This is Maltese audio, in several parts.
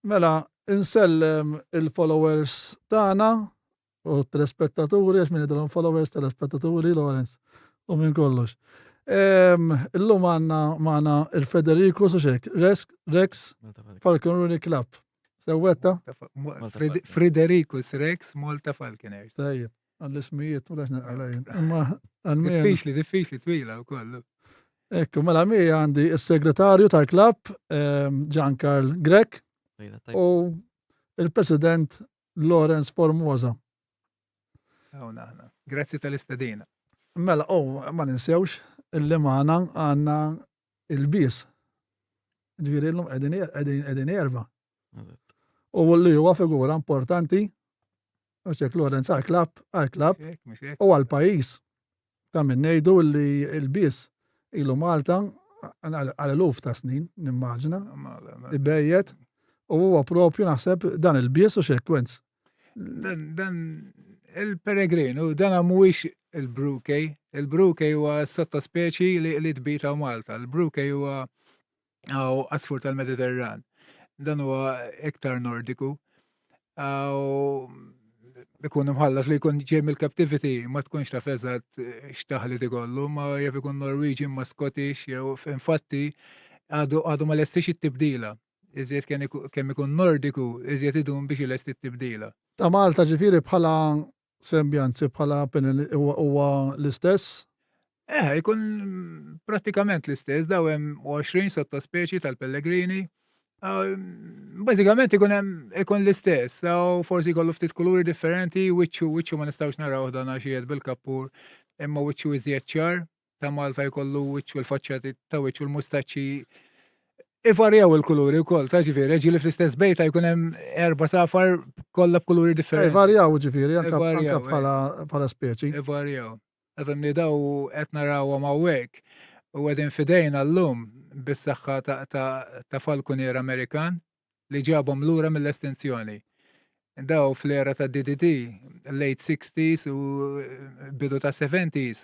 Mela, insellem il-followers tagħna u telespettaturi, għax min idhom followers, telespettaturi, Lawrence, u minn kollox. Illum għandna il-Federico Suxek, Rex Falconeri Club. Sewwetta? Frederikus Rex Malta Falconers. Tajjeb, għall-ismijiet, u daċna għalajn. Imma għal-mija. Diffiċli twila u kollu. Ekku, mela mija għandi il-segretarju tal-klab, Giancarl Grek, u il-president Lawrence Formosa. Grazzi tal-istadina. Mela, ma ninsewx, illi maħna għanna il-bis. Ġviri l-lum edin erba. U li huwa figura importanti, uċek Lawrence għal-klab, u għal-pajis. Ta' minn nejdu li il-bis ilu Malta għal-luf ta' snin, nimmaġna, ibejjet, u huwa propju naħseb dan il-bis u xekwenz. Dan il-peregrinu, dan mhuwiex il-Brukej. Il-Brukej huwa sottospeċi li tbita Malta. Il-Brukej huwa asfur tal-Mediterran. Dan huwa iktar nordiku. Ikun imħallas li jkun ġej mill-captivity, ma tkunx taf eżatt x'taħlit ikollu, ma jaf ikun Norwegian, ma Scottish, jew infatti għadu ma lestix it-tibdila. Iżjed kemm ikun nordiku, iżjed idum biex il-est it-tibdila. Ta' Malta ġifieri bħala sembjanzi bħala huwa l-istess? Ikun prattikament l-istess, daw hemm 20 sottospeċi tal-Pellegrini. Bażikament ikun l-istess, forsi jkollu ftit kuluri differenti, wiċċu ma nistgħux naraw dan għax bil-kappur, imma wiċċu iżjed ċar, ta' Malta jkollu wiċċu l-faċċati ta' wiċċu l-mustaċċi ivarjaw il-kuluri wkoll, ta' ġifieri, ġieli fl-istess bejta jkun hemm erba' safar kollha b'kuluri differenti. Ivarjaw ġifieri anke bħala speċi. Ivarjaw. Għadhom li daw qed narawhom hawnhekk u qegħdin fidejna llum bis-saħħa ta' Falconier Amerikan li ġabhom lura mill-estinzjoni. Daw fl-era ta' DDT, late 60s u bidu ta' 70s,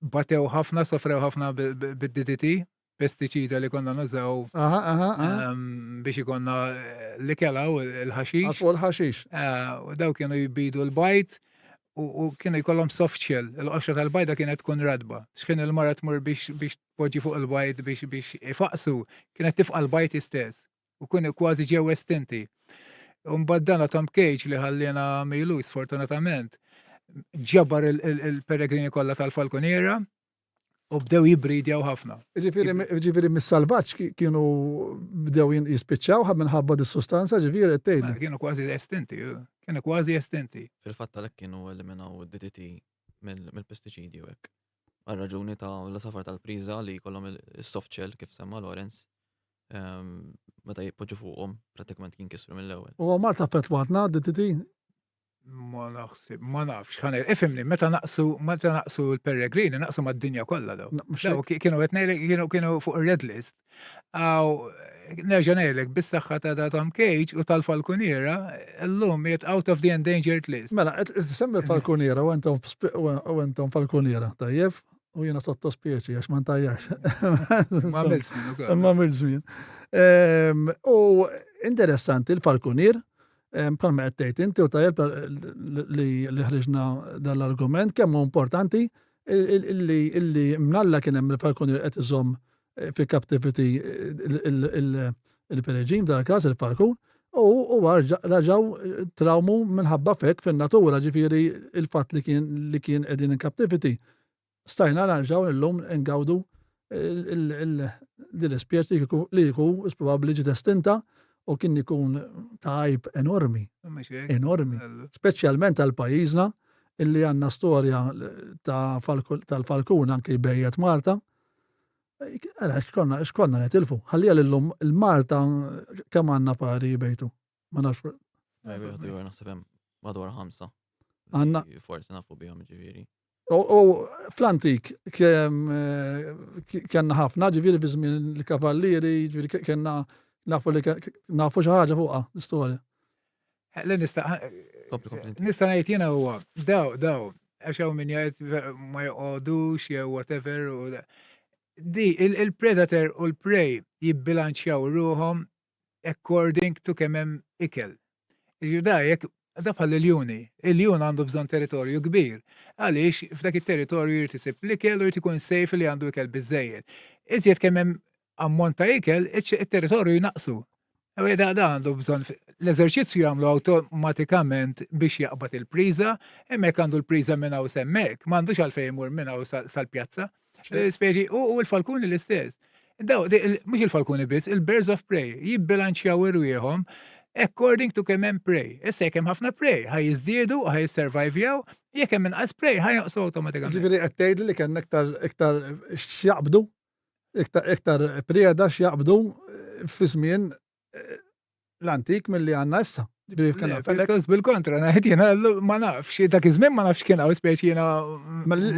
batew ħafna, sofrew ħafna bid-DDT, pesticida li konna nużaw biex ikonna li kelaw il-ħaxix. Għafu l-ħaxix. U daw kienu jbidu l-bajt u kienu jkollhom soft shell. Il-qoxra tal-bajda kienet tkun radba. X'kien il-mara tmur biex tpoġġi fuq il-bajt biex ifaqsu, kienet tifqa l-bajt istess. U kienu kważi ġew estinti. U mbaddana Tom Cage li ħallina milu sfortunatament ġabbar il-peregrini kollha tal-Falconiera u bdew jibridjaw ħafna. Ġifieri mis-salvaġġ kienu bdew jispiċċaw minħabba dis-sustanza ġifieri tgħidli. Kienu kważi estinti, kienu kważi estinti. Fil-fatt għalhekk kienu eliminaw id-DDT mill-pestiċidi u hekk. Għal-raġuni ta' l-safar tal-priża li jkollhom is-soft shell kif semma Lawrence. Meta jippoġġu fuqhom prattikament jinkisru mill-ewwel. U Malta fetwatna DDT? Ma nafx, ifimni, meta naqsu l-peregrini, naqsu mad-dinja kollha daw. Kienu kienu fuq ir-red list. Nerġa' ngħidlek bis-saħħa ta' Tom Cage u tal-Falconiera, llum jiet out of the endangered list. Mela, semmi l-Falconiera u intom Falconiera, tajjeb? U jiena sottospieċi għax ma ntajjax. Ma għamilx min ukoll. Ma għamilx min. U interessanti l-Falconier, bħalma qed tgħid inti u tajjeb li ħriġna dal-argument kemm hu importanti illi mnalla kien hemm il-Falconier qed iżomm fi captivity il-pereġim dal-każ il-Falcon u raġaw trawmu minħabba fek fin-natura ġifieri il-fatt li kien qegħdin in captivity. Stajna narġaw l-lum ngawdu l-ispieċ li jkun probabbli ġiet estinta u kien ikun tajb enormi. Speċjalment għal pajjiżna illi għandna storja tal-Falcon anke jbejjed Malta. X'konna netilfu. Ħallija l-lum il-Malta kemm għandna pari jbejtu. Ma nafx. Naħseb hemm madwar 5. Għandna forsi nafu bihom ġifieri. U fl-antik kienna ħafna ġifieri fi żmien il-kavallieri, ġifieri kienna nafu xi ħaġa fuqha l-istorja. Nista' ngħid jiena huwa daw għax hawn min jgħid ma joqgħodux jew whatever. Il-predator u l-prey jibbilanċjaw ruhom according to kemm hemm ikel. Da bħal il-juni. Il-jun għandu bżon territorju kbir. Għaliex f'dak il-territorju jrid isib l-ikel u jrid ikun sejf li għandu ikel biżejjed. Iżjed kemm hemm ammont ta' ikel, il-territorju jnaqsu. Da għandu bżon l-eżerċizzju jagħmlu awtomatikament biex jaqbad il-priża, hemmhekk għandu l-priża minn hawn semmek, m'għandux għalfejn imur minn hawn sal-pjazza. Speċi u l-falkuni l-istess. Mhux il-falkuni biss, il-birds of prey jibbilanċjaw irwieħhom according to kemm hemm prey. Issa jekk hemm ħafna prey, ħajjiżdiedu u ħajjissurvivjaw, jekk hemm inqas prey ħajjonqsu awtomatikament. Ġifieri qed tgħidli li kien iktar x'jaqbdu, iktar prieda x'jaqbdu fi żmien l-antik milli għandna issa. Bil-kontra, ngħid jiena ma nafx, dak iż-żmien ma nafx kien hawn speċi jiena.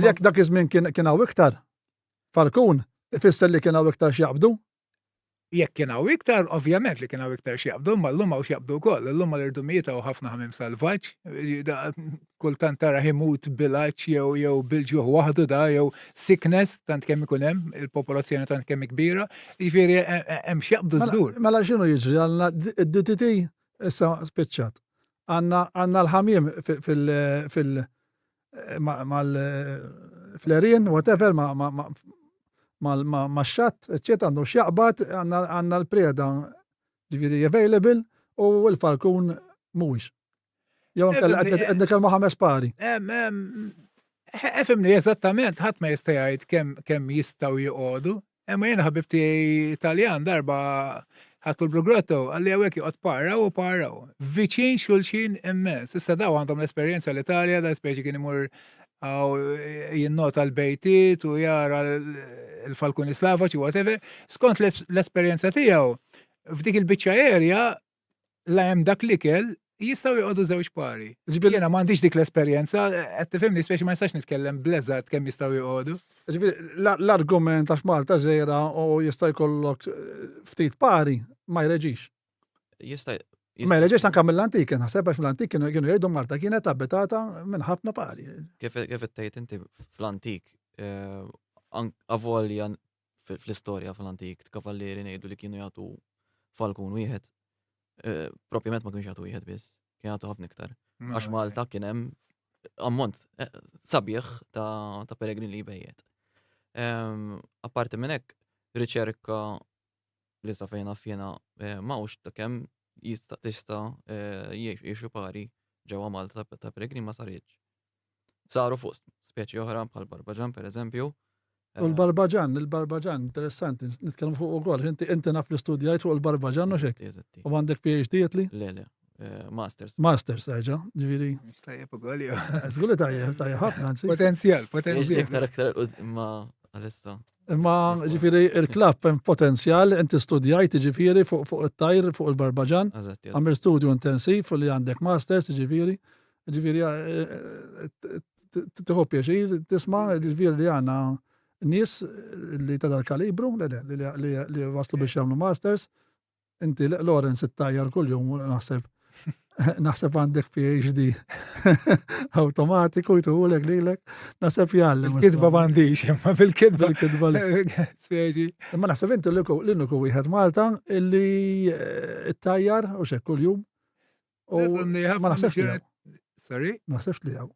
Jekk dak iż-żmien kien hawn iktar falkun, ifisser li kien hawn iktar x'jaqbdu? Jekk kien hawn iktar, ovvjament li kien hawn iktar x'jaqbdu, ma llum hawn x'jaqbdu wkoll. Illum mal-irdumieta u ħafna ħamim salvaġġ, kultant tara ħimut bil-għaġġ jew bil-ġuħ waħdu jew sickness tant kemm ikun hemm, il-popolazzjoni tant kemm kbira, jiġifieri hemm x'jaqbdu żgur. Mela x'inhu jiġri għandna id-DDT issa spiċċat. Għandna l-ħamiem fl-erien, whatever, ma' xatt, eccetera, għandu x'jaqbad, għandna l-prieda ġifieri available u l-falkun mhuwiex. Jew għandek il-ħames pari. Efimni eżattament ħadd ma jista' jgħid kemm jistgħu joqogħdu. Imma jiena ħabib tiegħi Taljan darba ħadtu l-Brogrotto għalli hawnhekk joqgħod paraw. Viċin xulxin immens. Issa daw għandhom l-esperjenza l-Italja, da speċi kien imur jinnota l-bejtiet u jara l-falkuni slavaċi, whatever. Skont l-esperjenza tiegħu, f'dik il-biċċa aerja la hemm dak l-ikel jistgħu joqogħdu żewġ pari. Jiena m'għandix dik l-esperjenza, qed tifhimni speċi ma nistax nitkellem bl-eżatt kemm jistgħu joqogħdu. L-argument għax Malta żgħira u jista' jkollok ftit pari ma jreġix. Ma jreġix anke mill-antik, naħseb għax mill-antik kienu jgħidu Malta kienet abitata minn ħafna pari. Kif tgħid inti fl-antik, avolja fl-istorja fl-antik, kavallieri ngħidu li kienu jagħtu falkun wieħed, propjament ma kienx jagħtu wieħed biss, kien jagħtu ħafna iktar. Għax Malta kien hemm ammont sabiħ ta' peregrin li jbejjed. Apparti minn hekk, riċerka li sa fejn fjena mawx ta' kemm tista' jgħixu pari ġewwa Malta ta' peregrin ma saritx. Saru fuq speċi oħra bħal Barbaġan pereżempju. U l-Barbaġan, interessanti, nitkellmu fuq ukoll, inti naf li studjajt fuq il-Barbaġan u xek. U għandek PhD jitli? Le, Masters. Masters, ġa, ġifieri. Tajjeb ukoll jew. Żguli tajjeb ħafna anzi. Potenzjal. Iktar ma għalissa. Imma ġifieri il-klabb hemm potenzjal, inti studjajt ġifieri fuq it-tajr fuq il-Barbaġan. Għamil studju intensiv li għandek Masters ġifieri. Ġifieri tieħu pjaċir tisma' ġifieri li għandna nies li ta' dal-kalibru li waslu biex jagħmlu Masters. Inti Lawrence it-tajjar kuljum naħseb għandek PhD automatiku jtuħulek lilek, naħseb jgħallim. Il-kidba m'għandix, imma bil-kidba. Speċi. Imma naħseb inti l-uniku wieħed Malta illi it-tajjar u xek kuljum. Ma naħsebx li Sorry? Naħsebx li għaw.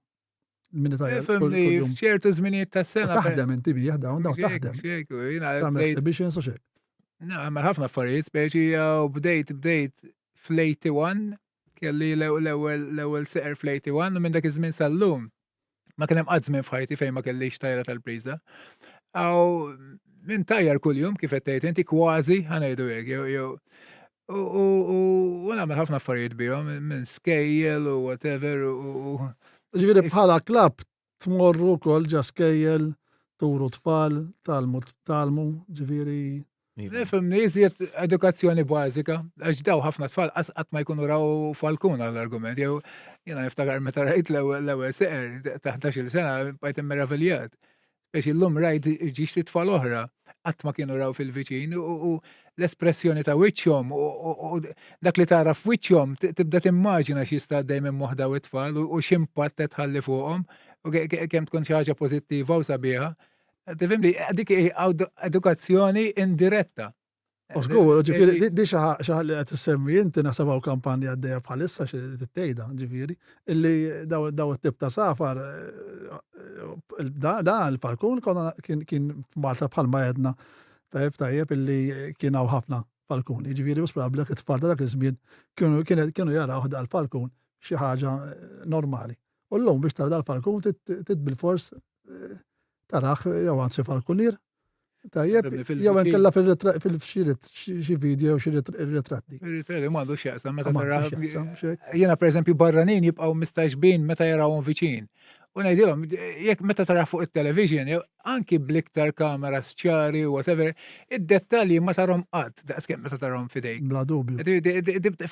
Min tajjar Fimni f'ċertu żminijiet tas-sena. Taħdem inti bih dawn taħdem. Tagħmel exhibitions u xek. Għamil ħafna affarijiet, speċi bdejt fl-81, kelli l-ewwel seqer fl-81 u minn dak iż-żmien sal-lum. Ma kien hemm qatt żmien f'ħajti fejn ma kellix tajra tal-priża. Aw minn tajjar kuljum kif qed tgħid inti kważi ħanejdu hekk jew u nagħmel ħafna affarijiet bihom minn skejjel u whatever u. Ġifieri bħala klabb tmorru wkoll ġa skejjel, turu tfal, talmu, ġifieri. Nifhimni iżjed edukazzjoni bażika, għax daw ħafna tfal qatt ma jkunu raw falkun għall-argument. Jew jiena niftakar meta rajt l-ewwel seqer ta' 11-il sena bqajt immeravigljat. Biex illum rajt ġiex tfal oħra qatt ma kienu raw fil-viċin u l-espressjoni ta' wiċċhom u dak li tara f'wiċċhom tibda timmaġina x'jista' dejjem moħħda u tfal u x'impatt qed tħalli fuqhom u kemm tkun xi ħaġa pożittiva u sabiħa. Tifhimli dik edukazzjoni indiretta. Osgur, ġifiri, di xaħal li għat s-semmi jinti nasabaw kampanja għaddeja bħalissa t-tejda, ġifiri, illi daw it-tip ta' safar, da l-falkun kien Malta bħalma jedna tajjeb illi kienaw ħafna falkun. Ġifiri, us probabli it-tfal dak iż-żmien kienu jaraw da l-falkun xi ħaġa normali. U l-lum biex tara dal-falkun titbil fors taraħ jew għansi falkunir. Tajjeb, jew nkella fil-xiret xi video xi ritratti. Il-ritratti m'għandu x'jaqsam meta tara. Jiena pereżempju barranin jibqgħu mistaġbin meta jarawhom viċin. U ngħidilhom jekk meta tara fuq it-television jew anki bl-iktar kameras ċari u whatever, id-dettalji ma tarahom qatt daqskemm meta tarahom fidejk. Bla dubju.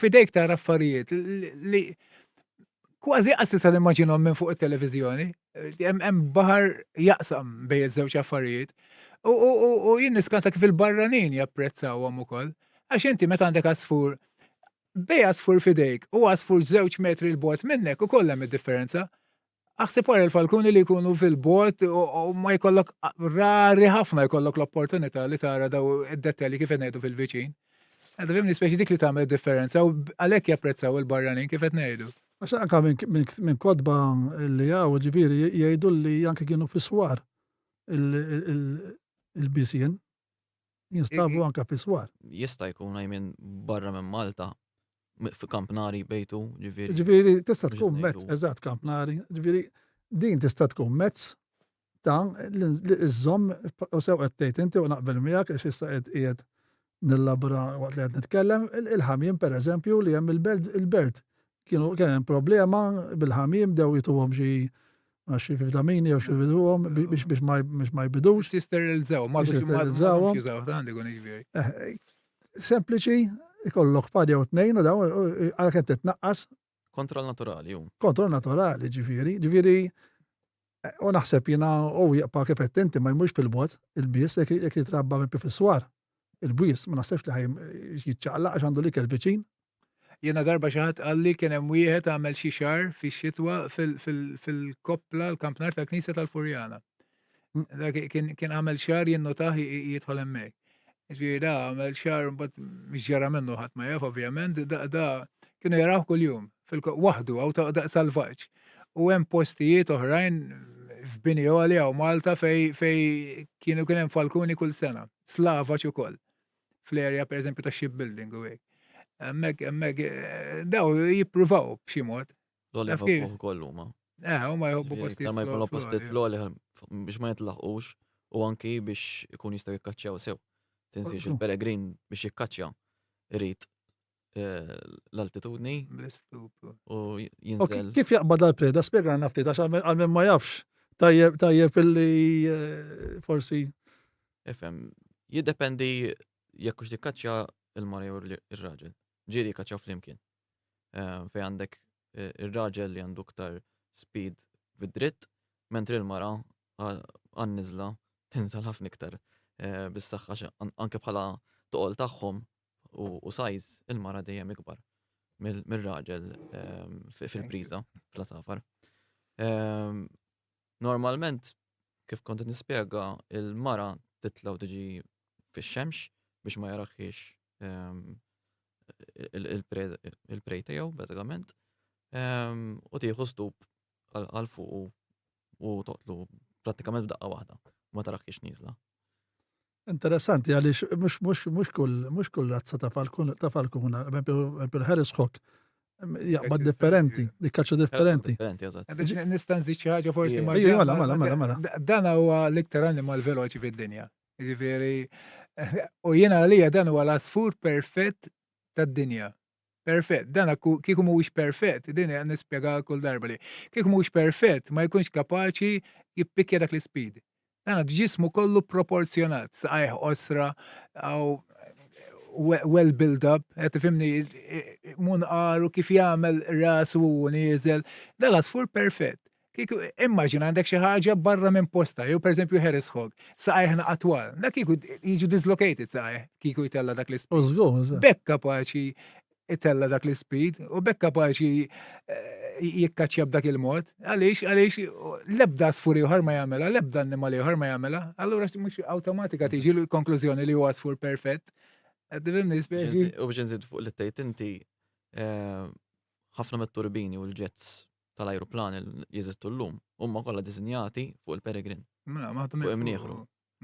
Fidejk tara affarijiet li kważi qasti tal-immaġinhom minn fuq it-televiżjoni. Hemm baħar jaqsam bejn iż-żewġ affarijiet. U jien niskanta kif il-barranin japprezzawhom ukoll. Għax inti meta għandek asfur, bej asfur fidejk u asfur 2 metri l-bot minnek ukoll hemm id-differenza. Aħseb wara l-falkuni li jkunu fil-bot u ma jkollok rari ħafna jkollok l-opportunità li tara daw id-dettalji kif qed ngħidu fil-viċin. Għadu fimni speċi dik li tagħmel differenza u għalhekk japprezzaw il-barranin kif qed ngħidu. Għax anka minn kodba li għaw ġifieri jgħidu li anke kienu fis-swar il-bisien jinstabu anka fis-swar. Jista' jkun minn barra minn Malta fi Kamp Nari bejtu, ġifieri. Ġifieri tista' tkun mezz, eżatt Kamp Nari, ġifieri din tista' tkun mezz ta' iż-żomm u sew qed tgħid inti u naqbel miegħek għax issa qiegħed nillabra waqt li qed nitkellem il-ħamiem pereżempju li hemm il-belt kien hemm problema bil-ħamiem dew jituhom xi vitamini jew xi biduhom biex ma jbidux. Sisterilizzaw, ma għandi kun ġifieri. Sempliċi ikollok padi jew tnejn u daw għalkemm titnaqqas. Kontroll naturali hu. Kontroll naturali ġifieri. Ġifieri u naħseb jiena u jaqpa' kif qed inti ma jmux fil-bot il-bies jekk titrabba minn fis-swar. Il-bies ma naħsebx li jiċċaqlaq għax għandu lik il-viċin. Jiena darba xi ħadd qal li kien hemm wieħed għamel xi xahar fix-xitwa fil-koppla l-Kamp Nar tal-Knisja tal-Furjana. Kien għamel xahar jinnotah jidħol hemmhekk. Ġifieri da għamel xahar mbagħad mhix ġara minnu ħadd ma jaf ovvjament, da kienu jarawh kuljum waħdu għaw daq salvaġġ. U hemm postijiet oħrajn f'Bini Għolja u Malta fej kien hemm falkuni kull sena, slavaġ ukoll. Fl-area pereżempju ta' shipbuilding u hekk. Hemmhekk daw jippruvaw b'xi mod. L-Oliva fuq kollu ma. Huma jħobbu postijiet. Ma jkollhom postijiet fl-Oli biex ma jitlaħqux u anki biex ikun jistgħu jikkaċċjaw sew. Tinsiex il-peregrin biex jikkaċċja irid l-altitudni u jinżel. Kif jaqbad dal-preda? Spjega naftit għax għal ma jafx tajjeb illi forsi. Efhem, jiddependi jekk hux tikkaċċja il-mara jew ir-raġel. Ġieli jikkaċċjaw flimkien. Fejn għandek ir-raġel li għandu iktar speed bid-dritt, mentri l-mara għan-niżla tinżel ħafna iktar bis-saħħa anke bħala toqol tagħhom u size il-mara dejjem ikbar mill-raġel fil-priża fl-safar. Normalment kif kont nispjega il-mara titlaw tiġi fix-xemx biex ma jaraħħiex il-prej tiegħu bażikament u tieħu stub għal fuq u toqtlu prattikament b'daqqa waħda ma taraħħiex nieżla. Interessanti għaliex mhux kull razza ta' falkuna, bil-Harris Hawk jaqbad differenti, dikkaċċa differenti. Nista' nżid xi ħaġa forsi ma. Mela. Dan huwa l-iktar animal veloċi fid-dinja. Jiġifieri u jiena għalija dan huwa l-asfur perfett tad-dinja. Perfett. Dan kieku mhuwiex perfett, din nispjega kull darba li. Kieku mhuwiex perfett ma jkunx kapaċi jippikja dak l-speed. Dan ġismu kollu proporzjonat, saqajh osra aw well build up, qed tifhimni munqar u kif jagħmel rasu u nieżel, dan l-asfur perfett. Kieku immaġina għandek xi ħaġa barra minn posta, jew pereżempju Harris Hawk, saqajh atwal. Dak kieku jiġu dislocated saqajh, kieku jtella dak l-speed. Bekk kapaċi jtella dak l-speed u bekk kapaċi jikkaċċja b'dak il-mod. Għaliex l-ebda asfur ieħor ma jagħmilha, l-ebda annimali ieħor ma jagħmilha, allura mhux awtomatika tiġi l-konklużjoni li huwa asfur perfett. Tifhimni speċi. U biex nżid fuq li tgħid inti ħafna mit-turbini u l-jets tal-ajruplan li jeżistu llum huma kollha diżinjati fuq il-Peregrine. Fuq imnieħru.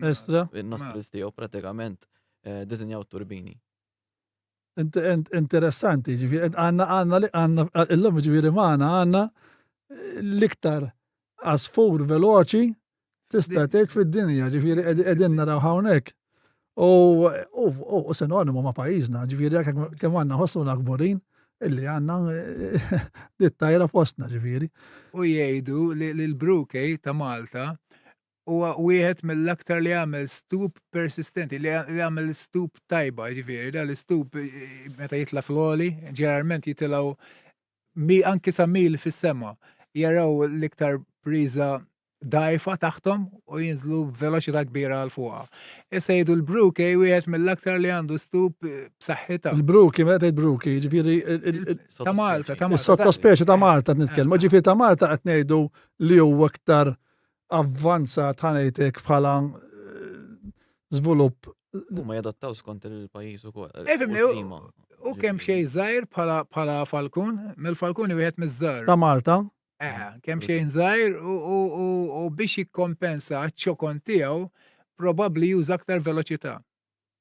Estra. In-nostrils tiegħu pratikament diżinjaw turbini. Interessanti, ġifieri għandna illum ġifieri magħna għandna l-iktar asfur veloċi tista' tgħid fid-dinja, ġifieri qegħdin naraw hawnhekk. U sinonimu ma' pajjiżna, ġifieri kemm għandna ħossuna kburin illi għandna dit-tajra fostna, ġifieri. U jgħidu li l-Brukey ta' Malta huwa wieħed mill-aktar li għamel stup persistenti, li għamel stup tajba, ġifieri, da l-stup meta jitla fl-oli, ġeneralment jitilgħu anki sa mil fis-sema, jaraw l-iktar priża dajfa taħtom u jinżlu b'veloċità kbira għal fuqha. Issa jgħidu l-Brukey wieħed mill-aktar li għandu stup b'saħħitha. Il-Brukey, meta tgħid Brukey, ġifieri Ta' Malta, is-sottospeċi ta' Malta nitkellmu, ġifieri ta' Malta qed ngħidu li huwa aktar avvanzat ħanejtek bħala żvilupp. Huma jadattaw skont il-pajjiż ukoll. U kemm xejn żgħir bħala falkun, mill-falkuni wieħed miż-żgħar. Ta' Malta. Kemm xejn żgħir u biex jikkompensa ċ-ċokon tiegħu probabbli juża aktar veloċità.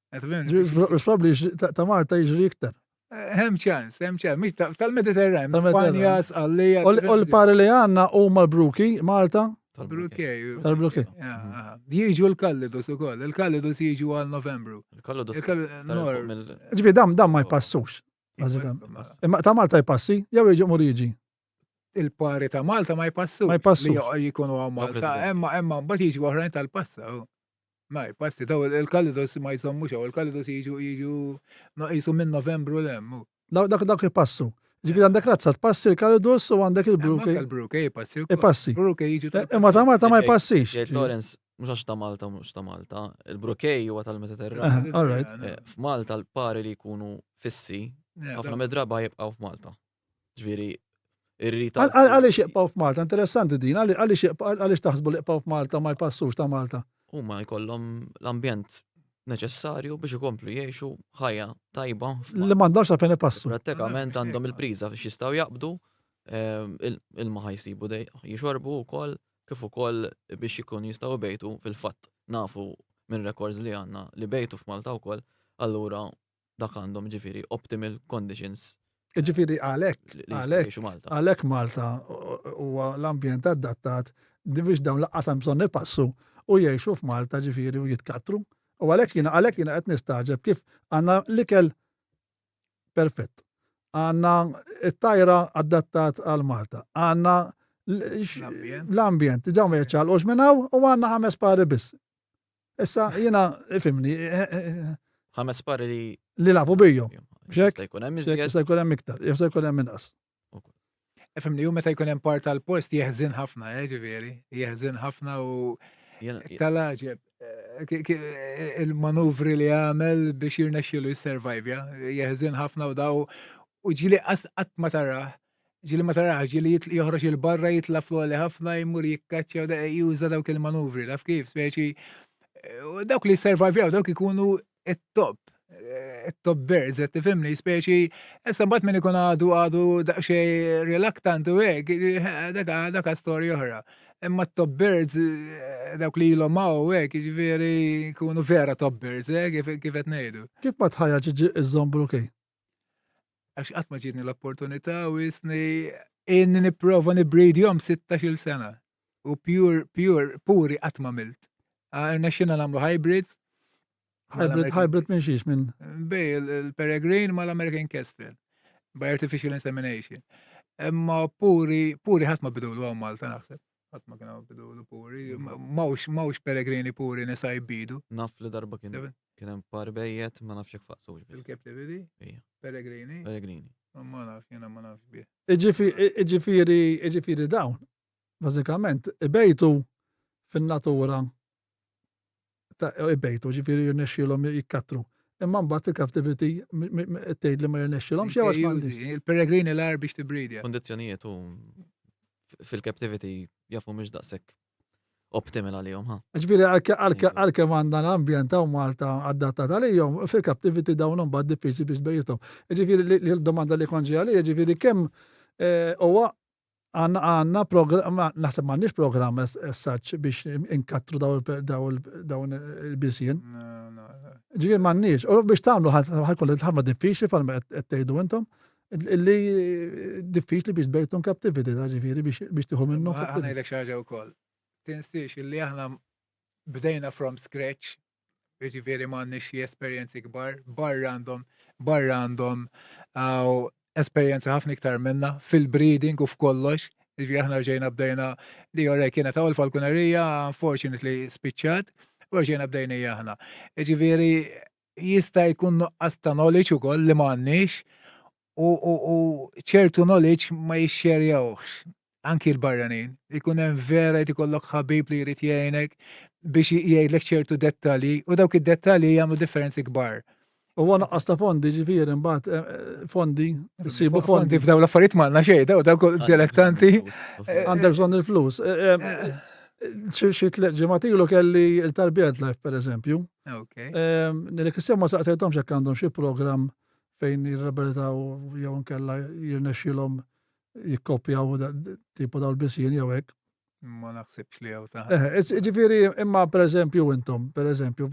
Probabbli ta' Malta jiġri iktar. Hemm ċans, mhix tal-Mediterran, Spanja, Sqallija. U l-pari li għandna huma l-Brukey, Malta. Tal-Brukey. Tal-Brukey. Jiġu l-Kallidus ukoll, il-Kallidus jiġu għal Novembru. Il-Kallidus. Ġifieri dam ma jpassux. Imma ta' Malta jpassi, jew jiġu mur jiġi. Il-pari ta' Malta ma jpassux. Ma jpassux. Li jkunu għal Malta, imma mbagħad jiġu oħrajn tal-passa. Ma jpassi, daw il-Kallidus ma jsommux, il-Kallidus jiġu jisu minn Novembru l-hemm. Dak jpassu. Ġifieri għandek razza tpassi il-Kallidus u għandek il-Brukey. Il-Brukey jpassi. Ipassi. Brukey jiġu. Imma ta' Malta ma jpassix. Lawrence, mhux għax ta' Malta mhux ta' Malta. Il-Brukey huwa tal-Mediterran. All right. F'Malta l-pari li jkunu fissi, ħafna medraba jibqgħu f'Malta. Ġifieri ir-rita. Għaliex jibqgħu f'Malta? Interessanti din, għaliex taħsbu li jibqgħu f'Malta ma jpassux ta' Malta? Huma jkollhom l-ambjent neċessarju biex ikomplu jgħixu ħajja tajba. Li m'għandhomx għalfejn ipassu. Prattikament għandhom il-priża biex jistgħu jaqbdu il-ma ħajsibu dej jixorbu wkoll kif ukoll biex ikun jistgħu bejtu fil-fatt nafu minn records li għandna li bejtu f'Malta wkoll, allura dak għandhom ġifieri optimal conditions. Ġifieri għalhekk Malta huwa l-ambjent adattat biex dawn laqqas hemm bżonn ipassu u jgħixu f'Malta ġifieri u jitkattru. U għalhekk jiena qed nistaġeb kif għandna l-ikel perfett. Għandna t-tajra adattat għal Malta. Għandna l-ambjent, ġaw ma jċalqux minn hawn u għandna 5 pari biss. Issa jiena ifhimni. 5 pari li lafu bijhom. Jista' jkun hemm iżjed. Jista' jkun hemm iktar, jista' jkun hemm inqas. Ifhimni hu meta jkun hemm part tal-post jeħżin ħafna, ġifieri, jeħżin ħafna u tal-aġeb. Il-manuvri li għamel biex jirnexxielu jisservajvja, jeħżin ħafna u daw u ġili qatt ma taraħ, ġili joħroġ il-barra jitla fl-għoli ħafna jmur jikkaċċja juża dawk il-manuvri, taf kif, speċi dawk li jisservajvjaw dawk ikunu it-top bears, tifhimni, speċi issa mbagħad min ikun għadu daqsxejn reluctant u hekk, dak storja oħra. Imma top birds dawk li ilhom hawn hekk, jiġifieri jkunu vera top birds, kif qed ngħidu. Kif ma tħajjaġ iż-żomm Brukey? Għax qatt ma ġietni l-opportunità u isni inni nipprova nibreedjhom 16-il sena. U puri qatt ma milt. Irnexxina nagħmlu hybrids. Hybrid minn xiex minn? Bej il-Peregrine mal-American Kestrel. By artificial insemination. Imma puri ħadd ma bidulu għaw Malta naħseb. Ħadd ma kienu bidulu puri. Mawx Peregrini puri nisa jbidu. Naf li darba kien hemm par bejjed ma nafx jekk faqsux biss. Il-Captivity? Peregrini? Ma nafx, jiena ma nafx bih. Iġifieri dawn, bażikament, ibejtu fin-natura ibejtu, ġifieri jirnexxielhom jikkattru. Imma mbagħad il-Captivity tgħid li ma jirnexxielhomx jew għax m'għandix. Il-Peregrini l-ar biex tibridja. Kondizzjonijiet fil-Captivity jafu mhux daqshekk optimal għalihom, ha. Ġifieri għalkemm għandna l-ambjent ta' Malta adattat għalihom, fil-captivity dawn imbagħad diffiċli biex bejjithom. Ġifieri li l-domanda li konġi għalija, ġifieri kemm huwa għandna programm, naħseb m'għandniex programm as such biex inkattru dawn il-bisien. Ġifieri m'għandniex. U biex tagħmlu ħajkun ħafna diffiċli bħalma qed tgħidu intom illi diffiċli biex bejthom captivity, ġifieri biex tieħu minnhom. Ngħidlek xi ħaġa wkoll. Tinsiex illi aħna bdejna from scratch, jiġifieri m'għandniex xi esperjenzi kbar, barra għandhom esperjenza ħafna iktar minna fil-breeding u f'kollox. Jiġifieri aħna rġejna bdejna li orej kienet hawn il-falkunerija, unfortunately spiċċat, u rġejna bdejna aħna. Jiġifieri jista' jkun nuqqas ta' knowledge ukoll li m'għandniex u ċertu knowledge ma jixxerjawx. Anki l-barranin, ikun hemm vera jrid ikollok ħabib li jrid jgħinek biex jgħidlek ċertu dettalji u dawk id-dettalji jagħmlu differenzi kbar. U naqqas ta' fondi ġifieri mbagħad fondi, issibu fondi. F'dawn l-affarijiet m'għandna xejn, dawk dilettanti. Għandek bżonn il-flus. Xi tliet ġimgħat ilu kelli l-Tarbiyat Life pereżempju. Okay. Nilek issem ma saqsejthomx hekk għandhom xi programm fejn jirrabbilitaw jew inkella jirnexxielhom jikkopjaw tipo daw l-bisien jew hekk. Ma naħsibx li jew ta'. Ġifieri imma pereżempju intom, pereżempju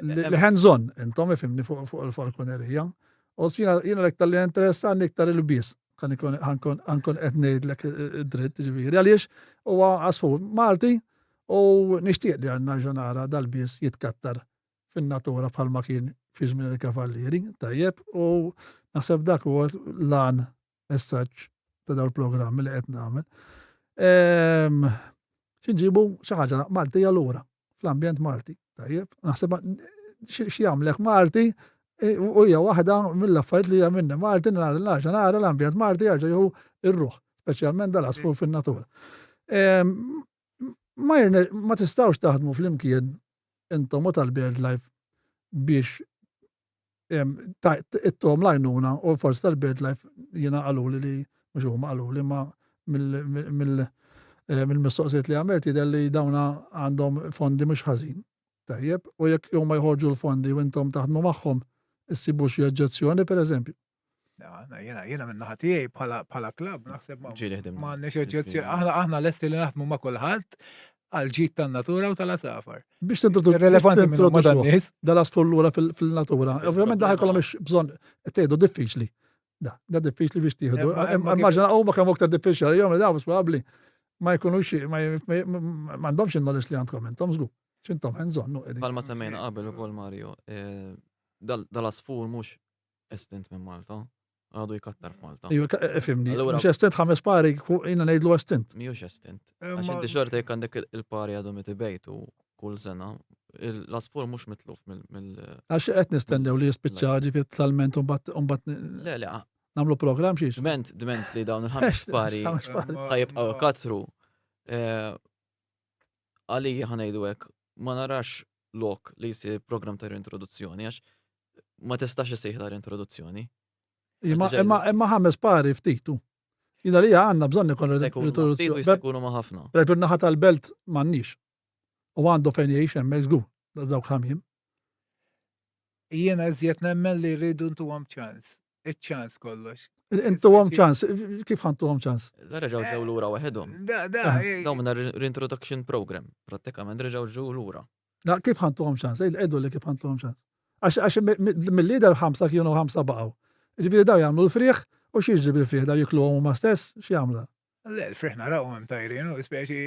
li hands-on intom ifhimni fuq il-falkonerija. U jiena lek tal-li interessani iktar il-bies. Ħankun qed ngħidlek id-dritt ġifieri għaliex huwa għasfur Malti u nixtieq li nerġa' nara dal-bies jitkattar fin-natura bħalma kien fi żmien il-kavallieri, tajjeb, u naħseb dak huwa lan as-such ta' dawn il-programmi li qed nagħmel. X'inġibu xi ħaġa Maltija lura fl-ambjent Malti, tajjeb. Naħseb xi jagħmlek Malti u hija waħda mill-affarijiet li għamilna Malti nara l-ambjent Malti jerġa' jieħu ir-ruħ, speċjalment dal-għasfur fin-natura. Ma tistgħux taħdmu flimkien intom u tal-BirdLife biex it-tom lajnuna u forsi tal-BirdLife jiena qaluli li mhux huma qaluli ma mill-mistoqsijiet li għamilt jidher li dawna għandhom fondi mhux ħażin. Tajjeb, u jekk huma jħorġu l-fondi u intom taħdmu magħhom issibu xi oġġezzjoni pereżempju. Jiena minn naħa tiegħi bħala klabb naħseb m'għandniex oġġezzjoni. Aħna lesti li naħdmu ma' kulħadd għal ġid tan-natura u tal-asafar. Biex Relevanti minn ma' dan-nies. Dal-asfur lura fil-natura. Ovvjament daħ ikollhom bżonn tgħidu diffiċli. Da diffiċli biex tieħdu. Immaġina huma kemm aktar diffiċli għalihom li dawn probabbli ma jkunux m'għandhomx in-knowledge li għandkom intom żgur. X'intom hands-on. Bħalma semmejna qabel ukoll Mario, dal-asfur mhux estint minn Malta, għadu jkattar f'Malta. Fimni, mhux estint 5 pari, jiena ngħidlu estint. Mhijiex estint. Għax inti xorta jekk għandek il-pari għadhom itibejtu kull sena, l-asfur mhux mitluf mill. Għax qed nistennew li jispiċċa ġifiet talment u mbagħad Le, nagħmlu programm xiex. Dment li dawn il-5 pari ħajibqgħu katru. Għalija ħanejdu hekk, ma narax lok li jsir programm ta' reintroduzzjoni għax ma tistax isejħ ta' reintroduzzjoni. Imma 5 pari ftitu. Jina li għandna bżonn ikun reintroduzzjoni. Jkunu ma' ħafna. Per naħa tal-belt m'għandniex. U għandu fejn jgħix hemmhekk żgur, dawk ħamjim. Jiena żjed nemmen li rridu ntuhom ċans. Iċ-ċans kollox. Intuhom ċans, kif ħantuhom ċans? Reġgħu ġew lura waħedhom. Dawn minn reintroduction program, prattikament reġgħu ġew lura. La kif ħantuhom ċans? Edu li kif ħantuhom ċans. Għax mill-lider 5 kienu 5 baqgħu. Ġifieri daw jagħmlu l-frieħ u x'jiġri bil-frieħ daw jikluhom huma stess, x'jagħmlu? Le, l-frieħ narawhom hemm tajrin, u speċi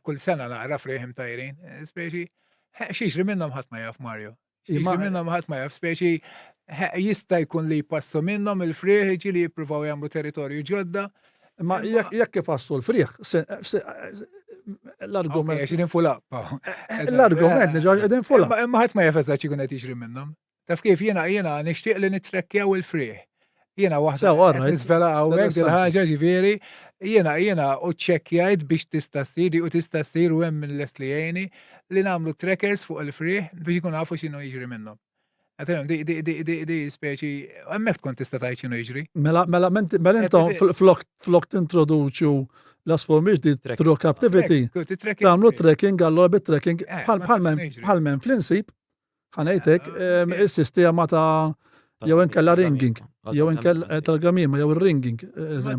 kull sena nara frieħ hemm tajrin, speċi x'jiġri minnhom ħadd ma jaf Mario. X'jiġri minnhom ħadd ma jaf, speċi jista' jkun li jpassu minnhom il-frieħ ġieli jippruvaw jagħmlu territorju ġodda. Ma jekk ipassu l-frieħ, l-argument. L-argument niġa qegħdin fulha. Imma ħadd ma jaf eżatt x'ikun qed jiġri minnhom. Taf kif jiena nixtieq li nittrekkjaw il-frieħ. Jiena waħda nisvela hawnhekk il-ħaġa ġifieri, jiena u ċekkjajt biex tista' ssir u tista' ssir u hemm mill-lest li jgħini li nagħmlu trackers fuq il-frieħ biex ikun nafu x'inhu jiġri minnhom. Għatem, di speċi, għemmek tkun tista' tajt x'inhu jiġri. Mela intom flok tintroduċu l-asfor miex di Trekking. true captivity. Tagħmlu trekking, allora bit-trekking bħal men fl-insib ħanejtek is-sistema ta' jew inkella ringing, jew inkella tal-gamima, jew il-ringing.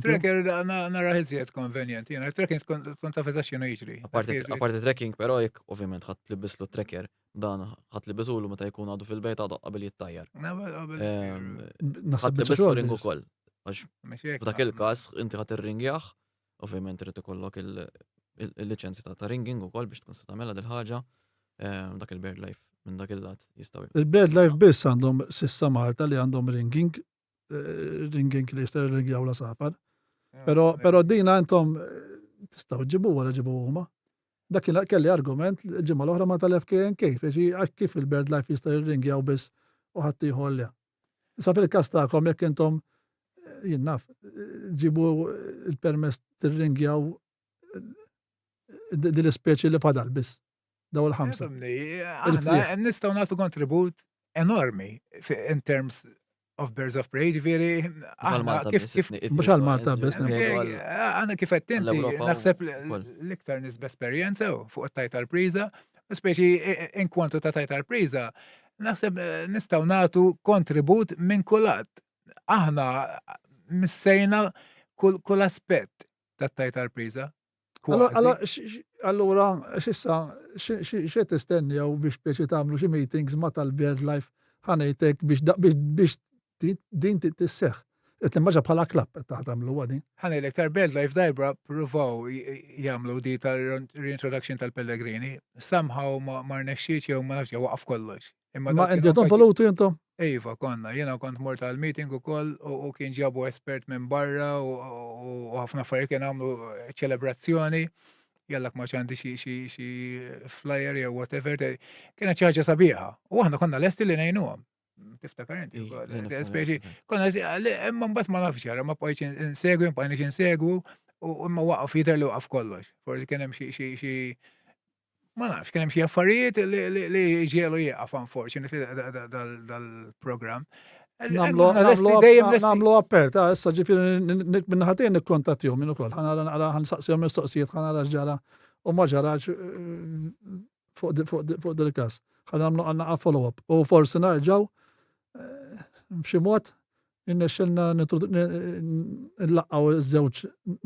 Trekker nara ħizziet konvenjent, jena trekking tkun ta' fezaxxinu jiġri. Apparti trekking, pero jek ovvjament ħat libislu trekker, dan ħat libisulu meta jkun għadu fil-bejt għadu qabel jittajjar. Ħat libislu ring ukoll. F'dak il-każ inti ħat irringjaħ, ovvjament irid ikollok il-liċenzja ta' ringing ukoll biex tkun se tagħmilha dil ħaġa dak il-bird life minn dak il-lat jistgħu. Il-bird life biss għandhom sissa Malta li għandhom ringing li jistgħu jirringjaw la safar. Però dina intom tistgħu ġibu wara ġibu huma. Dak kelli argument ġimgħa l-oħra ma tal-FKNK kif il-bird life jista' jirringjaw biss u ħadd jħollha. Sa fil-każ tagħkom jekk intom jinnaf, ġibu il-permess tirringjaw dil-speċi li fadal biss. Daw il-ħamsa. Nistaw nagħtu kontribut enormi in terms of birds of prey, ġifieri kif mhux għal-Malta biss. Għana kif qed inti naħseb l-iktar nisba esperjenza fuq it-tajt tal-priża, speċi in kwantu ta' tajt tal-priża, naħseb nistgħu nagħtu kontribut minn kullat. Aħna missejna kull aspett tat-tajt tal-priża. Allura, xissa, xie tistenni għaw biex biex tamlu xie meetings ma tal-bird life ħanajtek biex din tisseħ. Etni maġa bħala klab taħtamlu għadin. Ħanajlek tal-bird life dajbra provaw jamlu di tal-reintroduction tal-Pellegrini. Somehow ma rnexxiet jew ma nafx waqaf kollox. Ma intom valutu jintom? Iva, konna, jena kont mort tal-meeting u koll u kien ġabu espert minn barra u ħafna affarijiet kien għamlu ċelebrazzjoni, jallak ma ċandi xi flyer jew whatever, kienet xi ħaġa sabiħa. U aħna konna lesti li ngħinuhom. Tiftakar inti speċi konna imma mbagħad ma nafx ġara, ma bqajtx insegwu, ma bqajniex insegwu u imma waqaf jidher li waqaf kollox. Forsi kien hemm xi ma nafx, kien hemm xi affarijiet li ġielu jieqaf unfortunately dal-programm. Namlu aperta, issa ġifieri minn ħatejn nikkontattihom minn ukoll. Ħansaqsihom mistoqsijiet ħanara x'ġara u ma ġarax fuq dil-każ. Ħanamlu għandna follow-up. U forsi narġgħu b'xi mod innexxilna nlaqgħu iż-żewġ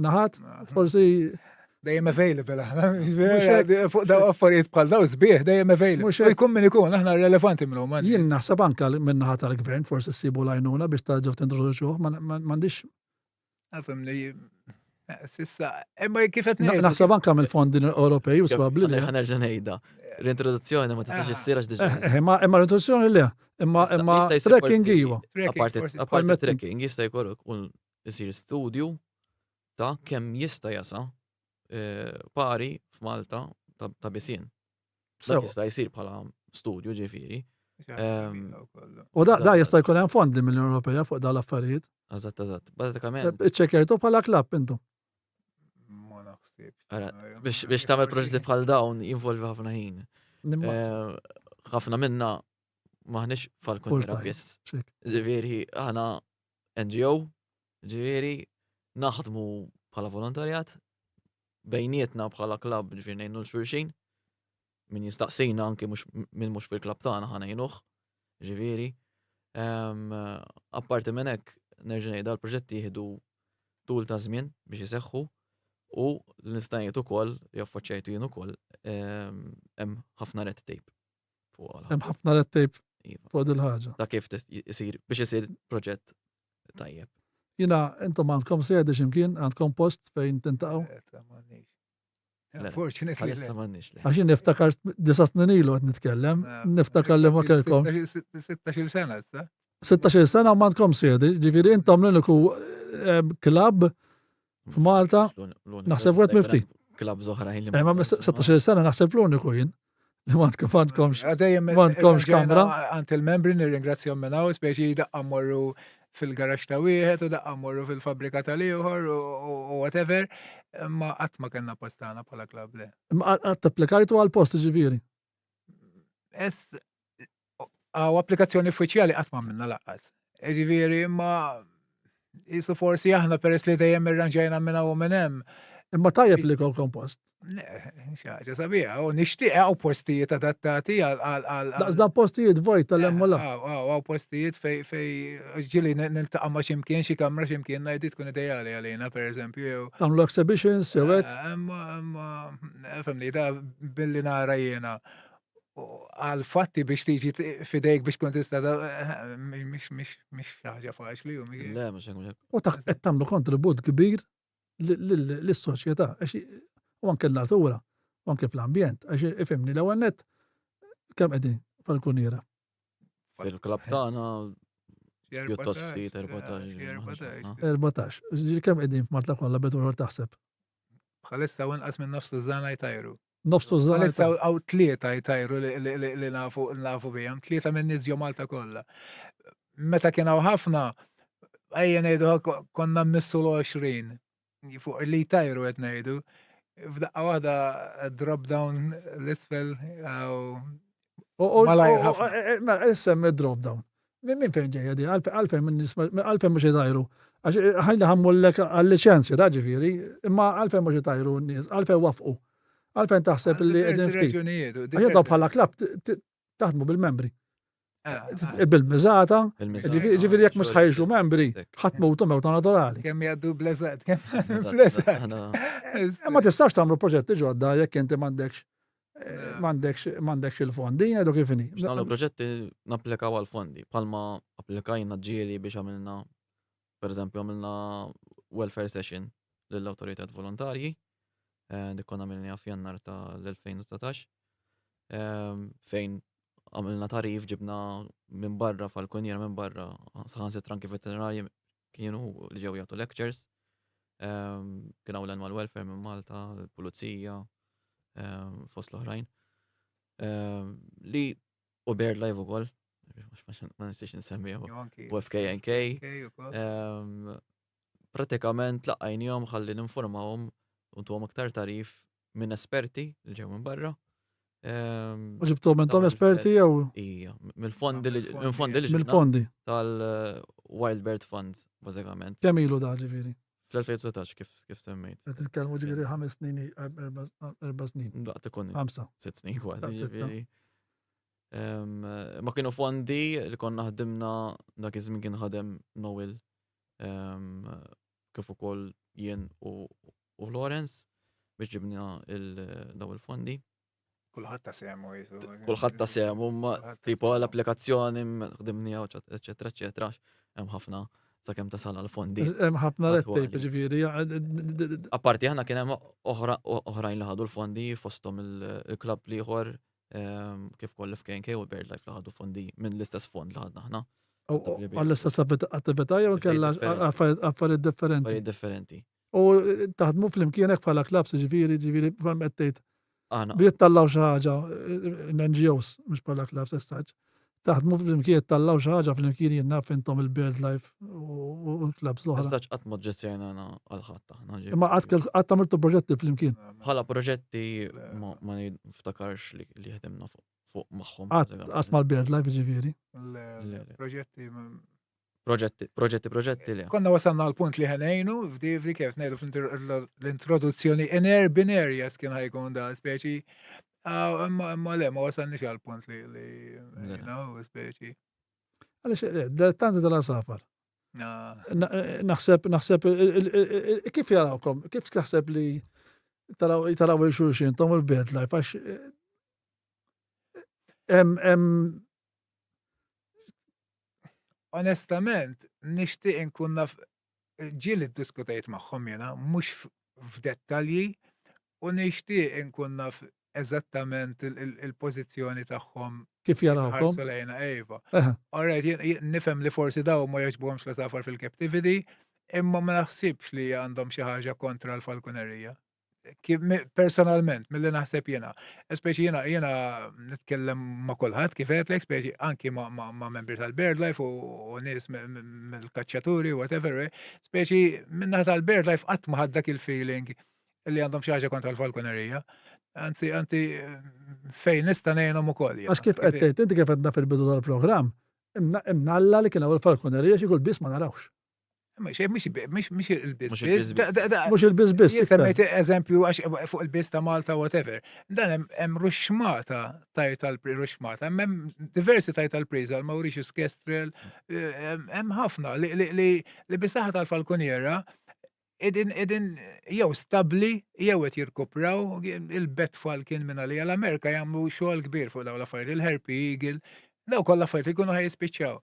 naħat, forsi dejjem available aħna. Fuq daw affarijiet bħal daw sbieħ dejjem available. Jkun min ikun aħna relevanti minnhom. Jien naħseb anke min-naħa tal-gvern forsi ssibu lajnuna biex tarġgħu tintroduċuh, m'għandix. Għalfemni sissa imma kif qed ngħid. Naħseb anke mill-fondi Ewropej u probabbli li ħanerġa' ngħidha. Reintroduzzjoni ma tistax issir għax diġà. Imma reintroduzzjoni le, imma trekking iva. Apparti trekking jista' jkun isir studju ta' kemm jista' jasa' pari f'Malta ta' bisin. Dak jista' jsir bħala studju ġifieri. U da jista' jkun hemm fondi mill-Unjoni Ewropea fuq dawn l-affarijiet. Eżatt. Bażikament. Iċċekkjajtu bħala klabb intom. Ma naħsibx. Biex tagħmel proġetti bħal dawn jinvolvi ħafna ħin. Ħafna minna maħniex fal-kontra biss. Ġifieri aħna NGO, ġifieri naħdmu bħala volontarjat bejnietna bħala klabb ġifieri ngħinu l-xulxin min jistaqsina anke min mhux fil-klabb tagħna ħanejnuh ġifieri. Apparti minn hekk nerġa' ngħidha l-proġetti jieħdu tul ta' żmien biex iseħħu u nista' ngħid ukoll jaffaċċjajtu jien ukoll hemm ħafna red tape fuq. Hemm ħafna red tape fuq dil ħaġa. Ta' kif isir biex isir proġett tajjeb. Jina, intom għandkom sejda ximkien, għandkom post fejn tintaqgħu? Fortunately. Għaxin niftakar disasnin ilu għed nitkellem, niftakar li ma kellkom. 16 sena, 16 sena ma għandkom sejda, ġifieri intom l-uniku klabb f'Malta, naħseb għed mifti. Klabb zoħrajn. Ma 16 sena naħseb l-uniku jien. Li ma għandkomx kamra. Għant il-membri nirringrazzjom minnaw, speċi daqqa morru fil-garax ta' wieħed u daqqa morru fil-fabrika tal-ieħor u whatever, ma qatt ma kellna postana bħala klabb le. Ma qatt applikajtu għal-post ġifieri? Għaw applikazzjoni uffiċjali qatt ma minna laqqas. Ġifieri ma jisu forsi aħna peress li dejjem irranġajna minna u minn hemm Imma tajjeb li jkun kompost. Xaġa sabiħa, u nixtieq għaw postijiet adattati għal. Daqs dan postijiet vojt tal-emmola. Għaw postijiet fej ġili niltaqa' ma' ximkien xi kamra ximkien ngħidi tkun ideali għalina pereżempju. Tagħmlu exhibitions jew hekk. Femli da billi nara jiena għal fatti biex tiġi fidejk biex kun tista' mhix ħaġa faċli u Le, mhux hekk. U qed tagħmlu kontribut kbir lis-soċjetà u anke n-natura u anke fl-ambjent għax ifhimni l-ewwel nett kemm qegħdin fal-Kuniera. Fil-klabb tagħna pjuttost ftit 14. 14. Ġifieri kemm qegħdin f'Malta kollha betur taħseb. Bħalissa inqas minn nofsu żana jtajru. Nofsu żgħar. Bħalissa għaw tlieta jtajru li nafu bijhom, tlieta minn nies Malta kollha. Meta kien hawn ħafna ejja ngħidu konna mmissu l-20 fuq li jtajru qed ngħidu. F'daqqa waħda drop down l-isfel malajr ħafna. Issemmi drop down. Min fejn ġejja di? Għalfejn mhux jtajru. Għax ħajna ħammullek għal-liċenzja da ġifieri, imma għalfejn mhux jtajru n-nies, għalfejn wafqu. Għalfejn taħseb li qegħdin ftit. Għax bħala klabb taħdmu bil-membri. Bil-miżata, ġifieri jekk mhux ħajxu membri, ħadd mewtu mewta naturali. Kemm jgħaddu bleżat, kemm bleżat. Ma tistax tagħmlu proġetti ġodda jekk inti m'għandekx il-fondi, għadu kif inhi. Nagħmlu proġetti napplikaw għall-fondi. Bħalma applikajna ġieli biex għamilna, pereżempju għamilna welfare session lill-awtoritajiet volontarji. Dik konna għamilni f'Jannar tal-2019 fejn għamilna tarif ġibna minn barra fal-Kuniera minn barra saħansitra anki veterinarji kienu li ġew jagħtu lectures. Kien hawn l-animal welfare minn Malta, il-pulizija, fost l-oħrajn. Li u BirdLife ukoll, ma nistax insemmihom, u FKNK. Pratikament laqajnihom ħalli ninformawhom u ntuhom aktar tarif minn esperti li ġew minn barra. U ġibtu minnhom esperti jew? Ija, mill-fondi li mill-fondi Wild Bird Funds, bażikament. Kemm ilu da ġifieri? Fl-2019 kif semmejt. Qed titkellmu ġifieri 5 snin 4 snin. Daqt ikun 5. 6 snin kważi ġifieri. Ma kienu fondi li konna ħdimna dak iż-żmien kien ħadem Noel kif ukoll jien u Lawrence biex ġibna daw il-fondi. Kulħadd ta' semu jisu. Kulħadd ta' semu, ma tipo l-applikazzjoni ħdimnija, eċetera, eċetera. Hemm ħafna sakemm tasal għall-fondi. Hemm ħafna red tape ġifieri. Apparti aħna kien hemm oħrajn li ħadu l-fondi fosthom il-klabb ieħor kif ukoll FKNK u BirdLife li ħadu fondi minn l-istess fond li ħadna aħna. Għall-istess attività jew kellha affarijiet differenti. Affarijiet differenti. U taħdmu fl-imkien hekk bħala klabb ġifieri bħal mettejt. Aħna. Bittallaw xi ħaġa n-NGOs mhux bħala klabb s'essaġġ. Taħdmu fl-imkien tallaw xi ħaġa fl-imkien jien naf intom il-BirdLife u l-klabbs l-oħra. S'essaġġ qatt ma ġġezzjajna għal ħadd aħna. Imma qatt għamiltu proġetti fl-imkien. Bħala proġetti ma niftakarx li ħdimna fuq magħhom. Qatt mal-BirdLife ġifieri. Proġetti li. Konna wasalna għal-punt li ħanejnu, f'divri kif ngħidu fl-introduzzjoni urban areas kien ħajkun da speċi. Ma le, ma wasalniex għal-punt li speċi. Għaliex, tanti tal-safar. Naħseb, kif jarawkom, kif taħseb li taraw il-xulxin, tom il-BirdLife, għax onestament, nixtieq inkun naf ġieli ddiskutejt magħhom jiena mhux f'dettalji u nixtieq inkun naf eżattament il-pożizzjoni tagħhom kif jarawkom. Ħarsu ejva. Alright, nifhem li forsi daw ma jogħġbuhomx la safar fil-captivity, imma ma naħsibx li għandhom xi ħaġa kontra l-falkonerija. Personalment, mill-li naħseb jena. Speċi jena nitkellem ma' kulħadd kif għedlek, speċi anki ma' membri tal-BirdLife u nies mill-kaċċaturi, whatever, speċi minna tal-BirdLife qatt ma ħaddak il-feeling li għandhom xi ħaġa kontra l-falkonerija. Anzi, fejn nista' ngħinhom ukoll. Għax kif qed tgħid, inti kif qedna fil-bidu tal-programm, imnalla li kien hawn il-falkonerija xi kull biss ma narawx. mhux il-biss Mhux biss. il-biss. Mhux il-biss Semmejt eżempju għax fuq il-biss ta' Malta whatever. Dan hemm ruxxmata ruxxmata, hemm diversi title prize għal Mauritius Kestrel, hemm ħafna li bisaħħa tal-falkoniera edin jew stabbli jew qed jirkupraw il-Betfall kien minn għalija l-Amerika jagħmlu xogħol kbir fuq dawn l-affarijiet, il-Harpy Eagle, daw kollha affarijiet ikunu ħajjispiċċaw.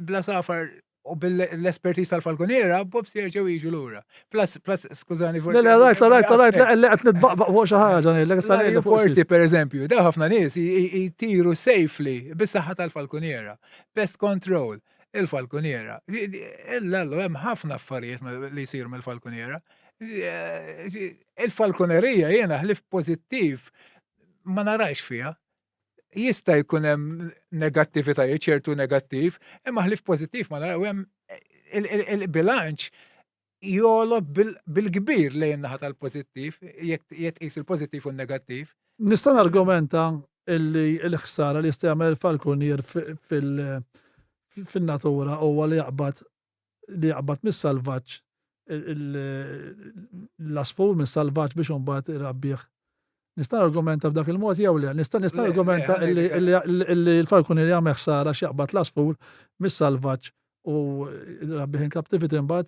Bla safar u bil-espertiż tal-falkoniera, Bob jerġgħu jiġu lura. Plus, skużani, Le, rajt, li qed nitbaqbaq fuq xi ħaġa ngħidlek issa ngħidlek fuq Porti pereżempju, daw ħafna nies jtiru safely bis-saħħa tal-falkoniera. Pest control, il-falkoniera. Illallu hemm ħafna affarijiet li jsiru mill-falkoniera. Il-falkonerija jiena ħlif pożittiv ma narajx fiha. Jista' jkun hemm negattivitajiet ċertu negattiv, imma ħlif pożittiv ma naraw hemm il-bilanċ jolob bil-kbir lejn naħa tal-pożittiv, jekk qis il-pożittiv u n-negattiv. Nista' nargumenta illi l-ħsara li jista' jagħmel il-falkonier fin-natura huwa li jaqbad mis-salvaġġ l-asfur mis-salvaġġ biex imbagħad irabbih. Nista' argumenta b'dak il-mod jew le, nista' argumenta illi l-falkonier jagħmel ħsara x'jaqbad l-asfur mis-salvaġġ u rabbih in captivity imbagħad.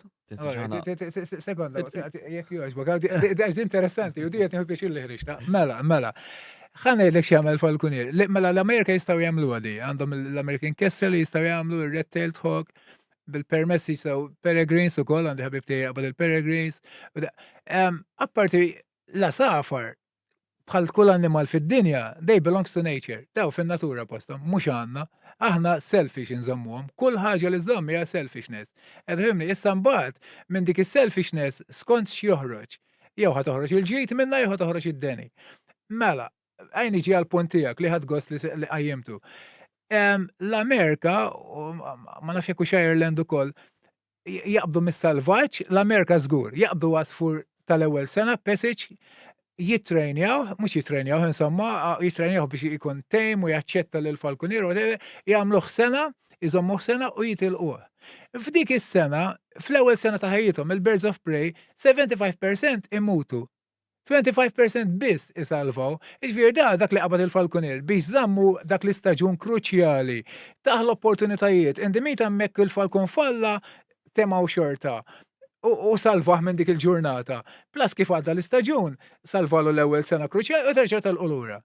Sekonda, jekk jogħġbok, għax interessanti u diet nieħu biex il-ħriġta. Mela. Ħa ngħidlek x'jagħmel falkonier. Mela l-Amerika jistgħu jagħmlu għadi, għandhom l-American Kessel jistgħu jagħmlu il-Red-tailed Hawk, bil-permessi jistgħu Peregrines ukoll għandi ħabib tiegħi jaqbad il-Peregrines. Apparti la safar bħal kull animal fid-dinja, they belongs to nature, daw fin-natura postom, mhux għandna, aħna selfish inżommuhom, kull ħaġa li żomm hija selfishness. Qed fehmni, issa mbagħad minn dik is-selfishness skont x'joħroġ. Jew ħad toħroġ il-ġid minnha jew ħad toħroġ id-deni. Mela, għajn iġi għal punt tiegħek li ħadd gost li qajjimtu. L-Amerika, ma nafx jekk Ireland ukoll, jaqbdu mis-salvaġġ, l-Amerika żgur, jaqbdu għasfur tal-ewwel sena, passage, jitrenjaw, mux jitrenjaw, insomma, jitrenjaw biex ikun tejm u jaċċetta l-falkonier, jgħamluħ sena, jżommuħ sena u jitilquh. F'dik is-sena, fl-ewwel sena ta' ħajjithom il-Birds of Prey, 75% imutu. 25% biss isalvaw, iġvir dak li qabad il-falkonier biex żammu dak l-istaġun kruċjali taħ l-opportunitajiet, indimita hemmhekk il-falkon falla temaw xorta. U salvaħ minn dik il-ġurnata. Plus kif għadda l-istaġun, salvalu l-ewwel sena kruċjali u terġa' tal-qulura.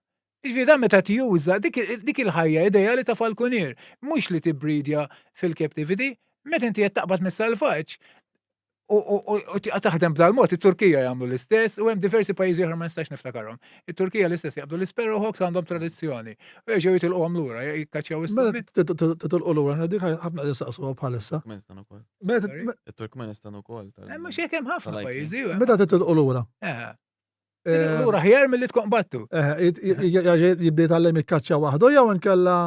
Iġviri dan meta tjuża dik il-ħajja ideali ta' falkonier, mhux li tibridja fil-captivity, meta inti qed taqbad mis-salvaġġ u taħdem b'dal-mod, it-Turkija jagħmlu l-istess u hemm diversi pajjiżi oħra ma nistax niftakarhom. It-Turkija l-istess jaqbdu l-Sparrow Hawks għandhom tradizzjoni. U jerġgħu jitilquhom lura, jikkaċċjaw is-summit. Titilqu lura, dik ħafna nistaqsuha bħalissa. Il-Turkmenistan ukoll. Mhux hekk hemm ħafna pajjiżi. Meta titilqu lura? Lura ħjar milli tkun qbattu. Jibda jtallem jikkaċċja waħdu jew inkella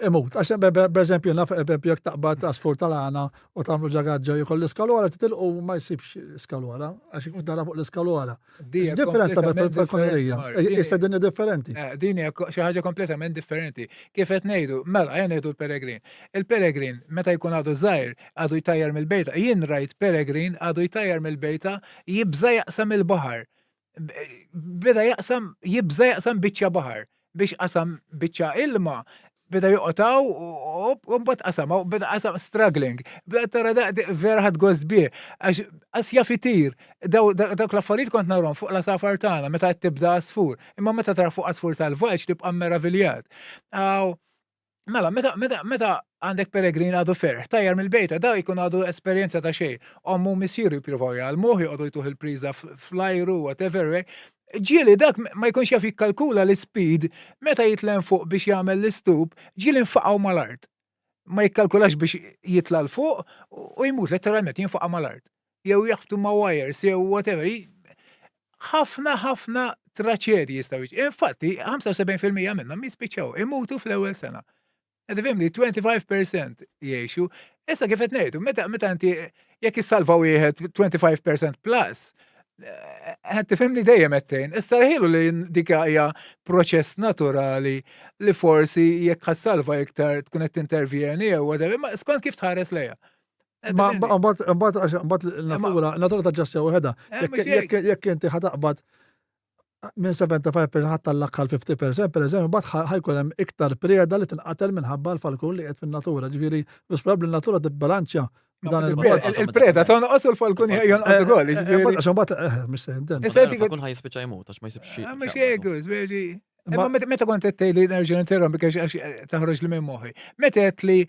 imut, għax b'eżempju naf jekk taqbad asfur tal-għana u tagħmlu ġagaġġa jkoll l-iskalwara titilqu ma jsibx iskalwara għax ikun tara fuq l-iskalwara. Differenza fil-falkonerija, issa din differenti. Din hija xi ħaġa kompletament differenti. Kif qed ngħidu, mela ejja ngħidu l-peregrin. Il-peregrin meta jkun għadu żgħir għadu jtajjar mill-bejta, jien rajt peregrin għadu jtajjar mill-bejta jibża jaqsam il-baħar. Beda jibża jaqsam biċċa baħar biex qasam biċċa ilma. Beda joqtaw u mbagħad qasam, beda qasam struggling. Beda tara vera ħadd gost bih għax qasja fitir. Dawk l-affarijiet kont narhom fuq l-safar tagħna meta qed tibda asfur. Imma meta tara fuq asfur salvaġġ tibqa' meraviljat. Mela, meta għandek peregrin għadu ferħ, tajjar mill-bejta, daw jkun għadu esperjenza ta' xejn. Ommu missieru jippruvaw jgħalmuh, jgħodu jtuħ il-priża flajru, whatever. Ġieli dak ma jkunx jaf jikkalkula l-speed meta jitlem fuq biex jagħmel l-istub, ġieli nfaqgħu mal-art. Ma jikkalkulax biex jitla l-fuq u jmut letteralment jinfaqgħu mal-art. Jew jaħbtu ma' wires, jew whatever. Ħafna traċedji jistgħu jiġu. Infatti, 75% minnhom jispiċċaw imutu fl-ewwel sena. Qed fehmni 25% jgħixu. Issa kif qed ngħidu, meta inti jekk issalvaw wieħed 25% plus, għed tifimni dejjem ettejn, issa rħilu li dika hija proċess naturali li forsi jekk ħassalva iktar tkun qed tintervjeni jew whatever, ma skont kif tħares lejha. Mbagħad il-natura taġġastja waħedha. Jekk inti ħataqbad minn 75% ħadd tal-laqqa l-50%, pereżempju, mbagħad ħajkun hemm iktar prieda li tinqatel minħabba l-falkun li qed fin-natura. Ġifieri biex probabbli n-natura tibbalanċja dan il-mod. Il-preda tonqos u l-falkun jonqos ukoll, ġifieri. Għax mbagħad mhux se jinten. Il-falkun ħajispiċċa jmut għax ma jsibx xi. Mhux hekk, speċi. Meta kont qed tgħidli nerġa' ninterrompi għax taħroġ li minn moħħi. Meta qed li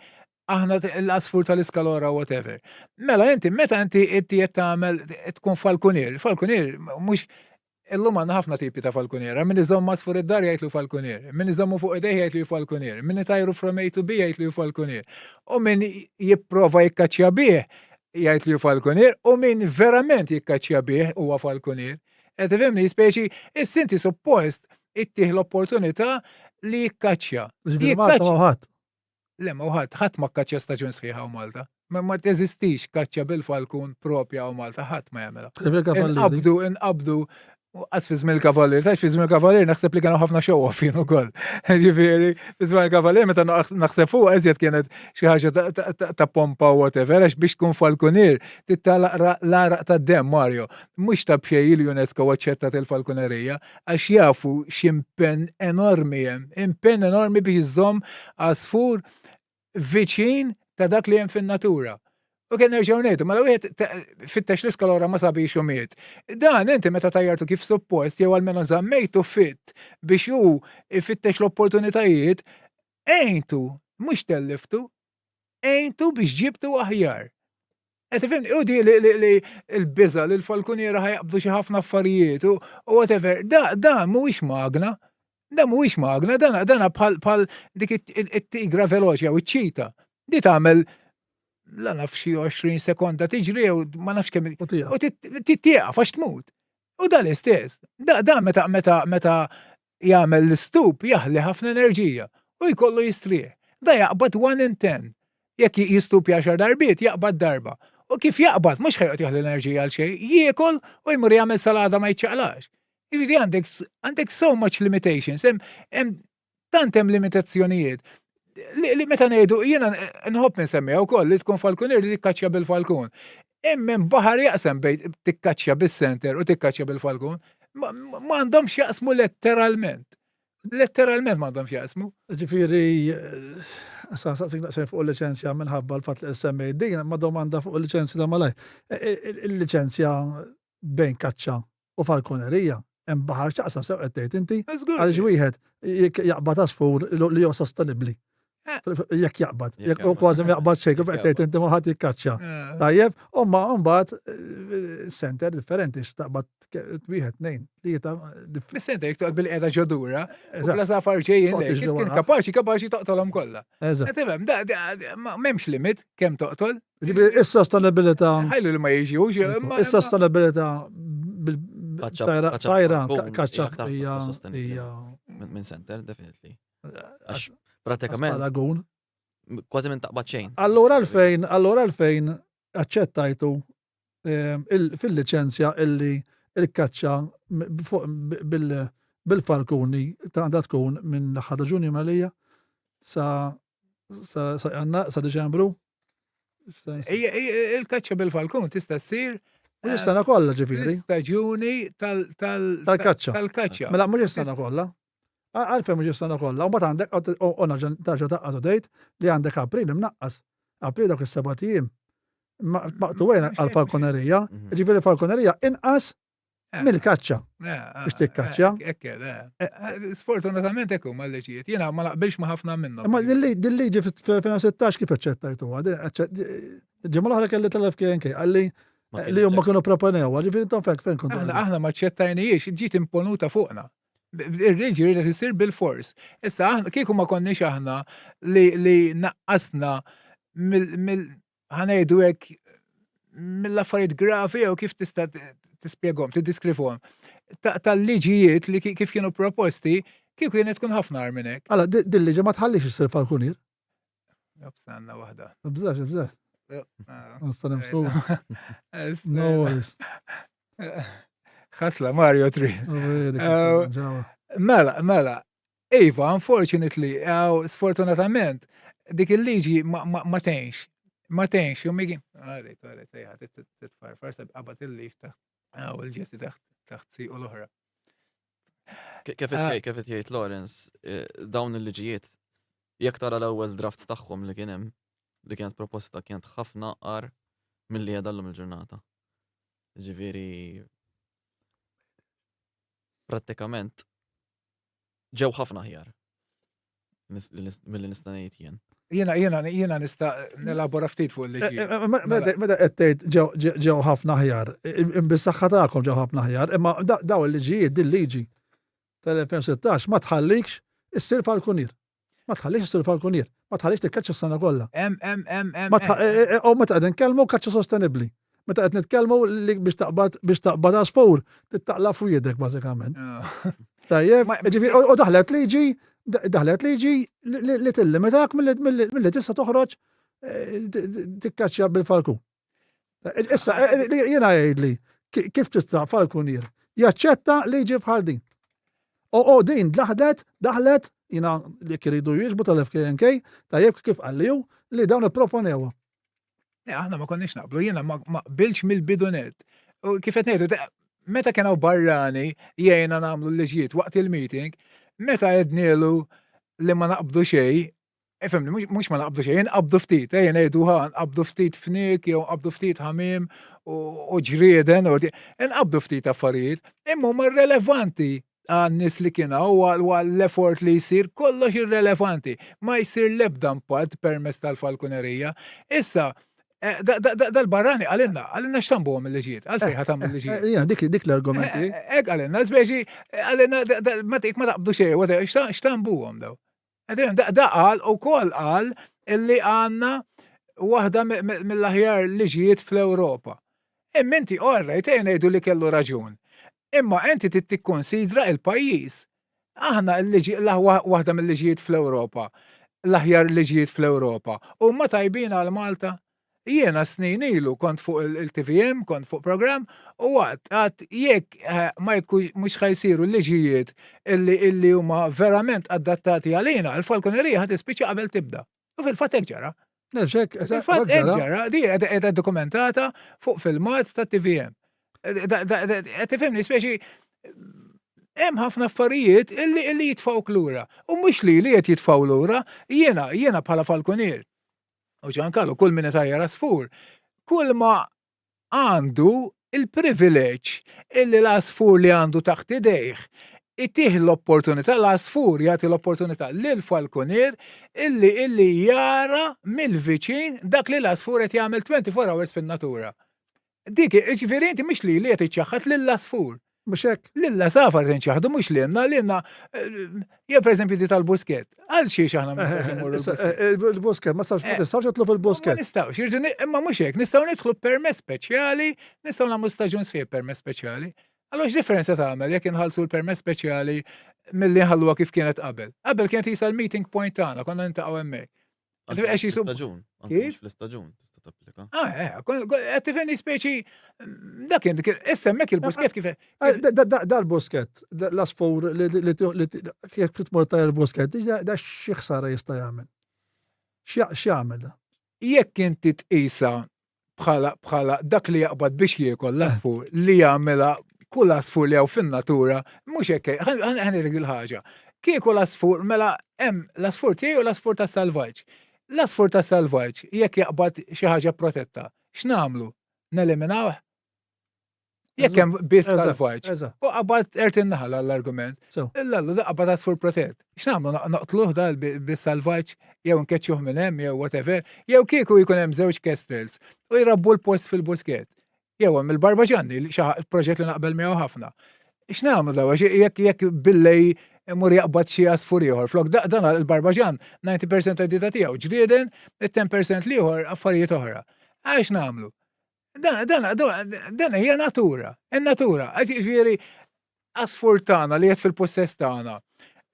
aħna l-asfur tal-iskalora whatever. Mela meta inti qed tagħmel tkun falkunier. Falkunier mhux illum għandna ħafna tipi ta' falkunier. Min iżomm asfur id-dar jgħidlu falkunier. Min iżommu fuq idejh jgħidlu falkunier. Min itajru from A to B jgħidlu falkunier. U min jipprova jikkaċċja bih jgħidlu falkunier u min verament jikkaċċja bih huwa falkunier. Qed tifhimni speċi is-sinti suppost ittieħ l-opportunità li jikkaċċja. Le, ma ħadd ma kkaċċja staġun sħiħa u Malta. Ma teżistix kaċċja bil-falkun propja u Malta, ħadd ma jagħmilha. Inqabdu għas fi mill-kavallier, tax fi mill-kavallier naħseb li kienu ħafna show off jien ukoll. Ġifieri, fi mill-kavallier meta naħseb fuq eżjed kienet xi ħaġa ta' pompa u whatever, għax biex tkun falkunier tittalaq l-araq tad-demm Mario. Mhux ta' bxej il-UNESCO aċċettat il-falkunerija għax jafu x'impenn enormi hemm, impenn enormi biex iżomm għasfur viċin ta' dak li hemm fin-natura. U kien nerġgħu ngħidu, mela wieħed fittex l-iskalora ma sabiex u miet. Dan inti meta tajjartu kif suppost jew almenu żammejtu fitt biex hu ifittex l-opportunitajiet, ejntu mhux telliftu, ejntu biex ġibtu aħjar. Qed tifhimni, u di li l-biża' li l-falkuniera ħajqbdu xi ħafna affarijiet u whatever, dan mhuwiex magna. Da mhuwiex magna, dana bħal dik it-tigra veloċi jew iċ-ċita. Di tagħmel la naf xi 20 sekonda tiġri u ma nafx kemm u tittieqaf għax tmut. U dan l-istess. Da meta jagħmel l-istup jaħli ħafna enerġija u jkollu jistrieħ. Da jaqbad 1 in 10. Jekk jistup 10 darbiet jaqbad darba. U kif jaqbad mhux ħejqgħod jaħli enerġija għal xejn, jiekol u jmur jagħmel salada ma jiċċaqlax. Jiġifieri għandek so much limitations, hemm tant hemm limitazzjonijiet. Li meta ngħidu jiena nħobb insemmiha wkoll li tkun falkunier li tikkaċċja bil-falkun. Hemm baħar jaqsam bejn tikkaċċja bis-center u tikkaċċja bil-falkun. Ma għandhomx jaqsmu letteralment. Letteralment ma għandhomx jaqsmu. Ġifieri saqsik naqsem fuq il-liċenzja minħabba l-fatt li semmejt din ma domanda fuq il-liċenzja ta' malaj. Il-liċenzja bejn kaċċa u falkunerija hemm baħar x'aqsam sew qed tgħid inti għaliex wieħed jaqbad asfur li huwa sostenibbli. Jekk jaqbad, jekk u kważi jaqbad xejn kif qed tgħid inti ma ħadd jikkaċċja. Tajjeb, u mbagħad center differenti x'taqbad wieħed tnejn tlieta. Bis-center jekk toqgħod bil-qiegħda ġodura u bla safar ġejjin lejk kien kapaċi toqtolhom kollha. Tifhem, m'hemmx limit kemm toqtol. Is-sostenibilità. Ħajlu li ma jiġux. Is-sostenibilità tajra kaċċa hija minn center definitely. Għax pratikament Paragun. kważi minn taqbad xejn. Allura għalfejn aċċettajtu fil-liċenzja illi il-kaċċa bil-falkuni għandha tkun minn ħada Ġunju malija sa Diċembru. Il-kaċċa bil-falkun tista' ssir Mhux is-sena kollha ġifieri. Staġuni tal-kaċċa. Mela mhux is-sena kollha. Għalfejn mhux is-sena kollha. U mbagħad għandek tarġa' taqqas u tgħid li għandek April imnaqqas. April dawk is-7 ijiem maqtuwejn għall-falkonerija, ġifieri falkonerija inqas mill-kaċċa. Biex tikkaċċja. Sfortunatament hekk huma l-liġijiet. Jiena ma naqbilx ma' ħafna minnhom. Imma din liġi fil-2016 kif aċċettajtuha? Ġimgħa l-oħra kelli tal-FKNK għalli li huma kienu proponew, ġifieri intom fejn kontu. Aħna ma ċċettajniex, ġiet imponuta fuqna. Ir-liġi rridet isir bil-fors. Issa aħna kieku ma konniex aħna li naqqasna ħanejdu hekk mill-affarijiet grafi jew kif tista' tispjegahom, tiddiskrivhom. Tal-liġijiet li kif kienu proposti, kieku kienet tkun ħafna minn hekk. Alla din liġi ma tħallix issir falkunier. B'sanna waħda. Bżax. Nista' nimsu. No worries. Ħasla Mario Tree. Mela, Eva, unfortunately, sfortunatament, dik il-liġi ma tenx. Ma tenx, u migi. Għarret, titfarfar, qabad il-lif taħt, u l-ġessi taħt si u l-oħra. Kif qed jgħid Lawrence, dawn il-liġijiet, jekk tara l-ewwel draft tagħhom li kien hemm, li kienet proposta kienet ħafna qar milli llum il-ġurnata. Ġifieri prattikament ġew ħafna aħjar milli nista' ngħid jien. Jiena nista' nelabora ftit fuq il-liġijiet. Meta qed tgħid ġew ħafna aħjar, bis-saħħa tagħkom ġew ħafna aħjar, imma daw il-liġijiet din liġi tal-2016 ma tħallikx issir falkunier. Ma tħallix issir falkunier, ma tħallix tikkaċċa s-sena kollha. U meta qed nkellmu kaċċa sostenibbli. Meta qed nitkellmu li biex taqbad għasfur, tittaqla fuq jidek bażikament. Tajjeb, ġifieri u daħlet liġi li tillimitak milli tista' toħroġ tikkaċċja bil-falkun. Issa jiena jgħidli kif tista' falkunier jaċċetta liġi bħal din. U din daħlet jiena li jridu jiġbu tal-FKNK tajjeb kif qalliju li dawn ipproponewha. Aħna ma konniex naqblu, jiena ma qbilx mill-bidunet. U kif qed ngħidu, meta kienu barrani jgħinna nagħmlu l-liġijiet waqt il-meeting, meta għednielu li ma naqbdu xejn, ifhimni mhux ma naqbdu xejn, nqabdu ftit, ngħidu nqabdu ftit fnik jew nqabdu ftit ħamim u ġrieden u nqabdu ftit affarijiet, imma huma relevanti għan-nies li kienu u għall-effort li jsir kollox irrelevanti, ma jsir l-ebda impatt permezz tal-falkunerija. Issa dal-barrani għalinna xtambuhom il-liġijiet, għalfejn ħatam il-liġijiet. Jena, dik l-argumenti. Għalinna, speċi, għalinna, ma taqbdu xej, xtambuhom daw. Da qal u kol qal illi għanna waħda mill-aħjar liġijiet fl-Ewropa. Imma inti orrejt ngħidu li kellu raġun. Imma inti tikkonsidra il-pajjiż. Aħna waħda mill-liġijiet fl-Ewropa, l-aħjar liġijiet fl-Ewropa. U ma tajbina għal Malta. Jiena snin ilu kont fuq il-TVM, kont fuq program, u għat jekk ma mhux ħajsiru l-liġijiet illi huma verament adattati għalina, il-falkonerija ħad ispiċċa qabel tibda. U fil-fatt hekk ġara. Fil-fatt hekk ġara, di qiegħda dokumentata fuq filmat ta' TVM. Qed tifhimni speċi hemm ħafna affarijiet illi jitfgħu lura. U mhux li qed jitfgħu lura, jiena bħala falkonier. U ġankallu, kull min itajjar asfur, kull ma għandu il-privileġġ illi l-asfur li għandu taħt idejh ittih l-opportunità, l-asfur jagħti l-opportunità lil-falkonier illi jara mill-viċin dak li l-asfur qed jagħmel 24 hours fin-natura. Dik ġifieri inti mhix li qed iċċaħħad lill-asfur. Mhux hekk. Lilla safar tinċaħdu mhux lilna jew pereżempju di tal-busket. Għal xiex aħna ma nistgħux immorru l-busket. Il-busket ma tistgħux titlu fil-busket. Ma nistgħux, imma mhux hekk, nistgħu nidħlu permess speċjali, nistgħu nagħmlu staġun sħieb permess speċjali. Allora x'differenza tagħmel jekk inħallsu l-permess speċjali milli nħalluha kif kienet qabel. Qabel kienet isa l-meeting point tagħna, konna nintaqgħu hemmhekk. Fl-istaġun, kif? Fl-istaġun tista' tapplika. Qed tifhimni speċi dak issa hemmhekk il-busket kif. Dal-busket, l-asfur li kif tmur tajja l-busket, da xi ħsara jista' jagħmel. X'jagħmel da? Jekk inti tqisha bħala dak li jaqbad biex jiekol l-asfur li jagħmilha kull asfur li hawn fin-natura, mhux hekk ħanejlek il-ħaġa. Kieku l-asfur mela hemm l-asfur tiegħi u l-asfur tas-salvaġġ. L-asfur tas-salvaġġ jekk jaqbad xi ħaġa protetta, x'nagħmlu? Neliminawh? Jekk hemm biss salvaġġ. U qabad ert innaħal għall-argument. Illallu qabad asfur protett. X'nagħmlu naqtluh dal bis-salvaġġ jew nkeċċuh minn hemm jew whatever, jew kieku jkun hemm żewġ kestrels u jrabbu l-post fil-busket. Jew hemm il-barbaġanni xi proġett li naqbel miegħu ħafna. X'nagħmlu daw jekk billej mur jaqbad xi asfur ieħor. Flok dan il-barbaġan 90% tad-dita tiegħu ġrieden, il-10% ieħor affarijiet oħra. Għax nagħmlu? Dan hija natura. In-natura. Ġifieri asfur tagħna li qed fil-possess tagħna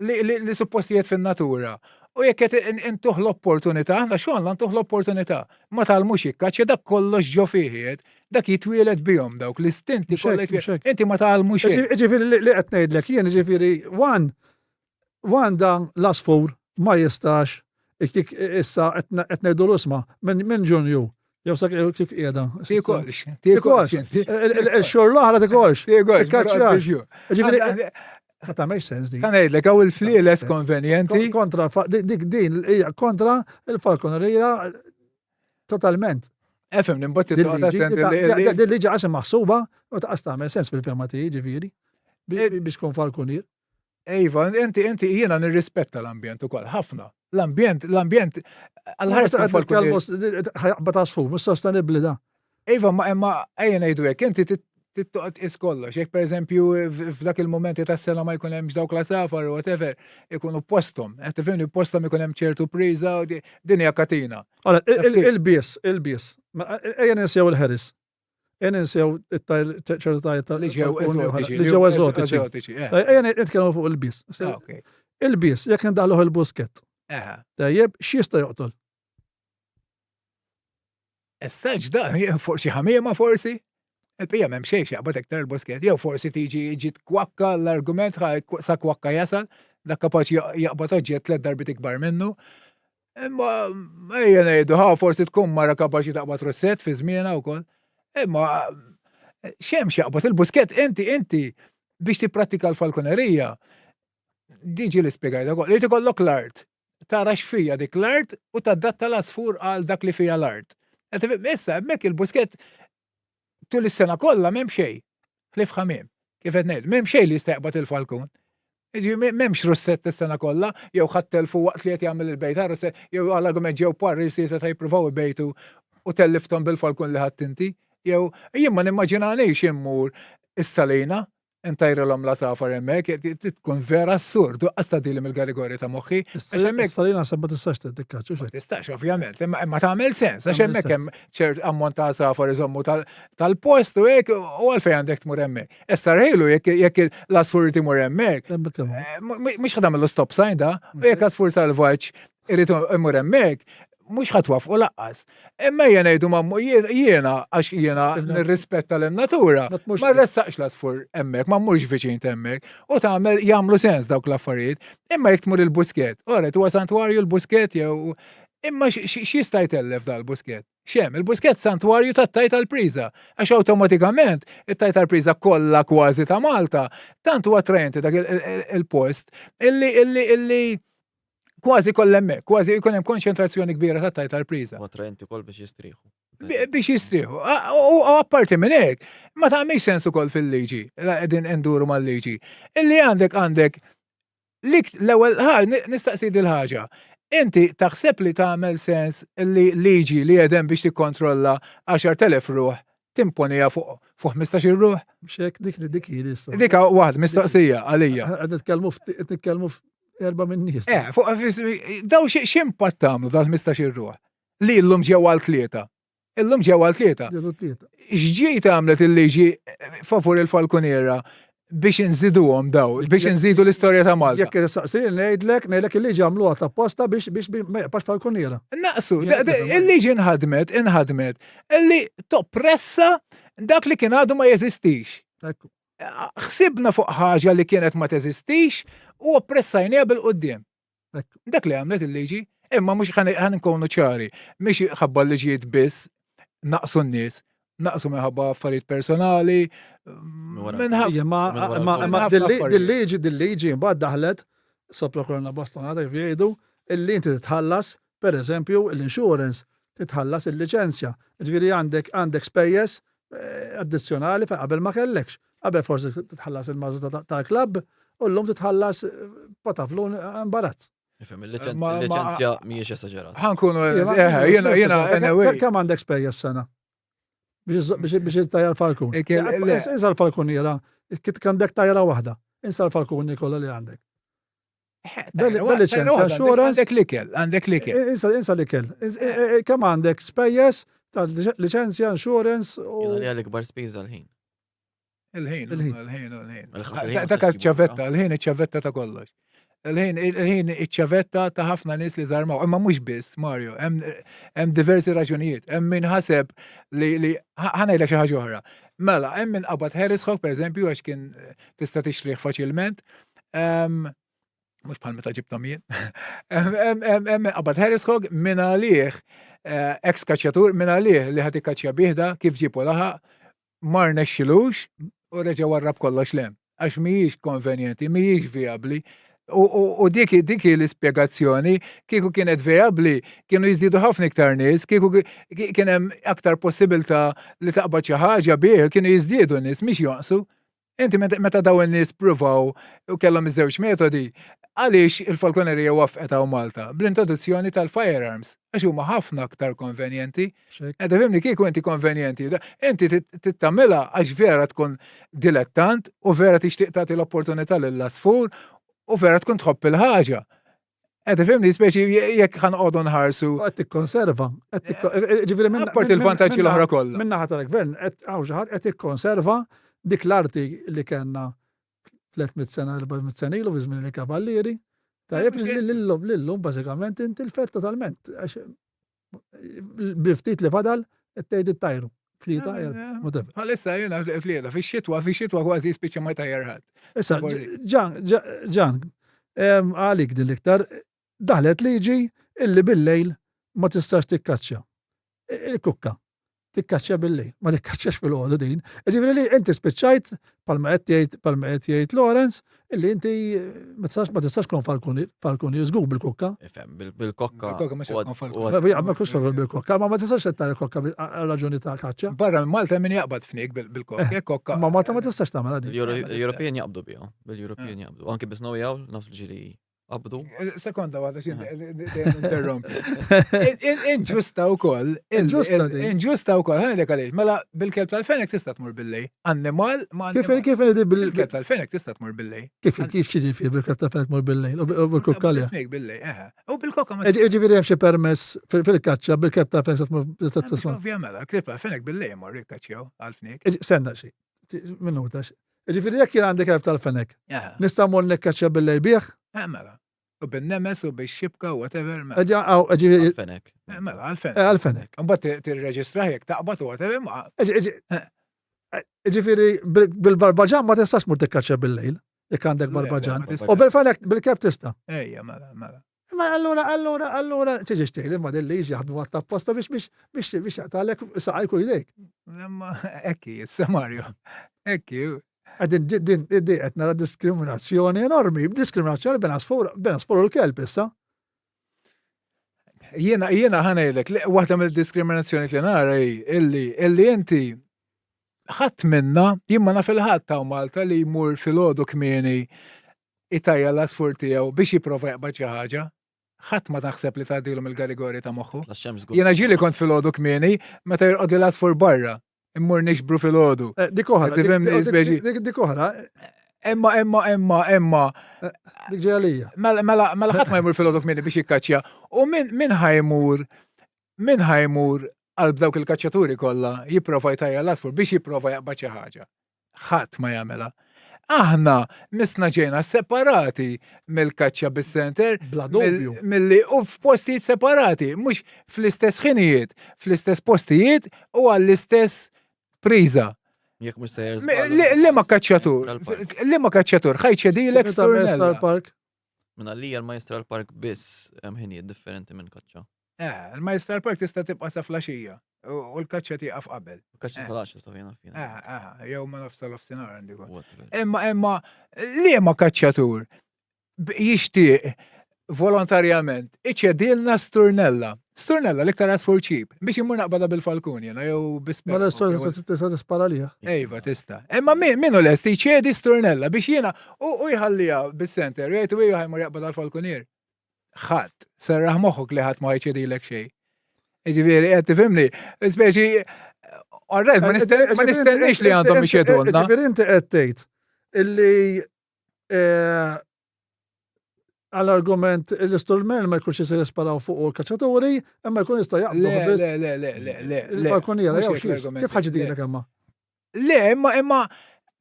li suppost qiegħed fin-natura. U jekk qed intuħ l-opportunità, aħna xogħolna ntuħ l-opportunità. Ma talmux ikkaċċja dak kollox ġo fih dak jitwieled bihom dawk l-istinti kollha inti ma tagħmux hekk. Ġifieri li qed ngħidlek jien ġifieri dan l-asfur ma jistax Iktik issa qed ngħidu l-isma' minn Ġunju. Jew sak kif qiegħda. Tikolx. Il-xhur l-oħra tikolx. Tikolx. Ġifieri ma tagħmilx sens dik. Kan ngħidlek hawn il-flieles konvenjenti. Kontra dik din hija kontra il-falkonerija totalment. Efhem nimbotti toqgħod attent Din liġi qasem maħsuba u taqas tagħmel sens fil-fema tiegħi ġifieri biex tkun falkunier. Ejva, inti jiena nirrispetta l-ambjent ukoll ħafna. L-ambjent għal-ħares ħajqbad għasfu, mhux sostenibbli da. Ejva, ma ejja ngħidu hekk, inti tittoqgħod is kollox. Jekk pereżempju f'dak il-momenti tas-sena ma jkun hemm dawk l-safar u whatever, ikunu posthom. Qed tifhimni posthom ikun hemm ċertu priża u din hija katina. Ora, il-bies. Ejja ninsew il-ħeris. Ejja ninsew ċertu tajt Li ġew eżotiċi. Ejja nitkellmu fuq il-bies. Il-bies, jekk indaħluh il-busket. Tajjeb, x'jista' joqtol? Essaġ da, forsi ħamiema forsi? Il-pija m'hemm xejn jaqbad iktar il-busket. Jew forsi tiġi twakka l-argument sa kwakka jasal, dak kapaċi jaqbad oġġett 3 darbit ikbar minnu. Imma ejja ngħidu forsi tkun mara kapaċi taqbad rossett fi żmienha wkoll. Imma x'hemm x'jaqbad il-busket inti biex tipprattika l-falkonerija diġi li spjegajda wkoll. Li tikollok l-art. Tara x'fija dik l-art u tadatta l-asfur għal dak li fija l-art. Issa hemmhekk il-busket tul is-sena kollha m'hemm xejn. Ħlif ħamiem. Kif qed ngħid, m'hemm xejn li jista' jaqbad il-falkun. M'hemmx russett is-sena kollha, jew ħattelfu waqt li qed jagħmel il-bejt russett, jew għal-argument ġew parri se jippruvaw ibejtu u tellifthom bil-falkun li ħadd inti. Jew jien ma nimmaġinanix immur is-salina intajrilhom la safar hemmhekk, tkun vera assurdu qasta dilem il-garigori ta' moħħi. Salina se ma tistax tiddikkaċċu xejn. Tistax ovvjament, imma tagħmel sens għax hemmhekk hemm ċert ammont ta' safar iżommu tal-post u hekk u għalfejn għandek tmur hemmhekk. Issa rejlu jekk l-asfur timur hemmhekk. Mhux ħadam stop sign da, u jekk asfur salvaġġ irid imur hemmhekk. Mhux ħatwaf u laqqas. Imma ngħidu mammu jiena għax jiena nirrispetta l-natura. Ma rressaqx l-asfur hemmhekk, ma mmurx viċin hemmhekk u tagħmel jagħmlu sens dawk l-affarijiet. Imma jekk tmur il-busket, oret huwa santwarju l-busket jew imma x'jista' jtellef dal-busket? X'hemm, il-busket santwarju tat-tajt tal-priża għax awtomatikament it-tajt tal-priża kollha kważi ta' Malta tant huwa attrajenti dak il-post illi kważi kollha hemmhekk, kważi jkun hemm konċentrazzjoni kbira tat-tajt tal-priża. Attrajenti wkoll biex jistrieħu. Biex jistrieħu. U apparti minn hekk, ma tagħmilx sens ukoll fil-liġi, qegħdin induru mal-liġi. Illi għandek l-ewwel nistaqsi dil-ħaġa. Inti taħseb li tagħmel sens li liġi li qegħdin biex tikkontrolla 10,000 ruħ timponija fuq 15 ruħ? X'hekk dik hi issa. Dik waħda mistoqsija għalija. Qed nitkellmu 4 minn nies. Daw x'impatt tagħmlu dal-15 ruħ? Li llum ġew għal 3. Illum ġew għal 3. X'ġiet għamlet il-liġi favur il-falkuniera biex inżiduhom daw, biex inżidu l-istorja ta' Malta. Jekk tistaqsini ngħidlek il-liġi għamluha tapposta biex ma jaqbax falkuniera. Naqsu, il-liġi inħadmet illi toppressa dak li kien għadu ma jeżistix. Ħsibna fuq ħaġa li kienet ma teżistix u oppressajnija bil-qudiem. Dak li għamlet il-liġi, imma mhux ħan nkunu ċari, mhix ħabba liġijiet biss naqsu n-nies, naqsu minħabba affarijiet personali, dil-liġi mbagħad daħlet sopra bastonata jgħidu illi inti titħallas pereżempju l-insurance, titħallas il-liċenzja. Ġifieri għandek spejjeż addizzjonali fejn qabel ma kellekx. Qabel forsi titħallas il-mażu tal-klabb u llum titħallas pataflun imbarazz. Ifhem il-liċenzja mhijiex esaġerat. Ħankunu jiena kemm għandek spejjeż sena biex tajjar falkun. Insa l-falkuniera, għandek tajra waħda. Insa l-falkuni kollha li għandek. Bel-liċenzja, assurance. Għandek likel. Insa likel. Kemm għandek spejjeż tal-liċenzja, insurance u. Jiena li għal-ikbar spiża l-ħin. Il-ħin. Dak ċavetta, il-ħin iċ-ċavetta ta' kollox. Il-ħin iċ-ċavetta ta' ħafna nies li żarmaw, imma mhux biss, Mario, hemm diversi raġunijiet, hemm min ħaseb li ħanejlek xi ħaġa oħra. Mela, hemm min qabad Harrishock pereżempju għax kien tista' tixtrih faċilment. mhux bħal meta ġibtom jien. Qabad Harris Hogg minn għalih ex-kaċċjatur minn għalih li ħad ikkaċċja bieħda kif ġipu laħaq mar nexxilux u reġa' warrab kollox lem. Għax mhijiex konvenjenti, mhijiex viabli. U dik l-ispjegazzjoni kieku kienet viabli kienu jiżdiedu ħafna iktar nies, kieku kien hemm aktar possibilità li taqbad xi ħaġa bih, kienu jiżdiedu nies mhix jonqsu. Inti meta daw in-nies pruvaw u kellhom iż-żewġ metodi, għaliex il-falconerija waffqet hawn Malta bl-introduzzjoni tal-firearms, għax huma ħafna aktar konvenjenti. Qed fimni kieku inti konvenjenti, inti tittamilha għax vera tkun dilettant u vera tixtieq tagħti l-opportunità lill-asfur u vera tkun tħobb il-ħaġa. Qed fimni speċi jekk ħanqogħdu nħarsu. Qed tikkonserva. Ġifieri minn Appart il-vantaġġi l-oħra kollha. Minn naħa tal-gvern qed tikkonserva dik l-arti li kellna 300 sena 400 sena ilu fi żmien il-kavallieri. Tajjeb lillum bażikament intilfet totalment. Biftit li fadal qed tgħid it-tajru. 3 whatever. Għalissa jiena flieda fix-xitwa kważi spiċċa ma jtajjar ħadd. Issa ġan għalik din l-iktar daħlet liġi illi bil-lejl ma tistax tikkaċċja. Il-kukka tikkaċċja bil-lejl, ma tikkaċċjax fil-għodu din. Ġifieri li inti spiċċajt palma qed jgħid Lawrence illi inti ma tistax tkun falkunier żgur bil-kukka. Bil-kokka. Ma kux bil-kokka, ma tistax tara l-kokka għal-raġuni ta' kaċċja. Barra minn Malta min jaqbad fnik bil-kokka. Ma Malta ma tistax tagħmel din. Il-European jaqbdu biha, bil-European jaqbdu. Anki bis jaw naf ġili qabdu. Sekonda waħda xin interrompi. Inġusta wkoll. Inġusta wkoll, ħanilek għaliex. Mela bil-kelb tal-fenek tista' tmur bil-lej. Annimal ma Kif bil-kelb tal-fenek tista' tmur bil-lej. Kif xiġifieri bil-kelb tal-fenek tmur bil-lejl u bil-kukkalja. Bil-lej, u bil-kokka ma Ġifieri hemm xi permess fil-kaċċja bil-kelb tal-fenek tista' tisma'. Ovvjament, kelb tal-fenek bil-lej imur jikkaċċjaw għal-fnik. Senna xi. Minuta. Ġifieri jekk jien għandi kelb tal-fenek. Nista' mmur nikkaċċja bil-lejl bih? Mela. U bin-nemes u bix-xibka u whatever. Fenek. Mela, għal-fenek. Għal-fenek. Mbagħad tirreġistrah jekk taqbad u whatever ma. Ġifieri bil-barbaġan ma tistax mur tikkaċċja bil-lejl, jekk għandek barbaġan. U bil-fenek bil-kelb tista'. Ejja, mela. Ma allura tiġi xtejli ma din liġi jaħdmu għatta apposta biex jaqtalek saqajk u jdejk. Imma ekki, Mario. Ekki. Din qed nara diskriminazzjoni enormi, diskriminazzjoni bejn asfur u l-kelb issa. Jiena ħanejlek, waħda mill-diskriminazzjoni li nara illi inti ħadd minna jien ma naf il-ħadd ta' Malta li jmur filgħodu kmieni itajja l-asfur tiegħu biex jipprova jaqbad xi ħaġa. Ħadd ma taħseb li tgħaddilhom il-garigori ta' moħħu. Jiena ġieli kont filgħodu kmieni meta jorqod l-asfur barra. Immur nixbru fil-ħodu. Dik oħra. Imma. Dik ġejalija. Mela ħadd ma jmur fil-ħodu kmieni biex jikkaċċja. U min ħajmur għal dawk il-kaċċjaturi kollha jipprova jtajja l-asfur biex jipprova jaqbad xi ħaġa. Ħadd ma jagħmilha. Aħna misna ġejna separati mill-kaċċja bis-center milli u f'postijiet separati, mhux fl-istess ħinijiet, fl-istess postijiet u għall-istess priża. Jekk mhux sejjer. Liema kaċċjatur ħajċedilek Sturnella. Minn għalija l-Majstral Park biss hemm ħinijiet differenti minn kaċċa. Il-Majstral Park tista' tibqa' sa flaxija u l-kaċċja tieqaf qabel. Kaċċa tal-10 ta' fina. Jew ma nafs tal-ofsinhar għandi kol. Imma liema kaċċjatur jixtieq volontarjament iċedilna Sturnella. Sturnella l-iktar asfur ċib biex imur naqbada bil-falkun jena jew bis-spek. Ma tista' tispara liha. Ejva tista'. Imma minnu lest jċedi Sturnella biex jiena u jħallija bis-center jgħid u ħajmur jaqbada l-falkunier. Ħadd serraħ moħħok li ħadd ma jċedilek xejn. Ġifieri qed tifhimni, speċi orrejt ma nistennix li għandhom biex jedolna. Ġifieri inti qed tgħid illi għall-argument l-isturmel ma jkunx jista' jisparaw fuq il-kaċċaturi, imma jkun jista' jaqbdu biss. Le. Il-falkoniera jew kif ħaġidilek imma? Le, imma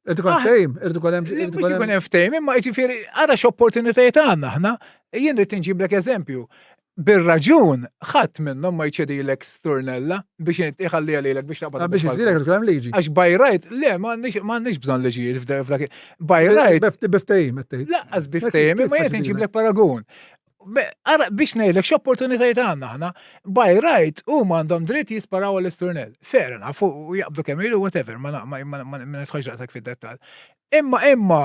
Irrid ikun hemm ftehim, imma jiġifieri ara x'opportunitajiet għandna aħna. Jien rid inġiblek eżempju. bir-raġun ħadd minnhom ma jċedilek sturnella biex iħallija lilek biex taqbad. Biex jgħidilek il-kemm liġi. Għax by right, le, m'għandniex bżonn liġijiet f'dak. By right. Biftejim, Laqqas biftejim, imma jgħid inġiblek paragun. Biex ngħidlek x'opportunitajiet għandna aħna, by right huma għandhom dritt jisparaw għall-isturnell. Fair enough, u jaqbdu kemm ilu whatever, ma nidħolx raqsek fid-dettall. Imma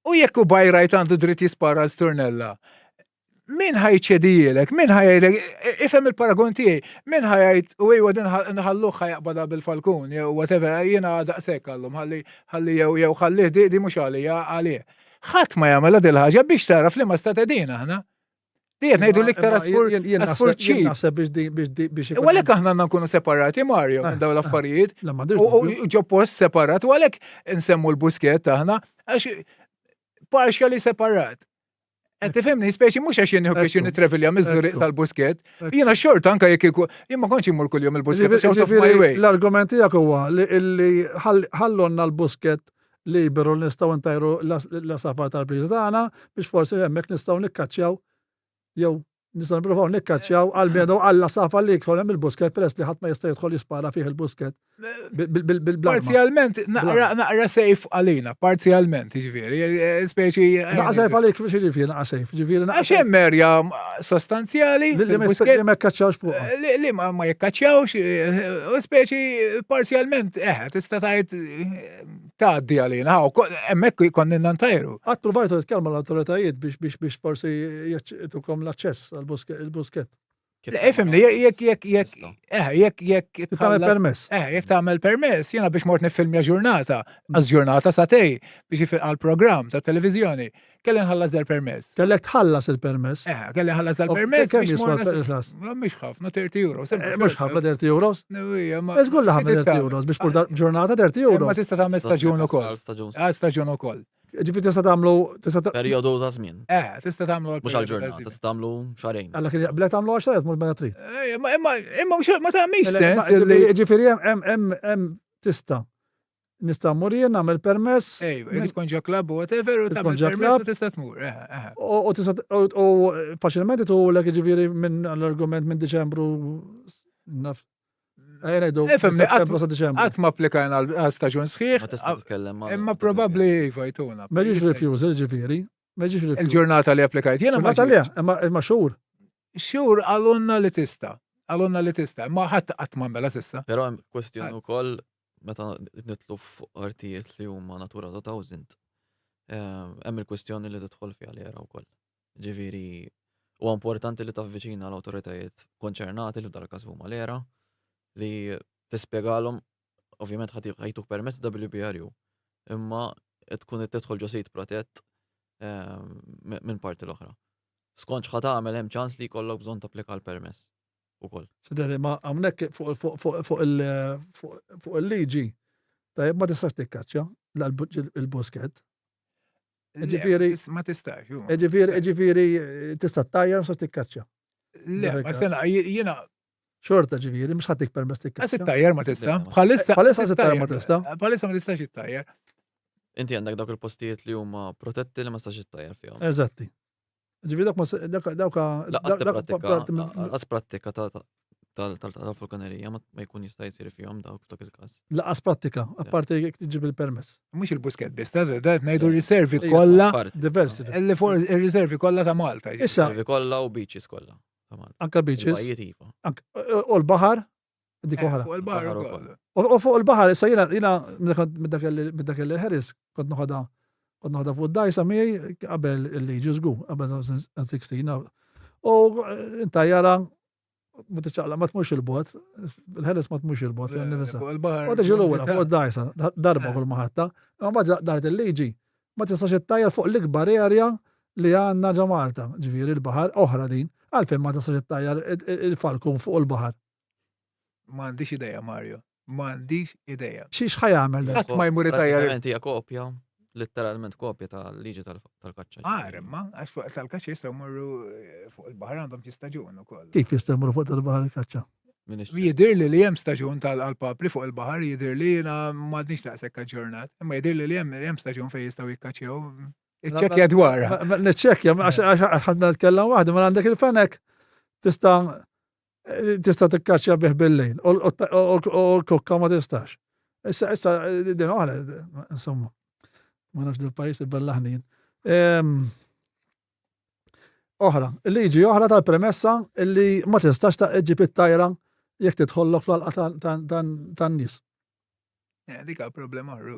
u jekk by right għandu dritt jispara l-isturnella. Min ħajċedijilek, min ħajjajlek, ifhem il-paragon tiegħi, min ħajjajt u għu din nħalluh ħajaqbada bil-falkun, jew whatever, jiena daqshekk għallhom, ħalli jew ħallih di mhux għalija għalih. Ħadd ma jagħmel din ħaġa biex taraf li ma stat qegħdin aħna. Diet ngħidu l-iktar aspur ċip. Naħseb biex. U għalhekk aħna nkunu separati Mario minn dawn l-affarijiet. U ġo post separat, u għalhekk insemmu l-buskett aħna għax partially separat. Tifhimni, speċi mhux għax jien biex nitrevilja miżuri sal-busket. Jiena xort anke jekk jien ma kontx immur kuljum il-busket. L-argument tiegħek huwa li ħallonna l-busket liberu nistgħu ntajru l-safar tal-priża tagħna biex forsi hemmhekk nistgħu nikkaċċjaw jew nistgħu nippruvaw nikkaċċjaw għall-biedu għall-safar li jidħol hemm il-busket peress li ħadd ma jista' jidħol jispara fih il-busket. Parzjalment naqra sejf għalina, parzjalment, jiġifieri, speċi. Naqa' sejf għalik biex jiġifieri naqa' sejf, jiġifieri naqa' għax hemm merja sostanzjali li ma jekkaċċawx fuq. Li ma jekkaċċjawx, u speċi parzjalment tista' tgħid tgħaddi għalina, hemmhekk konna nantajru. Qatt provajtu titkellmu l-awtoritajiet biex forsi jagħtukom l-aċċess għall-busket. Ifimni, jekk tagħmel permess. Jekk tagħmel permess, jiena biex mort nifilmja ġurnata, għaż ġurnata satej biex għall-programm ta' televiżjoni. Kelli nħallas dar permess. Kellek tħallas il-permess. Kelli nħallas dar permess. Kemm jiswa l-permess? Mhix ħafna 30 euros. Mhux ħafna 30 euros? Eżgur li ħafna 30 euros biex pur ġurnata 30 euros. Ma tista' tagħmel staġun ukoll. Staġun ukoll. Ġifieri tista' tagħmlu perjodu ta' żmien. Tista' tagħmlu mhux għall-ġurnata, tista' tagħmlu xarejn. Alla kien jaqblet tagħmlu 10 mhux ma trid. Imma ma tagħmilx sens. Ġifieri hemm tista' nista' mmur jien nagħmel permess. Jekk tkun ġo klabb u whatever u tagħmel permess tista' tmur. U tista' u faċilment itulek jiġifieri minn l-argument minn Diċembru naf. Għat ma applikajna għal-staġun sħiħ, imma probabli jivajtuna. Meġiġ refusal ġifiri, il-ġurnata li applikajt, jena ma ġiġ. Imma xur. Xur għalunna li tista, imma ħadd qatt ma mela sissa. Però hemm kwestjoni wkoll meta nitlu f'artijiet li huma Natura 2000. Hemm il-kwestjoni li tidħol fiha l-era wkoll. Ġifieri huwa importanti li tafviċina l-awtoritajiet konċernati li f'dal-każ huma l-era li tispjegalhom ovvjament ħajtuk permess WPRU imma tkun tidħol ġo sit protett minn parti l-oħra. Skont x'ħad tagħmel hemm ċans li jkollok bżonn tapplika l-permess ukoll. Sideri ma hawnhekk fuq il-liġi tajjeb ma tistax tikkaċċja il-busket. Ġifieri ma tistax. Ġifieri tista' ttajjar ma tistax tikkaċċja. Le, ma sena jiena xorta ġifieri mhux ħadd permess tikkaċċja. Għas it-tajjar ma tista'. Bħalissa it-tajjar ma tista'. Bħalissa ma tistax it-tajjar. Inti għandek dawk il-postijiet li huma protetti li ma tistax it-tajjar fihom. Eżatti. Ġifieri laqas prattika tal-fulkanerija ma jkun jista' jsir fihom dawk f'dak il-każ. Laqas prattika, apparti jekk tiġib il-permess. Mhux il-busket biss, dat ngħidu riservi kollha. Diversi. Ir-riservi kollha ta' Malta. Riservi kollha u beaches kollha. Anka beaches. U l-bahar, dik oħra. U fuq il-bahar, issa jiena mid-dak il-ħeris kont noħodha fuq id-dajsa miegħi qabel il-liġi żgur, qabel 16. U intajjara ma tiċċaqla ma tmux il-bot, il-ħeris ma tmux il-bot fil-nifisa. U tiġi l-ewwel fuq id-dajsa, darba kull maħatta, ma mbagħad daret il-liġi ma tistax ittajjar fuq l-ikbar area li għandna ġo Malta, ġifieri l-baħar oħra din. Għalfejn ma tistax ittajjar il-falkun fuq il-baħar. M'għandix idea, Mario. M'għandix idea. Xiex ħajamel dan? Qatt ma jmur ittajjar. Hija kopja, letteralment kopja tal-liġi tal-kaċċa. Imma għax fuq tal-kaċċa jistgħu jmorru fuq il-baħar għandhom xi staġun ukoll. Kif jistgħu jmorru fuq tal-baħar il-kaċċa? Jidirli li hemm staġun tal-Alpapli fuq il-baħar, jidirli jiena m'għadniex taqsek ġurnat, imma jidirli li hemm staġun fejn jistgħu jikkaċċjaw. Iċċekkja dwarha. Niċċekkja għax ħadna nitkellem waħda ma għandek il-fenek tista' tikkaċċja bih bil-lejl u l-kokka ma tistax. Issa din oħra, insomma, ma nafx dil-pajjiż il-bellaħnin. Oħra, il-liġi oħra tal-premessa illi ma tistax iġġib it-tajra jekk tidħollok fl-alqa tan-nies. Dik problema ħru.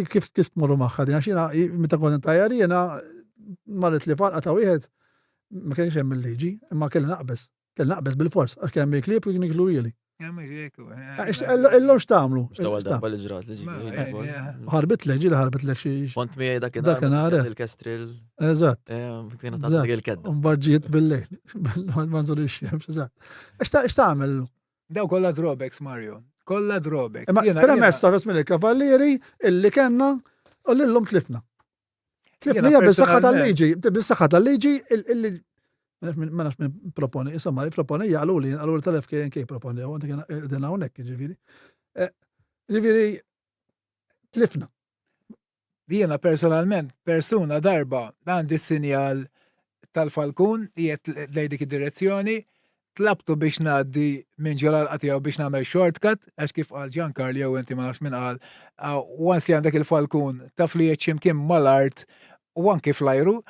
Kif tmorru magħha din għax jiena meta kont tajjar jiena marret li falqa ta' wieħed ma kienx hemm il-liġi, imma kelli naqbes bil-fors għax kien hemm il-klieb u kien iklu jeli. Illum x'tagħmlu? X'tawal darba li ġrat liġi. Ħarbit leġi li ħarbit lek xi. Kont miegħi dak Dakinhar. il-kestril. Eżatt. Kienu tagħtik il-kedda. Mbagġiet bil-lejl. Ma nżurix xemx, eżatt. X'tagħmel? Daw kollha drawbacks, Mario. Kollha drawbacks. Premessa fis mill-kavallieri illi kellna u lillum tlifna. Tlifna hija bis-saħħa tal-liġi, bis-saħħa tal-liġi illi ma nafx min proponi, insomma, proponi jgħalu li tal-FKNK proponi, għu għanti għedin għonek, ġiviri. Ġiviri, tlifna. Jiena personalment, persuna darba, għandi sinjal tal-Falkun, jiet lejdik id-direzzjoni, tlabtu biex naddi minn ġolal qatijaw biex namel shortcut, għax kif għal Giancarlo jew inti ma nafx minn għal, once li għandek il-Falkun, taf li jieċim kim mal-art, u anki flajru,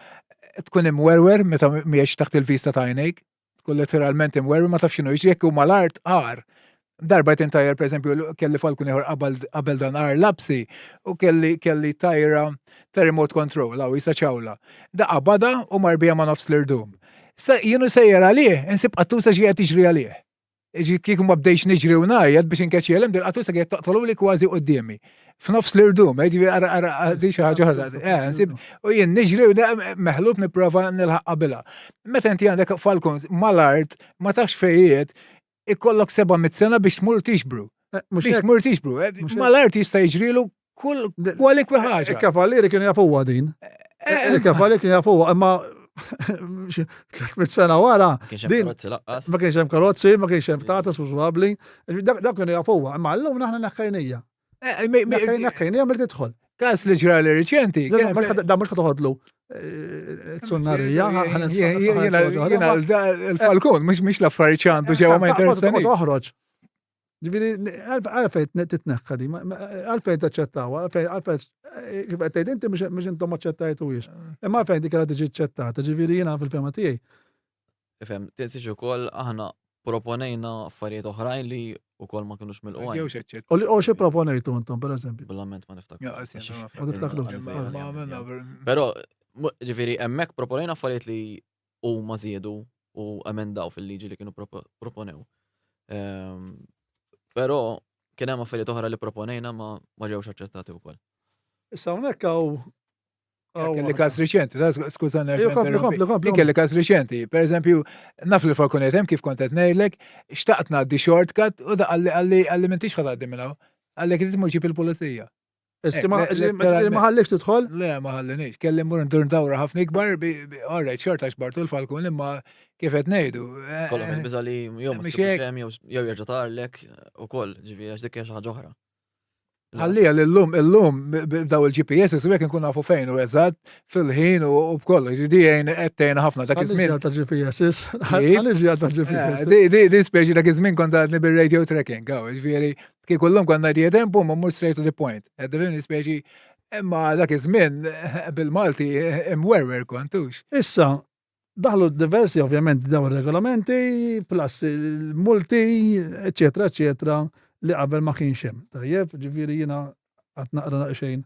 tkun imwerwer meta miex taħt il-vista ta' għajnejk, tkun letteralment imwerwer ma tafx xinu jiġri jekk huma l-art għar. Darba tintajjer pereżempju kelli Falkun ieħor qabel dan għar lapsi u kelli tajra ta' remote control law jista' ċawla. Da qabada u marbija ma' nofs l-irdum. Jienu sejjer għalih, insib qattusa xi qed tiġri għalih. Kieku ma bdejx niġri u najjed biex inkeċjelem dil qattusa qed taqtolu li kważi qudiemi. F'nofs l-irdum, di xi ħaġa oħra. U jien niġri u meħlub nipprova nilħaq qabilha. Meta inti għandek Falkun mal-art ma tafx fejjiet ikollok 700 sena biex tmur tixbru. Biex tmur tixbru. Mal-art jista' jiġrilu kwalinkwe ħaġa. Il-kavallieri kienu jafuha din. Il-kavallieri kienu jafuha, imma 300 sena wara. Ma kienx hemm karozzi, ma kienx hemm tatas użwabbli. Dak kienu jafuha, imma llum naħna naħħejnija. Naħħejnija mill tidħol. Kas li ġrali riċenti. Da mhux toħodlu t-sunnarija. Jiena l-Falkun, mhux l-affarijiet għandu ġewwa ma jinteressani. Toħroġ. Ġifieri għalfejn titneħħa di, għalfejn taċċettawha, għalfejn kif qed tgħid inti mhux intom ma ċċettajtuhiex. Imma għalfejn dik kellha tiġi ċċettata, ġifieri jiena fil-fema tiegħi. Ifhem, tinsiex ukoll aħna proponejna affarijiet oħrajn li wkoll ma kinux mill-qwajn. U xi proponejtu intom pereżempju? Bil-lament ma niftakru. Ma tiftakrux. Però ġifieri hemmhekk proponejna affarijiet li huma żiedu u emendaw fil-liġi li kienu proponew. Però kien hemm affarijiet oħra li proponejna ma ġewx aċċettati wkoll. Issa hawnhekk hawn kelli każ riċenti, skużani kelli każ riċenti. Pereżempju, naf li Falkun hemm kif kont qed ngħidlek, xtaqt ngħaddi shortcut u da għalli m'intix ħaddi minn hawn. Għallek trid tmur ġib il-pulizija. Ma ħallikx tidħol? Le, ma ħallinix. Kelli mmur ndur dawra ħafna ikbar, orrejt xorta xbartu l-Falkun imma kif qed ngħidu. Kollha il-biża li jew jerġa' tarlek ukoll, ġifieri għax dik hija xi ħaġa oħra. Ħallija l-lum daw il-GPS u hekk nkun nafu fejn u eżatt fil-ħin u b'kollox. Di qed tgħinha ħafna dak iż-żmien. ta' GPS. Ħalliġ ta' GPS. Di speċi dak iż-żmien kont għadni bil-radio tracking, ġifieri kieku llum kont ngħid tempo ma mmur straight to the point. Qed speċi imma dak iż-żmien bil-Malti imwerwer kontux. Issa daħlu diversi ovvjament daw ir-regolamenti plus il-multi, eċetera, eċetera. Li qabel ma kienx hemm. Tajjeb, ġifieri jiena qatt naqra naqxejn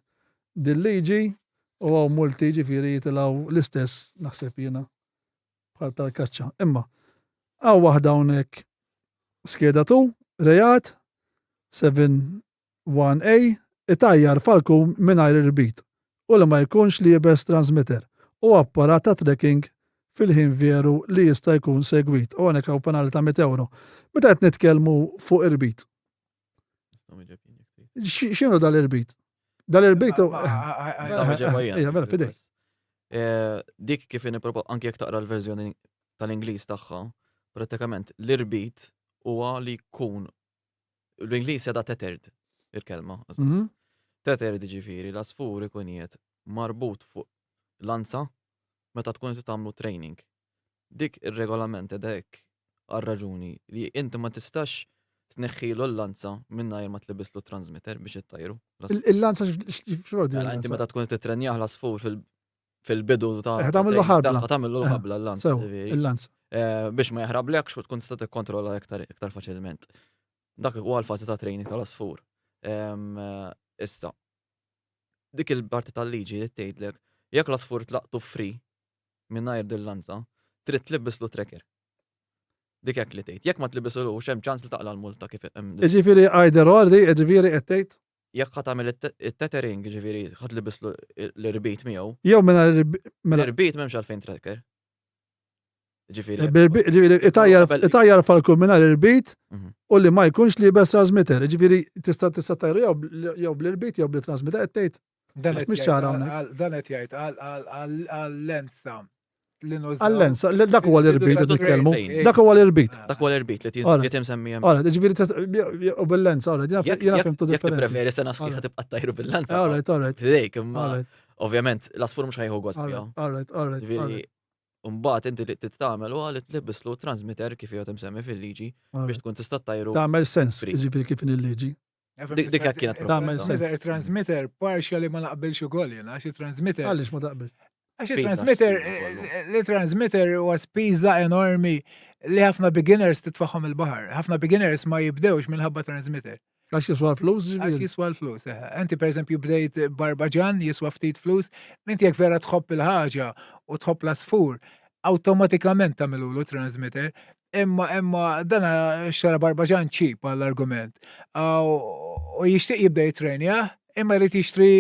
dil-liġi u hawn multi ġifieri jitilgħu l-istess naħseb jiena bħal tal-kaċċa. Imma hawn waħda hawnhekk skeda tu rejat 7-1A itajjar Falkun mingħajr irbit u li ma jkunx li jibes transmitter u apparat ta' trekking fil-ħin veru li jista' jkun segwit u hawnhekk hawn penali ta' €100. Meta qed nitkellmu fuq irbit. X'inhu dal-irbit? Dal-irbit dik kif anke jekk taqra l-verżjoni tal-Ingliż tagħha, prattikament l-irbit huwa li jkun l-Ingliż jeda tethered il-kelma. Tethered ġifieri l-asfur ikun qiegħed marbut fuq l-anza meta tkun tagħmlu training. dik ir-regolament edek għal-raġuni li inti ma tistax tneħħilu l-lanza mingħajr ma tlibislu transmitter biex ittajru. Il-lanza x'ordi Mela inti meta tkun titrenjah l-asfur fil-bidu ta' tagħmillu ħabla. tagħmillu ħabla l-lanza. Sew, ġifieri. il-lanza. Biex ma jaħrablekx u tkun tista' tikkontrolla iktar faċilment. Dak huwa l-fażi ta' training tal-asfur. Issa, dik il-parti tal-liġi li tgħidlek jekk l-asfur tlaqtu free mingħajr din-lanza, trid tlibbislu tracker. Dik hekk li tgħid. Jekk ma tlibislux hemm ċans li taqla l-multa kif hemm. Ġifieri either or di, ġifieri qed tgħid. Jekk ħadd tagħmel it-tethering, ġifieri ħadd libislu l-irbit miegħu. Jew mela L-irbit m'hemmx għalfejn tracker. Ġifieri. itajjar falku mingħajr irbit u li ma jkunx li bes transmitter. Ġifieri tista' tajru jew bl-irbit jew bl-transmitter qed tgħid. Dan Mhux ċara hawnhekk. qed jgħid għall-lenza li nużaw. Għall-lenza, dak huwa l-irbit qed nitkellmu. Dak huwa l-irbit. Dak huwa l-irbit li jitim semmijem. Ora, ġifieri u bil-lenza, ora, jiena fimtu Jekk differenti. tippreferi sena sħiħa tibqa' tajru bil-lanza. Alright. Fidejk, imma ovvjament l-asfur mhux ħajħu gost miegħu. Alright. Ġifieri mbagħad inti li titagħmel huwa li tlibislu transmitter kif jgħid imsemmi fil-liġi biex tkun tista' tajru. Tagħmel sens, ġifieri kif il-liġi. Dik hekk kienet Tagħmel sens. Transmitter partially ma naqbilx ukoll jiena għax transmitter. Għaliex ma taqbel. Għax transmitter huwa spiża enormi li ħafna beginners titfaħħom il-baħar. Ħafna beginners ma jibdewx minħabba transmitter. Għax jiswa flus Għax ġifieri. jiswa l-flus. Enti pereżempju bdejt Barbaġan jiswa ftit flus, inti jekk vera tħobb il-ħaġa u tħobb l-asfur, awtomatikament tagħmilulu transmitter. Imma dana xara Barbaġan ċip għall-argument. U jixtieq jibda jitrenja, imma jrid jixtri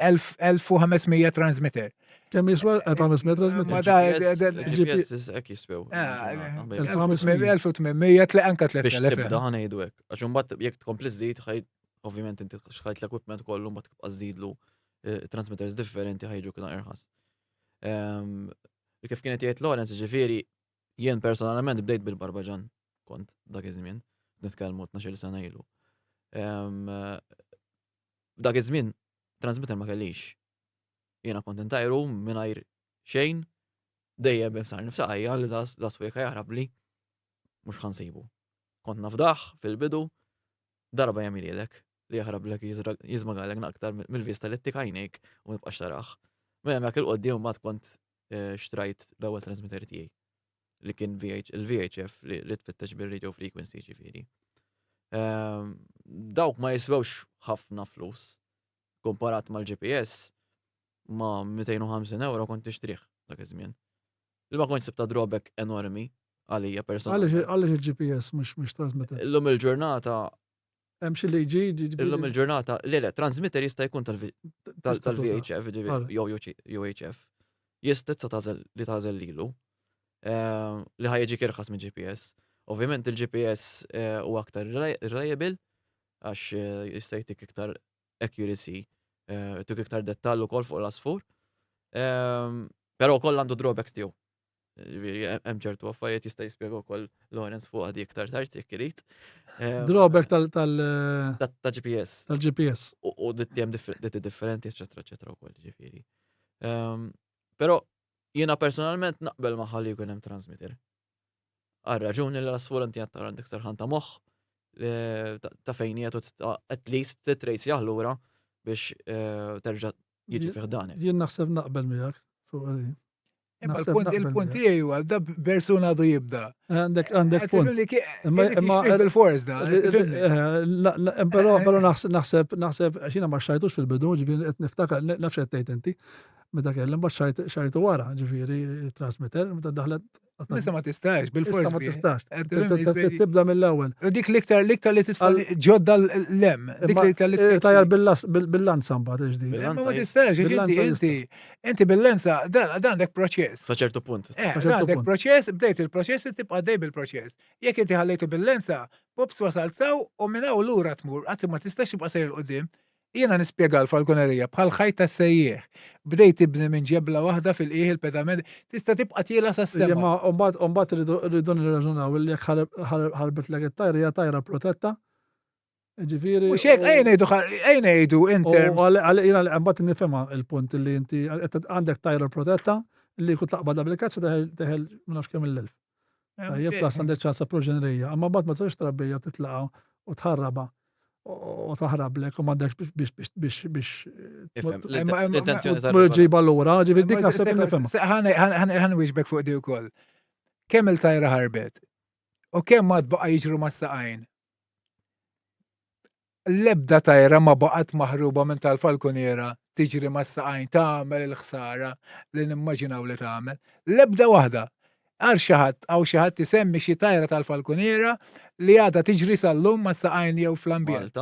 1500 transmitter. Kemm jiswa 1500 transmitter? Ma da- GPS hekk jiswew. 1800 tle anka Biex 3000. tibda ħanejdu hekk. Għax imbagħad jekk tkompli żżid ovvjament inti xħajt l-equipment kollu mbagħad tibqa' żżidlu transmitters differenti ħajġu kien irħas. Kif kienet jgħid Lawrence, ġifieri jien personalment bdejt bil-Barbaġan kont dak iż-żmien, nitkellmu 12 sena ilu. Dak iż-żmien transmitter ma kellix. Jiena kont intajru mingħajr xejn dejjem b'sar nifsaqajja li l-aswieq jaħrabli mhux ħansibu. Kont nafdaħ fil-bidu darba jagħmililek li jaħrablek jiżmagalek naqtar mill-vista li tikajnek u ma tibqax taraħ. Mela hekk il-qoddim mbagħad kont xtrajt l-ewwel transmitter tiegħi li kien il-VHF li tfittex bil-radio frequency ġifieri. Dawk ma jiswewx ħafna flus komparat mal-GPS ma 250 euro kont tixtrih dak iż-żmien. Li ma kontx sibta drawback enormi għalija personali. Għaliex il-GPS mhux transmitter. Illum il-ġurnata Hemm xi liġi illum il-ġurnata le transmitter jista' jkun tal-VHF jew UHF. Jista' tażel li tażel lilu li ħajġi kirħas minn GPS. Ovvjament il-GPS huwa aktar reliable għax jista' jtik iktar accuracy, tik iktar dettall ukoll fuq l-asfur. Però wkoll għandu drawbacks tiegħu. Hemm ċertu affarijiet jista' jispjega wkoll Lawrence fuq għadi iktar tard jekk irid. Drawback tal-GPS. Tal-GPS. U dittiem differenti, eċetera wkoll ġifieri. Però jiena personalment naqbel ma ħalli jkun hemm transmitter. Għar-raġuni li l-asfur inti għattar għandek sarħan ta' moħħ ta' fejnijiet u at least titrejs jaħlura biex terġa' jiġi fih danek. Jien naħseb naqbel miegħek fuq din. Il-punt tiegħi huwa da persuna għadu jibda. Għandek punt. Imma bil-fors da. Però naħseb għaxina ma xajtux fil-bidu, ġifieri qed niftakar nafx qed tgħid inti. Meta kellem bad xajtu wara, ġifieri transmitter, meta daħlet. Issa ma tistax, bil-fors. Ma tistax. Tibda mill-ewwel. Dik l-iktar li titfall ġodda l-lem. Dik l-iktar li tajjar bil-lanza mbagħad ġdid. Ma tistax, inti bil-lenza dan għandek proċess. Sa ċertu punt. Għandek proċess, bdejt il-proċess tibqa' dej bil-proċess. Jekk inti ħallejtu bil-lenza, pops wasalt sew u minn hawn lura tmur, qatt ma tistax tibqa' sejr il-qudiem. Jiena nispjega l-falkonerija bħal ħajta sejjieħ. Bdejt tibni minn ġebla waħda fil-qieħ il-pedament, tista' tibqa' tiela sas-sema. Ma mbagħad rridu nirraġunaw li jekk ħarbet lek it-tajra hija tajra protetta. Ġifieri. U xejn ngħidu inter. Jiena mbagħad nifhemha il-punt li inti għandek tajra protetta, li jkun tlaqbad bil-kaċċa teħel ma nafx kemm il-elf. Tajjeb klas għandek ċansa proġenerija, amma mbagħad ma tistax trabbija u titlaqa u tħarraba u taħrablek u m'għandekx biex L-intenzjoni ġiba lura, ġifieri dik naħseb nifhemha. ħanwiġbek fuq di wkoll. Kemm il-tajra ħarbet u kemm ma tbaqa' jiġru mas-saqajn. L-ebda tajra ma baqgħet maħruba minn tal-falkoniera tiġri mas-saqajn tagħmel il-ħsara li nimmaġinaw li tagħmel. L-ebda waħda. Għal xi ħadd isemmi xi tajra tal-falkoniera li għadha tiġri sal-lum mas-saqajn jew fl-ambjent.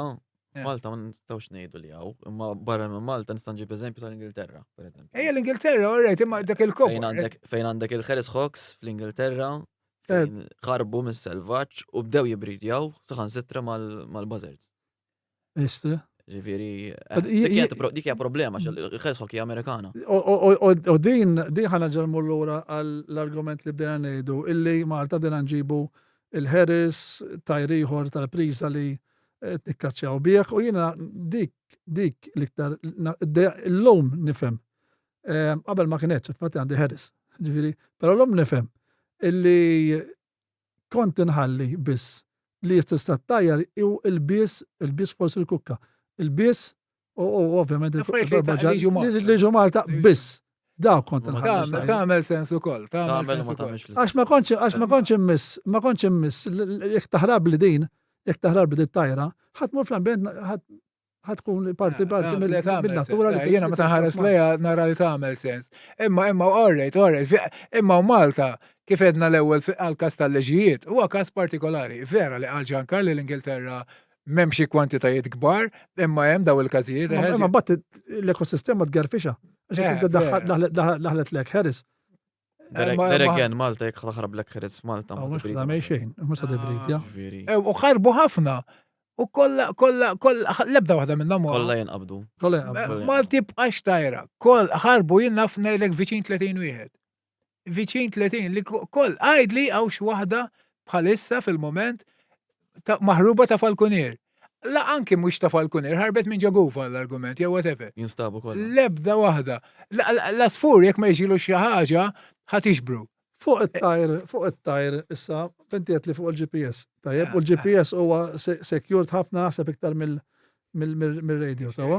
Malta ma nistgħux ngħidu li hawn, imma barra minn Malta nista' nġib eżempju tal-Ingilterra, pereżempju. Ejja l-Ingilterra orrejt imma dak il-kop. Fejn għandek il-Harris Hawks fl-Ingilterra fejn ħarbu mis-selvaġġ u bdew jibridjaw saħansitra mal-buzzards. Istra. Ġifieri dik hija problema il-Harris Hawk hija Amerikana. U din ħana ġalmu lura għall-argument li bdejna ngħidu illi Malta bdejna nġibu il-Harris tajr ieħor tal-priża li tikkaċċjaw bih u jiena dik l-iktar l-lum nifhem. Qabel ma kienetx infatti għandi Harris, ġifieri, però l-lum nifhem illi kont inħalli biss li jista' tajjar u il-biss forsi l-kukka. Il-biss u ovvjament li ġu Malta biss. Daw kont inħalli. Tagħmel sens ukoll. Għax ma kontx immiss jekk taħrab li din jekk taħrab li tajra, ħatmur fl-ambjent ħatkun parti mill-natura li jiena meta ħares lejha nara li tagħmel sens. Imma orrejt. Imma Malta kif edna l-ewwel għall-każ tal-leġijiet huwa każ partikolari. Vera li qal Ġankar li l-Ingilterra m'hemm xi kwantitajiet kbar, imma hemm daw il-każijiet. Imma mbagħad l-ekosistema tgerfixa. Għax daħlet lek Harris. There again, Malta jekk taħrab lek Harris f'Malta. Mhux tagħmel xejn, mhux ta' debridja. U ħarbu ħafna. U kollha l-ebda waħda minnhom kollha jinqabdu. Ma tibqax tajra. Ħarbu jinnaf ngħidlek viċin 30 wieħed. Viċin 30 li koll għajdli għaw waħda bħalissa fil-moment maħruba ta' falkonier. La anke mhux ta' falkonier, ħarbet minn ġagufa l-argument, jew whatever. Jinstabu kollha. L-ebda waħda. L-asfur jekk ma jġilu xi ħaġa ħatixbru. Fuq it-tajr issa pentiet li fuq il-GPS. Tajjeb, u l-GPS huwa secured ħafna naħseb iktar mill-radio, sawa?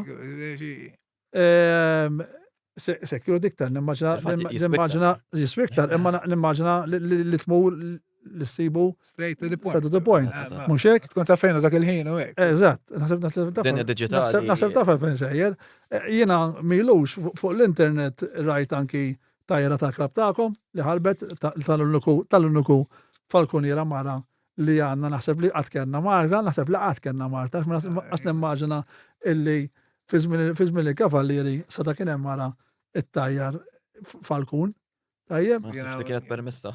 Secured iktar, nimmaġina jiswi iktar, imma nimmaġina li tmur li ssibu straight to the point. Mhux hekk? Tkun taf fejn dak il-ħin u hekk. Eżatt, naħseb taf fejn sejjer. Jiena milux fuq l-internet rajt anki tajra ta' klab ta'kom li ħarbet tal-uniku falkoniera mara li għanna naħseb li għatkenna Marta, naħseb li għatkenna Marta, għas nimmaġina illi fizmin li kavallieri sa' ta' kienem mara it-tajjar falkun. Tajjeb? Kienet permessa.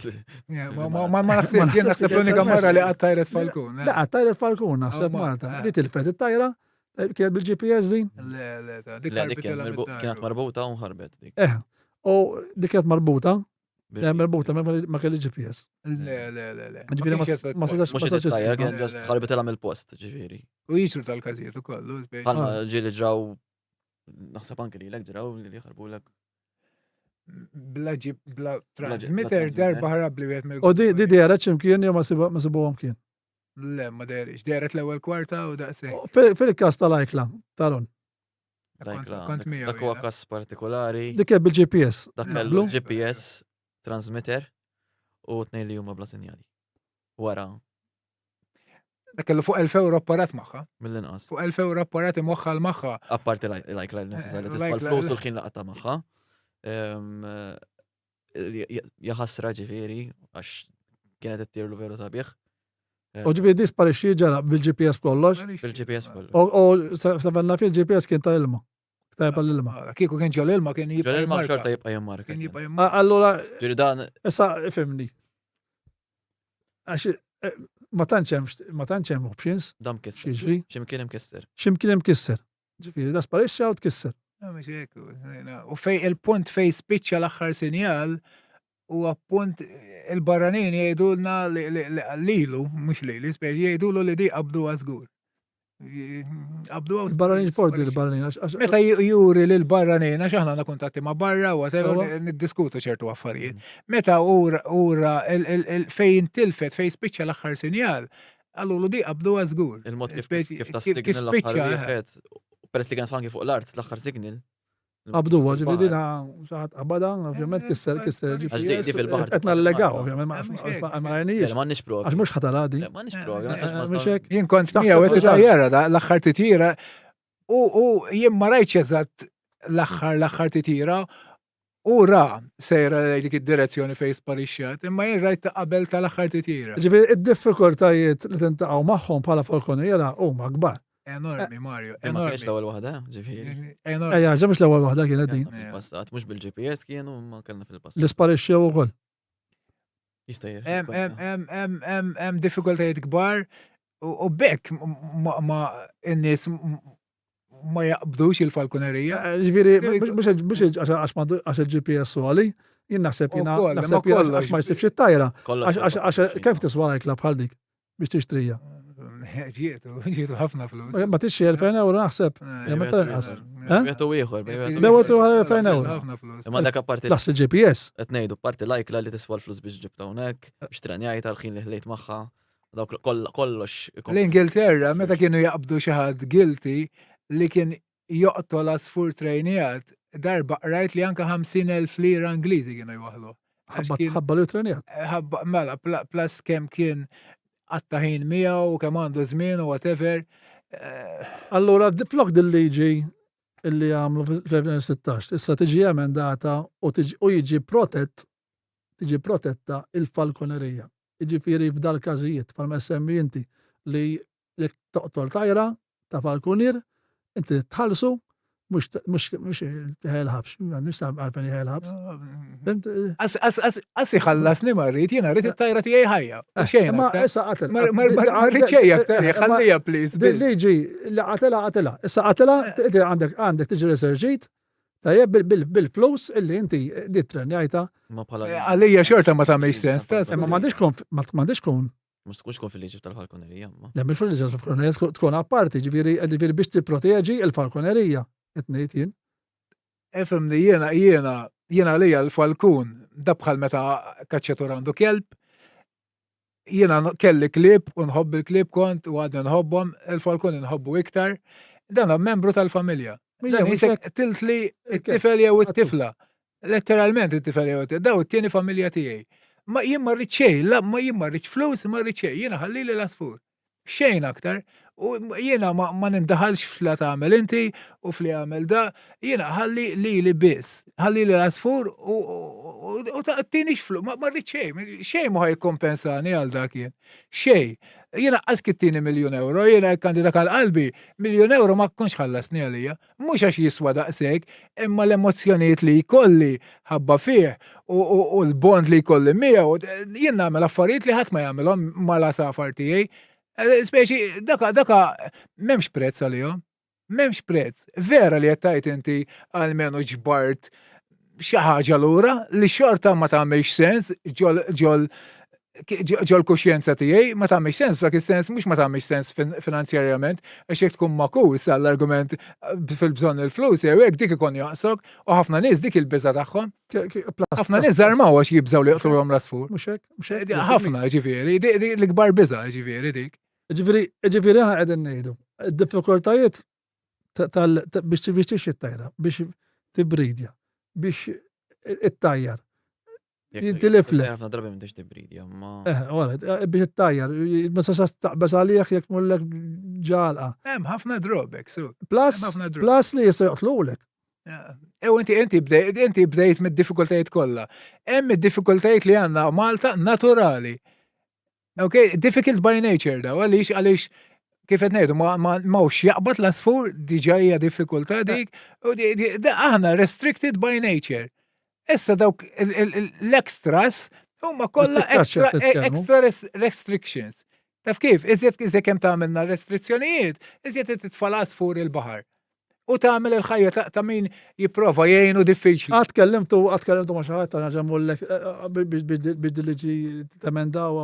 Ma naħseb l-unika mara li għattajret falkun. La, għattajret falkun, naħseb Marta. Di tilfet it-tajra, kienet bil-GPS din? Kienet marbuta un ħarbet dik. U dik kienet marbuta ma kelli GPS. Le. Ġifieri ma setax tajjar kien ġast ħarbet ilha mill-post, ġifieri. U jiġru tal-każijiet ukoll. Bħalma ġieli ġraw naħseb anke lilek ġraw li ħarbulek. Bla transmitter darba ħarab li wieħed mill. U di deret x'imkien jew ma sibuhom kien. Le, ma derix. Deret l-ewwel kwarta u daqshekk. Fil-każ tal-Ajkla, taron. Kont miegħu. Dak huwa każ partikolari. Dik hija bil-GPS. Dak kellu GPS transmitter u tnejn li huma bla sinjali. Wara. Dak kellu fuq 1000 euro apparat magħha. Mill-inqas. Fuq 1000 euro apparat imwaħħal magħha. Apparti l-Ajkla nifisha li tiswa l-flus u l-ħin laqata magħha. Jaħasra ġifieri għax kienet ittirlu veru sabiħ. U ġifieri disparixxi ġara bil-GPS kollox. Bil-GPS kollox. U sabenna fil-GPS kien tal-ilma. Tajba l-ilma. Kieku kien ġol ilma kien jibqa' ilma xorta jibqa' jemmarka. Kien jibqa' jemmarka. Allura ġifieri dan issa ifhimni. Għax ma tantx hemm options. Dam kisser. Xiġri. X'imkien imkisser. X'imkien imkisser. Ġifieri da sparixxa u tkisser. U fej il-punt fej spiċċa l-aħħar sinjal u appunt il-barranin jgħidulna lilu, mhux lili, speċi jgħidulu li di qabdu għażgur. Qabdu Il-barranin forti il-barranin. Meta juri l-barranin, għax aħna kuntatti ma' barra, whatever, Sewa. niddiskutu ċertu affarijiet. Meta ura fejn tilfet, fejn spiċċa l-aħħar sinjal, għallu di qabdu żgur. Il-mod kif ta' signal l-aħħar wieħed, peress li kienet anki fuq l-art l-aħħar signal. Qabdu ġifi dina xaħat qabada, ovvjament kisser Għax di fil-baħar. Qed nallegaw, ovvjament, ma rajniex. Ma nix provi. Għax mhux ħataradi. Ma nix provi. Mhux hekk. Jien kont Taħseb miegħu diġà. titjara l-aħħar titjira u jien ma rajtx eżatt l-aħħar titjira u ra sejra dik id-direzzjoni fejn sparixxat, imma jien rajt qabel tal-aħħar titjira. Ġifi id-diffikultajiet li tintaqgħu magħhom bħala falkoniera huma kbar. Enormi, Mario, Ma kienx enormi. l-ewwel waħda, ġifieri. Enormi. Ejja, ġa mhux l-ewwel waħda kienet din. Fil-passat, mhux bil-GPS kienu ma kellna fil-passat. L-isparixxew ukoll. Jista' Hemm diffikultajiet kbar u bekk ma n-nies ma jaqbdux il-falkonerija. Ġifieri mhux għax il-GPS u għali, jien naħseb jiena Ukoll, naħseb ma jiena kollox. għax ma jsibx it-tajra. Kollox. Għax kemm tiswa għajkla bħal dik biex tixtrija. Ġietu ħafna flus. Ma tixxi 2000 euro naħseb. Ja meta inqas. Bejtu ieħor, Bewetu 2000 euro. ħafna flus. Imma dak apparti Laħs il-GPS. qed ngħidu parti lajkla li tiswa l-flus biex ġibta hawnhekk, biex trenjajta l-ħin li ħlejt magħha. Dawk kollox. L-Ingilterra, meta kienu jaqbdu xi ħadd guilty li kien joqtol asfur trejnijat, darba rajt li anka 50,000 lira Ingliżi kienu jwaħlu. Ħabba li trenjat. Mela, plus kemm kien għattaħin miegħu u kemm għandu żmien u whatever. Allura, flok dil-liġi illi għamlu fl-2016, issa tiġi emendata u jiġi tiġi protetta il-falkonerija. Jiġifieri f'dal każijiet bħalma semmi inti li jekk toqtol tajra ta' falkunier, inti tħallsu mhux ħelħabx, m'għandix għalfejn ħelħabx. As iħallasni marrit, jiena rrid it-tajra tiegħi ħajja. Xejn. Ma issa qatel. Ma rrid xejn ħallija please. Liġi li qatela. Issa qatela għandek tiġi researchit tajjeb bil-flus illi inti di trenjajta. Ma bħala Għalija xorta ma tagħmilx sens. Ma m'għandix kun. mhux tkun fil-liġi tal-falkonerija. Le mhux fil-liġi tal-falkonerija tkun apparti, ġifieri biex tipproteġi l-falkonerija. Qed ngħid jien. Efhem li jiena lija l-falkun dabħal meta kaċċetur għandu kelb. Jiena kelli klib u nħobb il-klib kont u għadni nħobbhom, il-falkun nħobbu iktar. Dan membru tal-familja. Dan jisek tiltli it-tifel jew it-tifla. Letteralment it-tifel jew it-tifla. Daw it-tieni familja tiegħi. Ma jien ma rridx xejn, la ma jien ma rridx flus, ma rridx xejn. Jiena ħallili l-asfur. Xejn aktar. U jiena ma nindaħalx f'la tagħmel inti u f'li għamel da, jiena ħalli li biss. Ħalli li l-asfur u taqtinix flus, ma rridx xejn. Xejn ma ħajkompensani għal dak jien. Xejn. Jiena qas kittini €1,000,000, jiena kandidak għal qalbi, €1,000,000 ma tkunx ħallasni għalija. Mhux għax jiswa daqshekk, imma l-emozzjonijiet li jkolli ħabba fih u l-bond li jkolli miegħu, jien nagħmel affarijiet li ħadd ma jagħmelhom mal-asafar tiegħi. Speċi, daka memx prezz għalihom, memx prezz. Vera li qed tgħid inti għalmenu ġbart xi ħaġa lura li xorta ma tagħmilx sens ġol kuxjenza tiegħi, ma tagħmilx sens dak is-sens mhux ma tagħmilx sens finanzjarjament għax jekk tkun makus għall-argument fil-bżonn il-flus jew hekk dik ikun jaqsok u ħafna nies dik il-biża' tagħhom. Ħafna nies żarmaw għax jibżgħu li jaqtluhom l-asfur. Mhux hekk. Ħafna ġifieri, l-ikbar biża' ġifieri dik. Ġifieri aħna qegħdin ngħidu. Id-diffikultajiet biex tixxi t-tajra, biex tibridja, biex it-tajjar. Jintilifle. Ħafna drabi m'intix tibridja, ma. Biex it-tajjar, ma sax taqbeż għalih jekk mullek ġalqa. Hemm ħafna drawbacks, su. Plus li jista' joqtlulek. Inti bdejt mid-diffikultajiet kollha. Hemm id-diffikultajiet li għandna Malta naturali. Okay, difficult by nature daw, għaliex kif qed ngħidu m'hawnx jaqbad l-asfur diġà hija diffikultà dik u aħna restricted by nature. Issa dawk l-extras huma kollha extra restrictions. Taf kif? Iżjed kemm tagħmilna restrizzjonijiet, iżjed titfal asfur il-baħar. u tagħmel il-ħajja ta' min jipprova jgħinu diffiċli. Għatkellimtu ma xaħat ta' naġamullek bid-liġi temendaw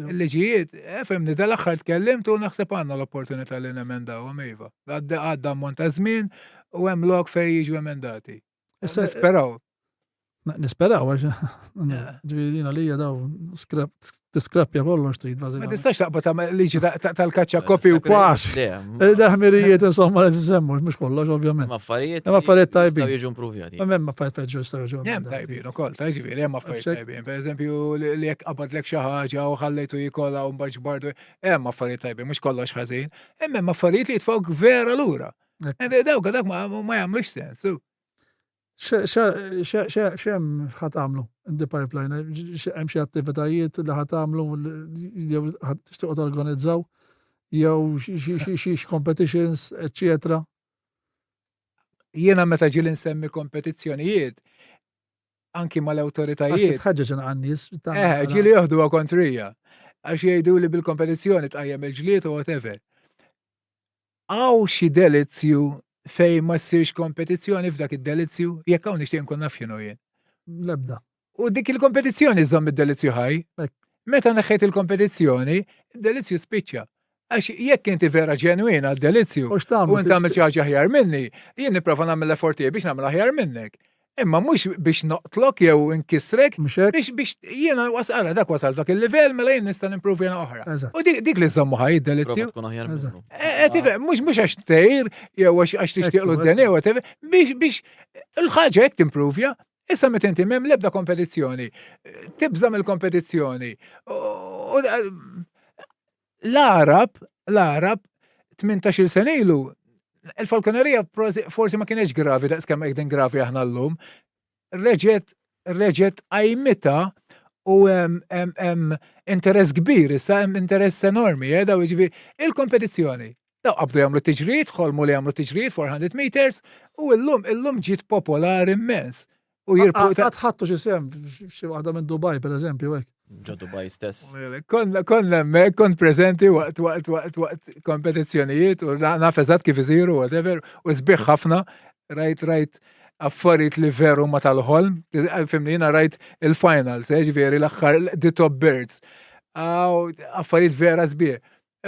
Il-liġijiet, fimni, dal-axħar tkellimtu u naħseb għandna l-opportunità li nemendaw għamiva. Għadda ammont ta' żmien u hemm lok fejn jiġu emendati. Nisperaw. Nisperaw, ġvidina li daw tiskrapja kollox trid. Ma tistax taqbad ta' liġi tal-kaċċa kopi u kwax. Daħmirijiet insomma li tisemmu, mhux kollox ovvjament. Affarijiet tajbin. jiġu improvjati. Hemm affarijiet fejn ġusta jiġu. Hemm tajbin ukoll, ġifieri hemm affarijiet tajbin. Pereżempju li jekk qabadlek xi ħaġa u ħallejtu jikolla u mbagħad bardu, hemm affarijiet tajbin, mhux kollox ħażin. Hemm affarijiet li jitfgħu vera lura. Dawk ma jagħmlux sens. xem ħatamlu in-the pipeline, hemm xi attivitajiet li ħatamlu jew tixtiequ torganizzaw jew xi competitions, eċċetera. Jiena meta ġieli nsemmi kompetizzjonijiet anki mal-awtoritajiet. Tħaġġeġ għan-nies. Ġieli joħduha kontrija. Għax jgħiduli bil-kompetizzjoni tqajjem il-ġlied u whatever. Għaw xi delizzju fej ma ssirx kompetizzjoni f'dak id-delizzju, jekk hawn nixtieq nkun naf x'inhu jien. L-ebda. U dik il-kompetizzjoni żomm id-delizzju ħaj. Meta neħħejt il-kompetizzjoni, id-delizzju spiċċa. Għax jekk inti vera ġenwina d-delizzju u inti għamil xi ħaġa aħjar minni, jien nipprova nagħmel l-effort tiegħi biex nagħmel aħjar minnek. Imma mhux biex noqtlok jew inkisrek, biex jiena wasal dak il-livell mela jien nista' nimpruvi oħra. U dik li żommu ħaj id-delizzju. Mhux għax tgħir jew għax tixtieqlu d-deni u biex il-ħaġa jekk timprovja, issa meta inti m'hemm l-ebda kompetizzjoni. Tibżam il-kompetizzjoni. L-Arab 18 sena ilu il-falkonerija forsi ma kienx gravi daqskemm hekk din gravi aħna llum. Reġgħet għajmita u hemm interess kbir, issa hemm interess enormi, daw jiġifieri il-kompetizzjoni. Daw qabdu jagħmlu tiġrijiet, ħolmu li jagħmlu tiġrijiet 400 meters u llum ġiet popolari immens. U jirputa. Ħattu xi sem xi waħda minn Dubai pereżempju hekk. Ġo Dubai stess. Konna hemmhekk kont preżenti waqt kompetizzjonijiet u naf eżatt kif isiru whatever u sbieħ ħafna rajt affarijiet li veru ma tal-ħolm, fimni jiena rajt il-finals, ġifieri l-aħħar the top birds. Affarijiet vera sbieħ.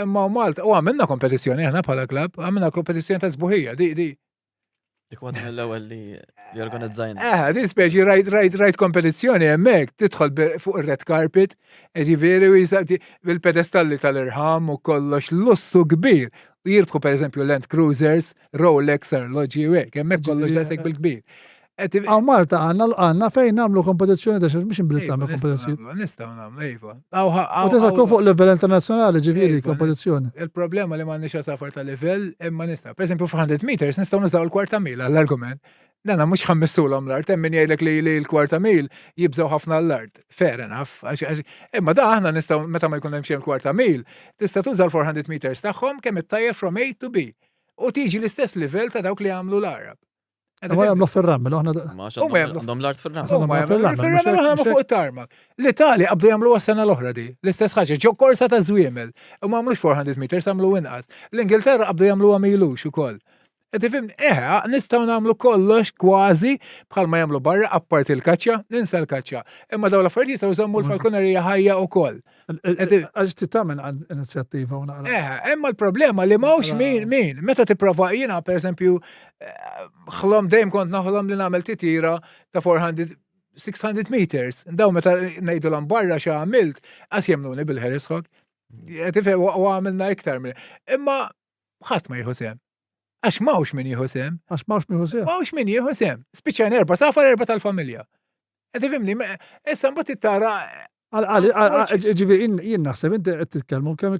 Imma Malta, u għamilna kompetizzjoni aħna bħala klabb, għamilna kompetizzjoni ta' sbuħija, di. Dik waħda mill-ewwel li organizzajna. Di speċi rajt kompetizzjoni hemmhekk tidħol fuq ir-red carpet, ġifieri bil-pedestalli tal-irħam u kollox lussu kbir. U jirbħu pereżempju Land Cruisers, Rolex, arloġi u hekk, hemmhekk kollox daqshekk bil-kbir. Għaw Malta għanna fejn nagħmlu kompetizzjoni ta' biex imbrit nagħmlu kompetizzjoni. Nistgħu nagħmlu iva. U tista' tkun fuq livell internazzjonali ġifieri kompetizzjoni. Il-problema li m'għandniex safar ta' livell imma nista'. Pereżempju 400 meters nistgħu nużaw il-kwarta mil għall-argument. Dana mhux ħammissulhom l-art, hemm min jgħidlek li l-kwarta mil jibżgħu ħafna l-art. Fair enough. Imma da aħna nistgħu meta ma jkun hemm xi kwarta mil, tista' tuża l-400 meters tagħhom kemm it-tajjeb from A to B. U tiġi l-istess livell ta' dawk li jagħmlu l-Arab. Ma jagħmlu fir-rammel għandhom l-art fir-rammel. Fir-rammel aħna fuq it-tarma. L-Italja qabdu jagħmlu għas-sena l-oħra di. L-istess ħaġa ġew korsa ta' żwiemel. U ma għamlux 400 meters għamlu inqas. L-Ingilterra qabdu jagħmluha milux ukoll. Nistgħu nagħmlu kollox kważi bħalma jagħmlu barra apparti l-kaċċa, ninsa l-kaċċa. Imma dawn l-affarijiet jistgħu jżommu l-falkonerija ħajja wkoll. Għax titgħamel inizjattiva u naqra. Imma l-problema li m'hawnx min. Meta tipprova jiena pereżempju ħlom dejjem kont naħlom li nagħmel titjira ta' 600 meters. Daw meta ngħidulhom barra xi għamilt qas jemnuni bil-ħeresħok. U għamilna iktar minn. Imma ħadd ma jieħu sehem. Għax mawx min jieħu sehem. Mawx min jieħu sehem. Spiċċajn erba' safar erba' tal-familja. Tifhimni, issa mbagħad tittara. Ġifieri jien naħseb inti qed titkellmu kemm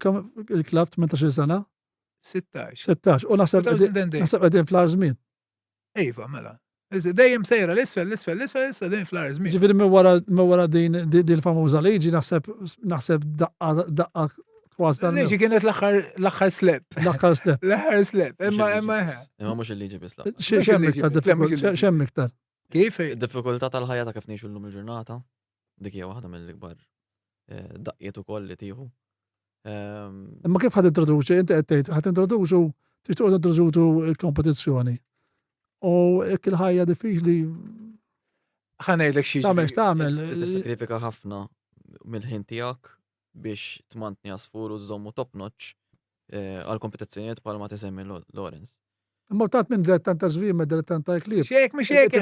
il-klabb 18 sena? 16. U naħseb qegħdin fl-ar żmien. Iva, mela. Dejjem sejra l-isfel, issa dejjem fl-ar żmien. Ġifieri minn wara din il-famuża liġi naħseb daqqa Liġi kienet l-axħar slep. L-axħar slep. Imma mhux il-liġi biss. Xemm iktar. Kif? Id-diffikultà tal-ħajja ta' kif ngħixu llum il-ġurnata. Dik hija waħda mill-ikbar daqqiet ukoll li tieħu. Imma kif ħad introduċi, inti qed tgħid ħad introduċu tixtiequ introduċu l-kompetizzjoni. U il-ħajja diffiċli Ħanejdlek xi tagħmel. Tissakrifika ħafna mill-ħin tiegħek biex tmantni għasfur u żommu top notch għal kompetizzjonijiet bħalma tisemmi Lawrence. Imma tant minn dilettant ta' żwiem dilettant ta' klib. Xejk mhux hekk.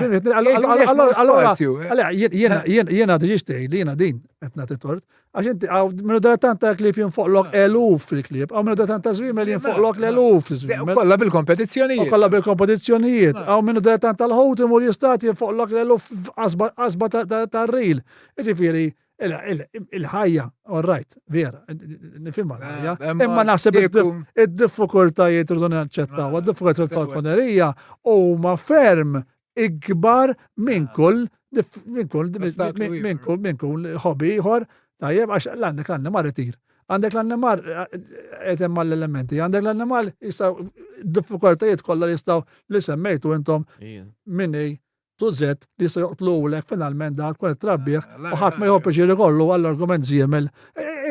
Allora jiena diġix tgħid li jiena din qed nagħti tort għax inti minnu dilettant ta' klib jinfoqlok eluf fil-klib, aw minnu dilettant ta' żwiem li jinfoqlok l-eluf fil-żwiem. Kollha bil-kompetizzjonijiet. Kollha bil-kompetizzjonijiet, aw minnu dilettant tal-ħut imur jistat jinfoqlok l-eluf qasba tar-ril. Jiġifieri il-ħajja, all right, vera, nifimma l-ħajja, imma naħseb id-diffikultajiet rridu naċċettaw, id-diffikultajiet tal-falconerija huma ferm ikbar minn kull hobby ieħor tajjeb għax għandek l-annimal itir. Għandek l-annimal qed hemm l-elementi, għandek l-annimal jistgħu diffikultajiet kollha jistgħu li semmejtu intom minni tużet li se joqtlulek finalment dak kun trabbieħ u ħadd ma jħobb iġiri kollu għall-argument żiemel.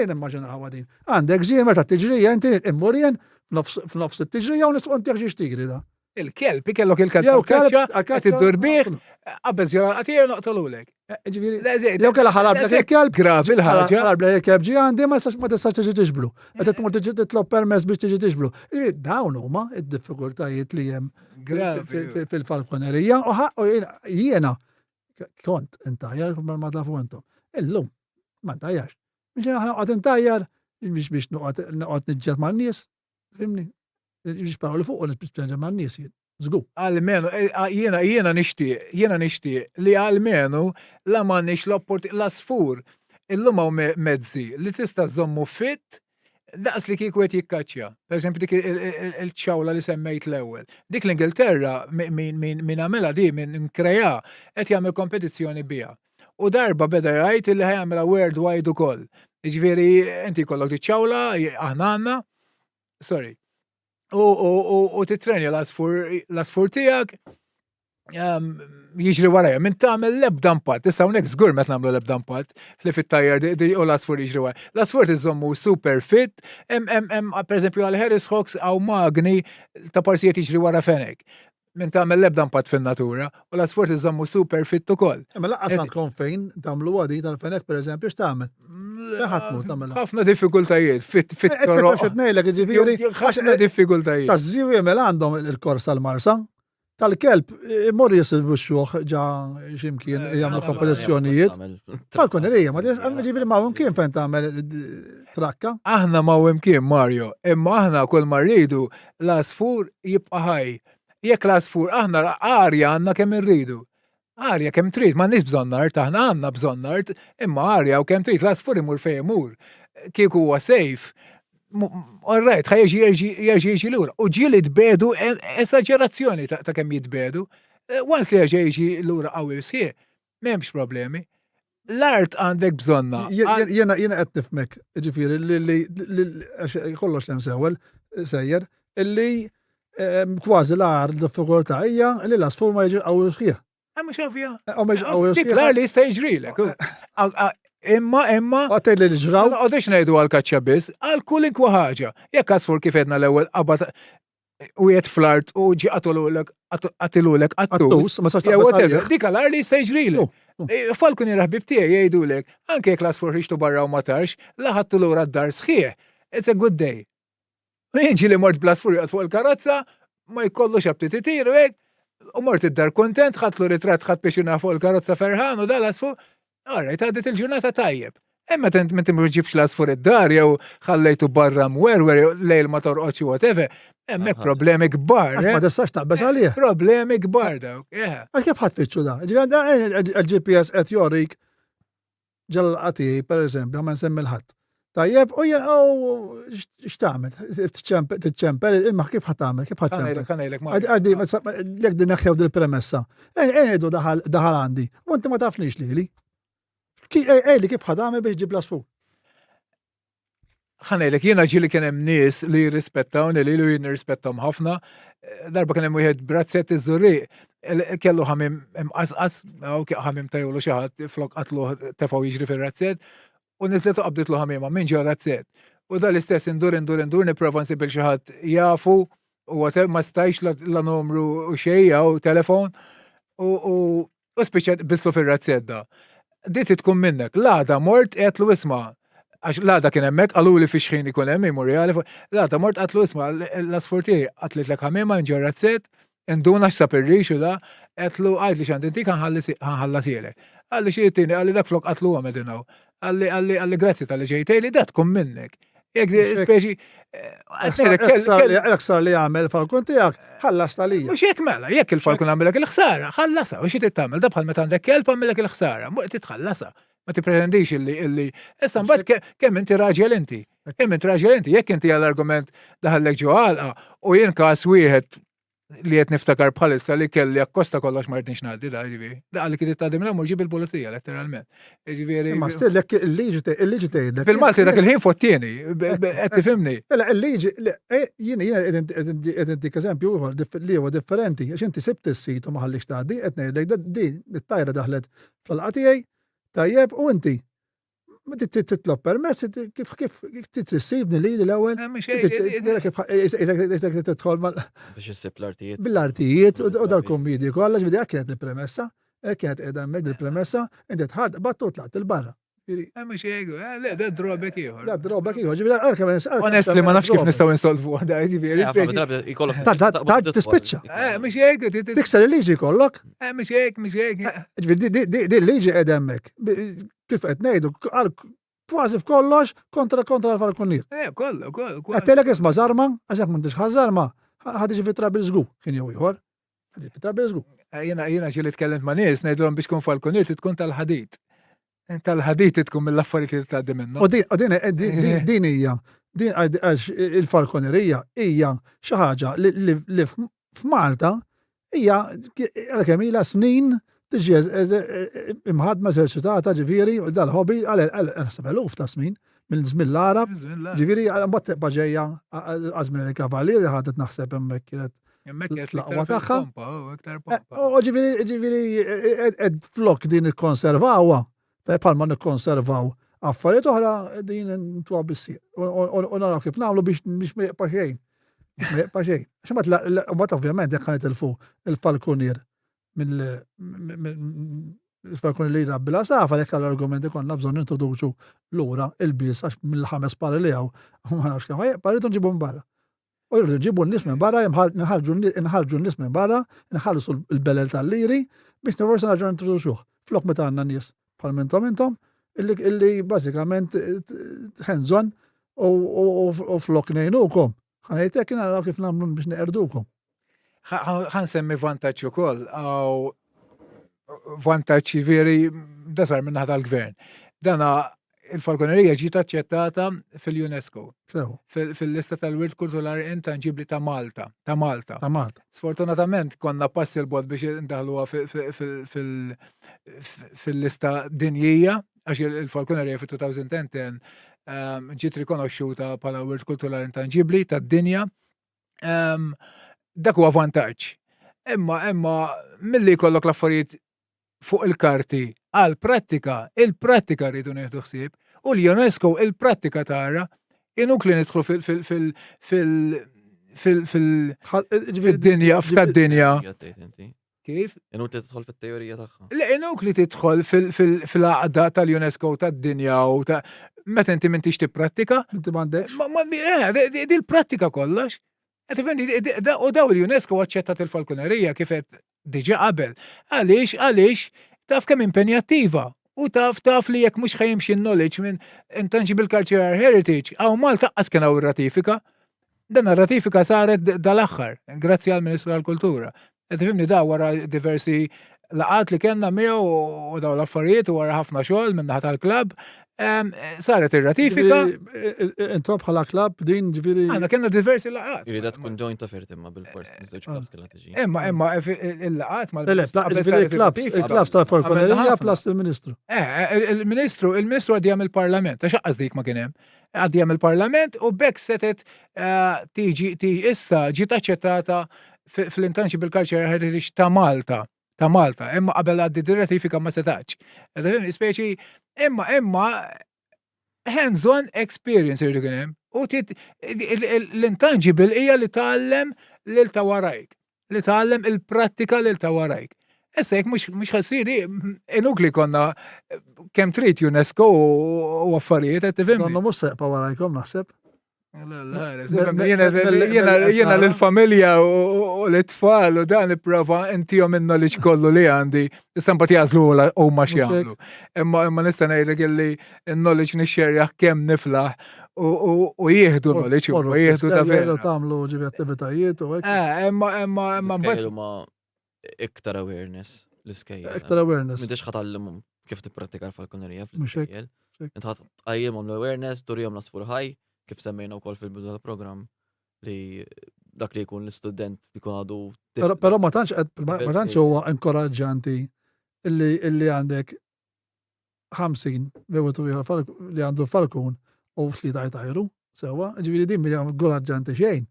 Immaġinaw din. Għandek żiemel ta' tiġrija inti immurjen f'nofs it-tiġrija u nisqu inti xiex tigri da. Il-kelb, ikellok il-kelb qed iddur bih, qabbeż għatija noqtolulek. Jew kellha ħalablek il-kelb. Gravi l-ħaġa. Ħalablek il-kelb ġi għandi ma tistax tiġi tixblu. Meta tmur tiġi titlob permess biex tiġi tixblu. Dawn huma id-diffikultajiet li hemm fil-falconerija u jiena kont intajjar ma tafu intom. Illum ma ntajjarx. Biex aħna qed intajjar biex noqgħod niġġieled man-nies, fimni. Biex paroli fuq u nispiċċa man-nies jien. Żgur. Almenu, jiena nixtieq li almenu la m'għandniex l-asfur illum hawn mezzi li tista' żommu fit daqs li kieku qed jikkaċċja. Pereżempju dik il-ċawla li semmejt l-ewwel. Dik l-Ingilterra min għamilha di min krejja qed jagħmel kompetizzjoni biha. U darba beda jgħid li ħajjagħmilha worldwide ukoll. Jiġifieri inti jkollok dik ċawla aħna għandna, sorry. U titrenja l-asfur tiegħek jiġri warajja, minn tagħmel l-ebda impatt, issa hawnhekk żgur meta nagħmlu l-ebda impatt li fit-tajjar u l-asfur jiġri warajja. L-asfur iżommu super fit, hemm pereżempju għal Harris Hawks hawn magni ta' parsijiet jiġri wara fenek. Minn tagħmel l-ebda impatt fin-natura u l-asfur iżommu super fit ukoll. Imma laqqas ma tkun fejn tagħmlu għadi tal-fenek pereżempju x'tagħmel. ħafna diffikultajiet fit-toroq. Ħafna diffikultajiet. Taż-żiewiem għandhom il-kors tal-marsa. Tal-kelb imur jisibbuxxuh ġa x'imkien jagħmlu kompetizzjonijiet. Falconerija ma ġifieri ma kien fejn tagħmel trakka. Aħna ma imkien Mario, imma aħna kull ma rridu l-asfur jibqa' ħaj. Jekk l-asfur aħna arja għandna kemm irridu. Arja kemm trid, ma nix bżonnart, aħna għandna bżonnart, imma arja u kemm trid l-asfur imur fejn imur. Kieku huwa safe, all right, jerġa' jiġi lura. U ġieli tbedu esagerazzjoni ta' kemm jitbedu. Once li jerġa' jiġi lura qawwi sħiħ, m'hemmx problemi. L-art għandek bżonna. Jiena qed nifmek, ġifieri li kollox hemm sejjer, illi kważi l-ar diffikultà hija li l-asfur ma jiġi qawwi sħiħ. Mux ovvja. Dik l-ar li jista' jiġrilek. Imma. Għataj li l-ġraw. Għodex ngħidu għal-kaċċa biss, għal-kulinkwa ħaġa. Jekk asfur kif edna l-ewwel qabad u jgħid flart u ġi qatilulek għattus. Dik l-ar li jista' jiġrilek. Falcon ħbib tiegħi jgħidulek, anke jekk l-asfur ħixtu barra u ma tarx, laħattu lura d-dar sħiħ. It's a good day. Jiġi li mort bl-asfur jgħid fuq il-karazza, ma jkollux abti titiru hekk. U mort id-dar kontent, ħatlu ritratt ħadd biex fuq il-karozza ferħan u dal-asfur, alright, għadet il-ġurnata tajjeb. Emma tent ma ġibx l-asfur id-dar jew ħallejtu barra mwerwer lejl ma torqodx whatever, hemmhekk problemi kbar. Ma tistax taqbeż għalih. Problemi kbar dawk. Għal kif ħatfittxu da? Il-GPS qed jorik ġal-qati, pereżempju, ma nsemmi l-ħadd. Tajjeb, u x'tagħmel? Tiċċempel, imma kif ħatamel? Kif ħaċċempel? Għaddi, jekk din neħħew dil-premessa. Ejdu daħal għandi, u inti ma tafniex lili. Ejli kif ħatamel biex ġib l-asfur? Ħanejlek, jiena ġili kien hemm nies li jirrispettawni li jien nirrispettom ħafna. Darba kien hemm wieħed brazzett iż-żurriq, kellu ħamim qasqas, ħamim tajulu xi ħadd flok qatlu tefgħu jiġri fir-razzett. U nizletu qabditlu ħamima minn ġo razzett. U dal-istess indur niprofa nsibil xi ħadd jafu u ma stajx la numru u xejja u telefon u spiċċa bislu fir-razzedda. Dit tkun minnek, l-għada mort qedlu isma' għax l-għada kien hemmhekk qaluli fi xħin ikun hemm memoriali, l-għada mort qatlu isma' l-asfurtieri qatlitlek ħamiema nġar razzett, induna x'sab ir-rix u da, qedlu għajdli x'għandi ħanħallasielek. Għalli xi tieni għalli dak flok qatlu għamedinaw. Għalli grazzi tal-li ġejtejli dat tkun minnek. Jek speċi. L-aksar li għamel falkun tijak, ħallas talija. Mux jek mela, jek il-falkun għamilek il-ħsara, ħallasa, u xie tittamil, da bħal meta għandek kelb għamilek il-ħsara, mu titħallasa, ma tipretendix illi, issa mbagħad kemm inti raġel inti, jekk inti għall-argument daħallek ġo għalqa u jien każ wieħed li qed niftakar bħalissa li kelli akkosta kollox ma rridniex ngħaddi da ġifieri. Da għalli kien ittadim mur ġib il-pulizija letteralment. Ġifieri. Ma stillek il-liġi tgħidlek. Fil-Malti dak il-ħin fottieni, qed tifhimni. Il-liġi jiena qed dik eżempju ieħor li huwa differenti għax inti sibt is-sit u ma ħallix tgħaddi qed ngħidlek din it-tajra daħlet fl-qalqa tiegħi tajjeb u inti ma titlob permess kif tissibni li l-ewwel. Tidħol biex issib l-artijiet. Bil-artijiet u dal-kommedji kollha ġifieri hekk kienet il-premessa, hekk kienet qiegħda hemmhekk il-premessa, inti tħadd battu tlaqt il-barra. Mhux hekk, da drobek ieħor. Da drobek ieħor, ġifieri Honestly ma nafx kif nistgħu insolvu għada ġifieri. Tispiċċa. Mhux hekk. Tikser il-liġi kollok. Mhux hekk. Ġifieri din liġi qiegħda hemmhekk. Kif qed ngħidu kważi f'kollox kontra l-falkunir. Kollu. Għattelek isma' żarma, għax hekk m'intix ħażarma, ħadiġi fi trabil żgu kien jew ieħor. Ħadiġi fi trabil żgu. Jiena ġieli tkellimt ma' nies ngħidulhom biex tkun falkunir tkun tal-ħadid. Tal-ħadid tkun mill-affarijiet li tgħaddi minnhom. U din hija għax il-falkonerija hija xi ħaġa li f'Malta hija kemm ilha snin tiġi imħadma eżerċitata ġifieri u dal-hobby għal eluf ta' snin minn żmien l-Arab. Ġifieri mbagħad tibqa' ġejja għażmin il-kavalieri ħadet naħseb hemmhekk kienet l-aqwa tagħha. U ġifieri qed flok din ikkonservawha, bħalma nikkonservaw affarijiet oħra din ntwa bissir. U naraw kif nagħmlu biex ma jibqa' xejn. Ma jibqa' xejn. Mbagħad ovvjament jekk ħanitilfu il-falkunier mill-falkunier li jrabbi la safa jekk l-argumenti konna bżonn introduċu lura il-bies għax mill-5 pari li hawn ma nafx kemm ħajqa rridu nġibu minn barra. U rridu nġibu n-nies minn barra, nħarġu n-nies minn barra, nħallsu l-belel tal-liri biex forsi narġgħu introduċuh. Flok meta għandna nies bħal intom illi bażikament ħenżon u flok ngħinukom. Ħanejtek naraw kif nagħmlu biex neqerdukom. Ħansemmi vantaġġ ukoll għaw vantaġġ veri da sar minn naħa tal-gvern. Dana il-falkonerija ġiet aċċettata fil-UNESCO. Fil-lista tal-wirt kulturali intangibbli ta' Malta. Sfortunatament konna passi l-bod biex indaħluha fil-lista dinjija għax il-falkonerija fil-2010 ġiet rikonoxxuta bħala wirt kulturali intangibbli tad-dinja. Dak huwa vantaġġ. Imma milli jkollok l-affarijiet fuq il-karti għal prattika, il-prattika rridu nieħdu ħsieb u l-UNESCO il-prattika tara inuk li nidħlu fil-dinja f'tad-dinja. Kif? Inuk li tidħol fit-teorija tagħha. Inuk li tidħol fil-għaqda tal-UNESCO tad-dinja u meta inti m'intix tipprattika. Inti m'għandekx. Di l-prattika kollox. U daw il-UNESCO aċċettat il-falkonerija kifet diġa qabel. Għaliex, taf kemm impenjattiva. U taf li jekk mhux ħajimxi knowledge minn Intangible Cultural Heritage, għaw Malta qatt kien hawn ir-ratifika. Dan ir-ratifika saret dal-aħħar, grazzi għall-Ministru għall-Kultura. Tifhimni da wara diversi laqat li kellna miegħu u daw l-affarijiet u wara ħafna xogħol minn naħa tal-klabb. Saret ir-ratifika. Intom bħala klabb din ġifieri. Għandna kellna diversi laqat. Irida tkun joint effort imma bil-fors miż-żewġ klabbs kellha tiġi. Imma il-laqat il-klabbs tal-falkonerija plus il-Ministru. Il-Ministru għaddijam il-Parlament, għax qasdik ma kien hemm. Għaddijam il-Parlament u bekk setet tiġi issa ġiet aċċettata fl-Intangible Cultural Heritage ta' Malta. Imma qabel għaddi dir-ratifika ma setax. Speċi imma hands-on experience irridu kien hemm. U l-intangible hija li tgħallem lil ta' warajk, li tgħallem il-prattika lil ta' warajk. Issa jekk mhux ħassiri inukli konna kemm trid UNESCO u affarijiet qed tifhimni. Donna mhux seqpa warajkom naħseb. Jiena lill-familja u l-tfal u dan nipprova intihom in-knowledge kollu li għandi, issa mbagħad jażlu huma x'jagħmlu. Imma nista' ngħidlek illi n-knowledge nixxerjaħ kemm niflaħ u jieħdu knowledge u jieħdu ta' veru. Tagħmlu ġivi attivitajiet u hekk. Imma L-iskejjel huma iktar awareness l-iskejjel. Iktar awareness. M'intix ħatallimhom kif tipprattika l-falkonerija Mhux hekk, fl-iskejjel. Int ħatqajjimhom l-awareness, turihom l-asfur ħaj, kif semmejna wkoll fil-bidu tal-programm li dak li jkun l-istudent jkun għadu. Però ma tantx huwa inkoraġġanti illi għandek 50 bewetu li għandu l-falkun u li tajru sewa, ġifieri din hija inkoraġġanti xejn.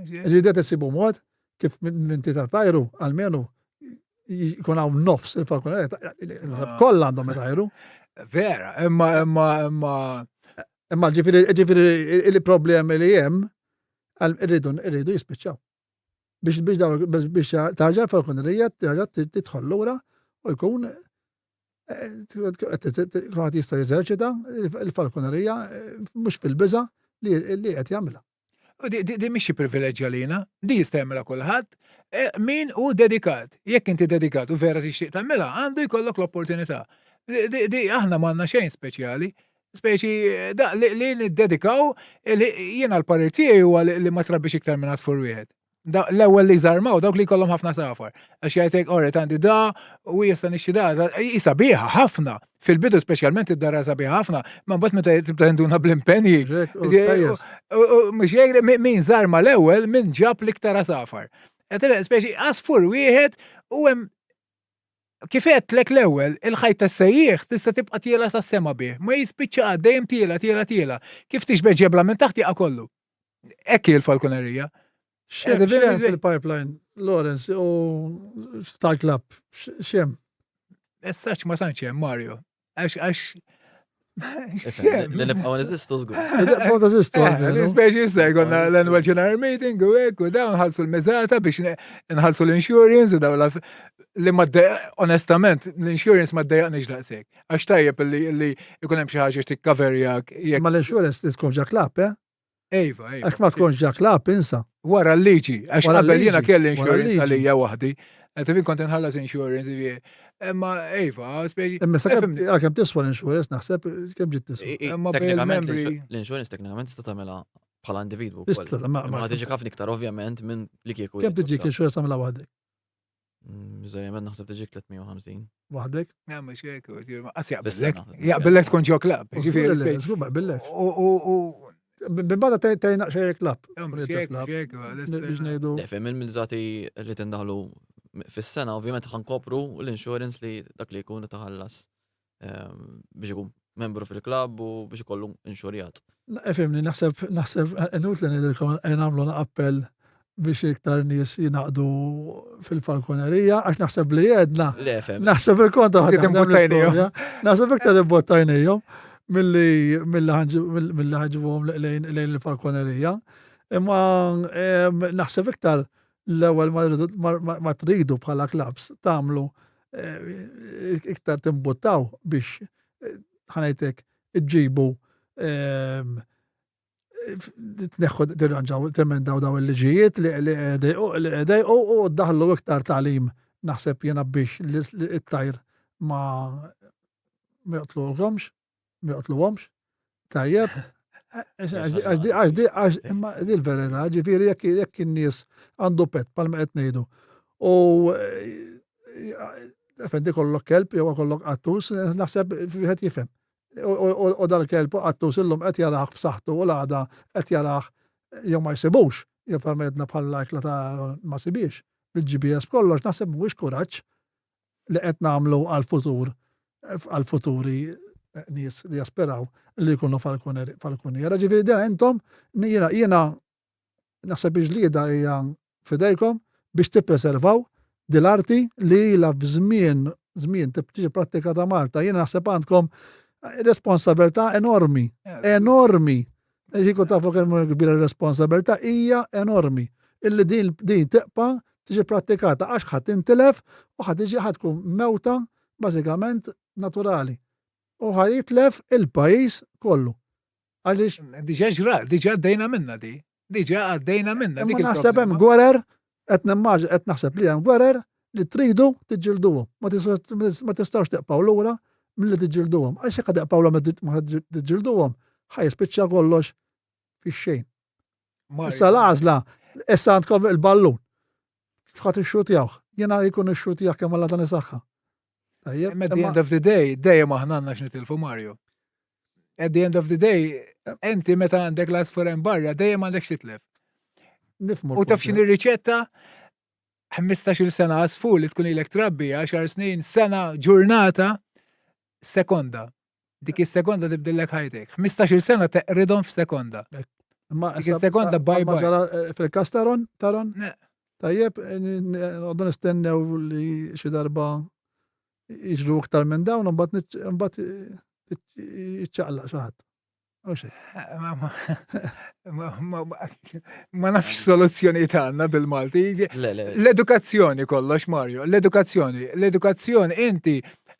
Ġifieri qed isibu mod kif minn tajru għalmenu jkun hawn nofs il-falkun kollha għandhom tajru. Vera, imma Imma ġifiri il-problemi li hemm irridu jispiċċaw. Biex tarġa' l-falkonerija tarġa' tidħol lura u jkun qed jista' jeżerċita l-falkonerija mhux fil-biża' li qed jagħmilha. Di mhix privileġġ għalina, di jista' jagħmilha kulħadd, min hu dedikat. Jekk inti dedikat u vera tixtieq tagħmilha, għandu jkollok l-opportunità. Di aħna m'għandna xejn speċjali. Speċi li niddedikaw jiena l-parir tiegħi huwa li ma trabbix iktar minn għasfur wieħed. L-ewwel li żarmaw dawk li jkollhom ħafna safar. Għax jgħidlek oret għandi da u jista' nixxi da, isa biha ħafna. Fil-bidu speċjalment id-dara sabiħa ħafna, ma mbagħad meta tibda nduna bl-impenji. Mhux jgħid min żarma l-ewwel min ġab l-iktar safar. Speċi għasfur wieħed u hemm kif għedtlek l-ewwel, il-ħajta s-sejjieħ tista' tibqa' tiela sas-sema bih. Ma jispiċċa dejjem tiela. Kif tixbeġ ġebla minn taħt jaqa' kollu. Hekk hi l-falkonerija. Xem fil-pipeline, Lawrence u Star Club, xem? Essaċ ma tantx hemm Mario. Għax Nibqgħu neżistu żgur. Speċi issa jkollna l-annual general meeting u hekk u dawn nħallsu l-meżata biex nħallsu l-insurance u dawn li onestament l-insurance ma ddejjaqniex daqshekk. Għax tajjeb li jkun hemm xi ħaġa tikkaverjak. Ma l-insurance tkun ġa klab, Ejva. Hekk ma tkunx ġa klab, insa. Wara l-liġi, għax qabel jiena kelli insurance għalija waħdi. Tifin kont inħallas insurance imma Ejva, speċi. Imma kemm tiswa l-insurance naħseb kemm ġiet tiswa. Imma bil-membri. L-insurance teknikament tista' tagħmilha bħala individwu. Ma tiġi ħafna iktar ovvjament minn li kieku. Kemm tiġik insurance tagħmilha waħdek? Żajjament naħseb tiġik 350. Waħdek? Mhux hekk. Jaqbellek tkun ġew klabb. Żgur ma jaqbellek. Bin bada tajna xejn klab. Biex ngħidu. Fem il-miżati li tindaħlu fis-sena ovvjament ħankopru l-insurance li dak li jkun taħallas biex ikun membru fil-klabb u biex ikollu inxurjat. Fimni naħseb inut li ngħidilkom nagħmlu appell biex iktar nies jinaqdu fil-falkonerija għax naħseb li jedna. Naħseb il-kontra naħseb iktar ibbottajnijhom mill-li ħanġibuhom lejn il-falkonerija. Imma naħseb iktar l-ewwel ma tridu bħala klabs tagħmlu iktar timbuttaw biex ħanejtek iġġibu termendaw daw il-liġijiet li għedej u daħlu iktar talim naħseb jena biex it-tajr ma joqtluhomx tajjeb għax imma di l-verita ġifieri jekk in-nies għandu pet palma qed ngħidu u fendi kollok kelb jew kollok qattus naħseb wieħed jifhem. U dal-kelb qattus illum qed jarah b'saħħtu u l-għada qed jarah jew ma jsibux jew palmedna bħal-lajkla ta' ma sibiex bil-GPS kollox naħseb mhuwiex kuraġġ li qed nagħmlu għall-futuri nies li jasperaw li jkunu falkuniera. Ġifieri dejja intom jiena naħseb iġlieda hija fidejkom biex tippreservaw dil-arti li la f'żmien tiġi prattika ta' Malta. Jiena naħseb għandkom responsabilità enormi. Jkun tafu kemm kbira responsabilità hija enormi. illi din teqpa tiġi prattikata għax ħadd intilef u ħadd tkun mewta bażikament naturali. U ħajitlef il-pajjiż kollu. Għaliex diġà għaddejna minna di. Diġà għaddejna minna. ma naħseb hemm gwerer qed naħseb li hemm gwerer li tridu tiġġilduhom. Ma tistgħux teqpaw lura milli tiġġilduhom. Għax jekk teqpaw ma tiġġilduhom ħajspiċċa kollox fix-xejn. Issa l-għażla, issa għandkom il-ballun. Kif ħadd ixxutjawh? Jiena jkun ixxutjah kemm alla dan isaħħa. At the end of the day, dejjem aħna għandna x'nitilfu Mario. At the end of the day, enti meta għandek las foren barra, dejjem għandek xitlef. U taf x'inhi riċetta 15-il sena għasfur li tkun ilek trabbi 10 snin, sena, ġurnata, sekonda. Dik is-sekonda tibdillek ħajtek. 15-il sena teqridhom f'sekonda. Dik is-sekonda bye. Fil-każ taron? Tajjeb, għoddu nistennew li xi darba jiġru iktar minn dawn u mbagħad jiċċaqlaq xi ħadd. Ma nafx soluzzjoni tagħna bil-Malti. L-edukazzjoni kollox, Mario. L-edukazzjoni inti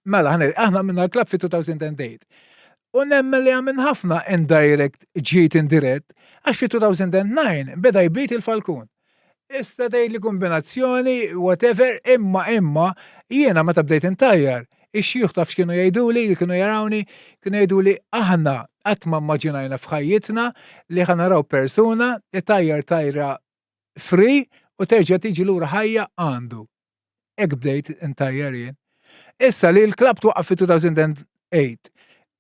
mela aħna minna l-klab fi 2008. U nemmel li għamin ħafna indirect ġiet indirett għax fi 2009 beda jbit il-falkun. Issa dej li kombinazzjoni, whatever, imma jiena meta bdejt intajjar. Ix-xjuħ taf x'kienu jgħiduli, kienu jarawni, kienu jgħiduli aħna qatt ma mmaġinajna f'ħajjitna li ħanaraw persuna itajjar tajra free u terġa' tiġi lura ħajja għandu. Hekk bdejt intajjar jien. Issa li l-klab twaqqaf fi 2008.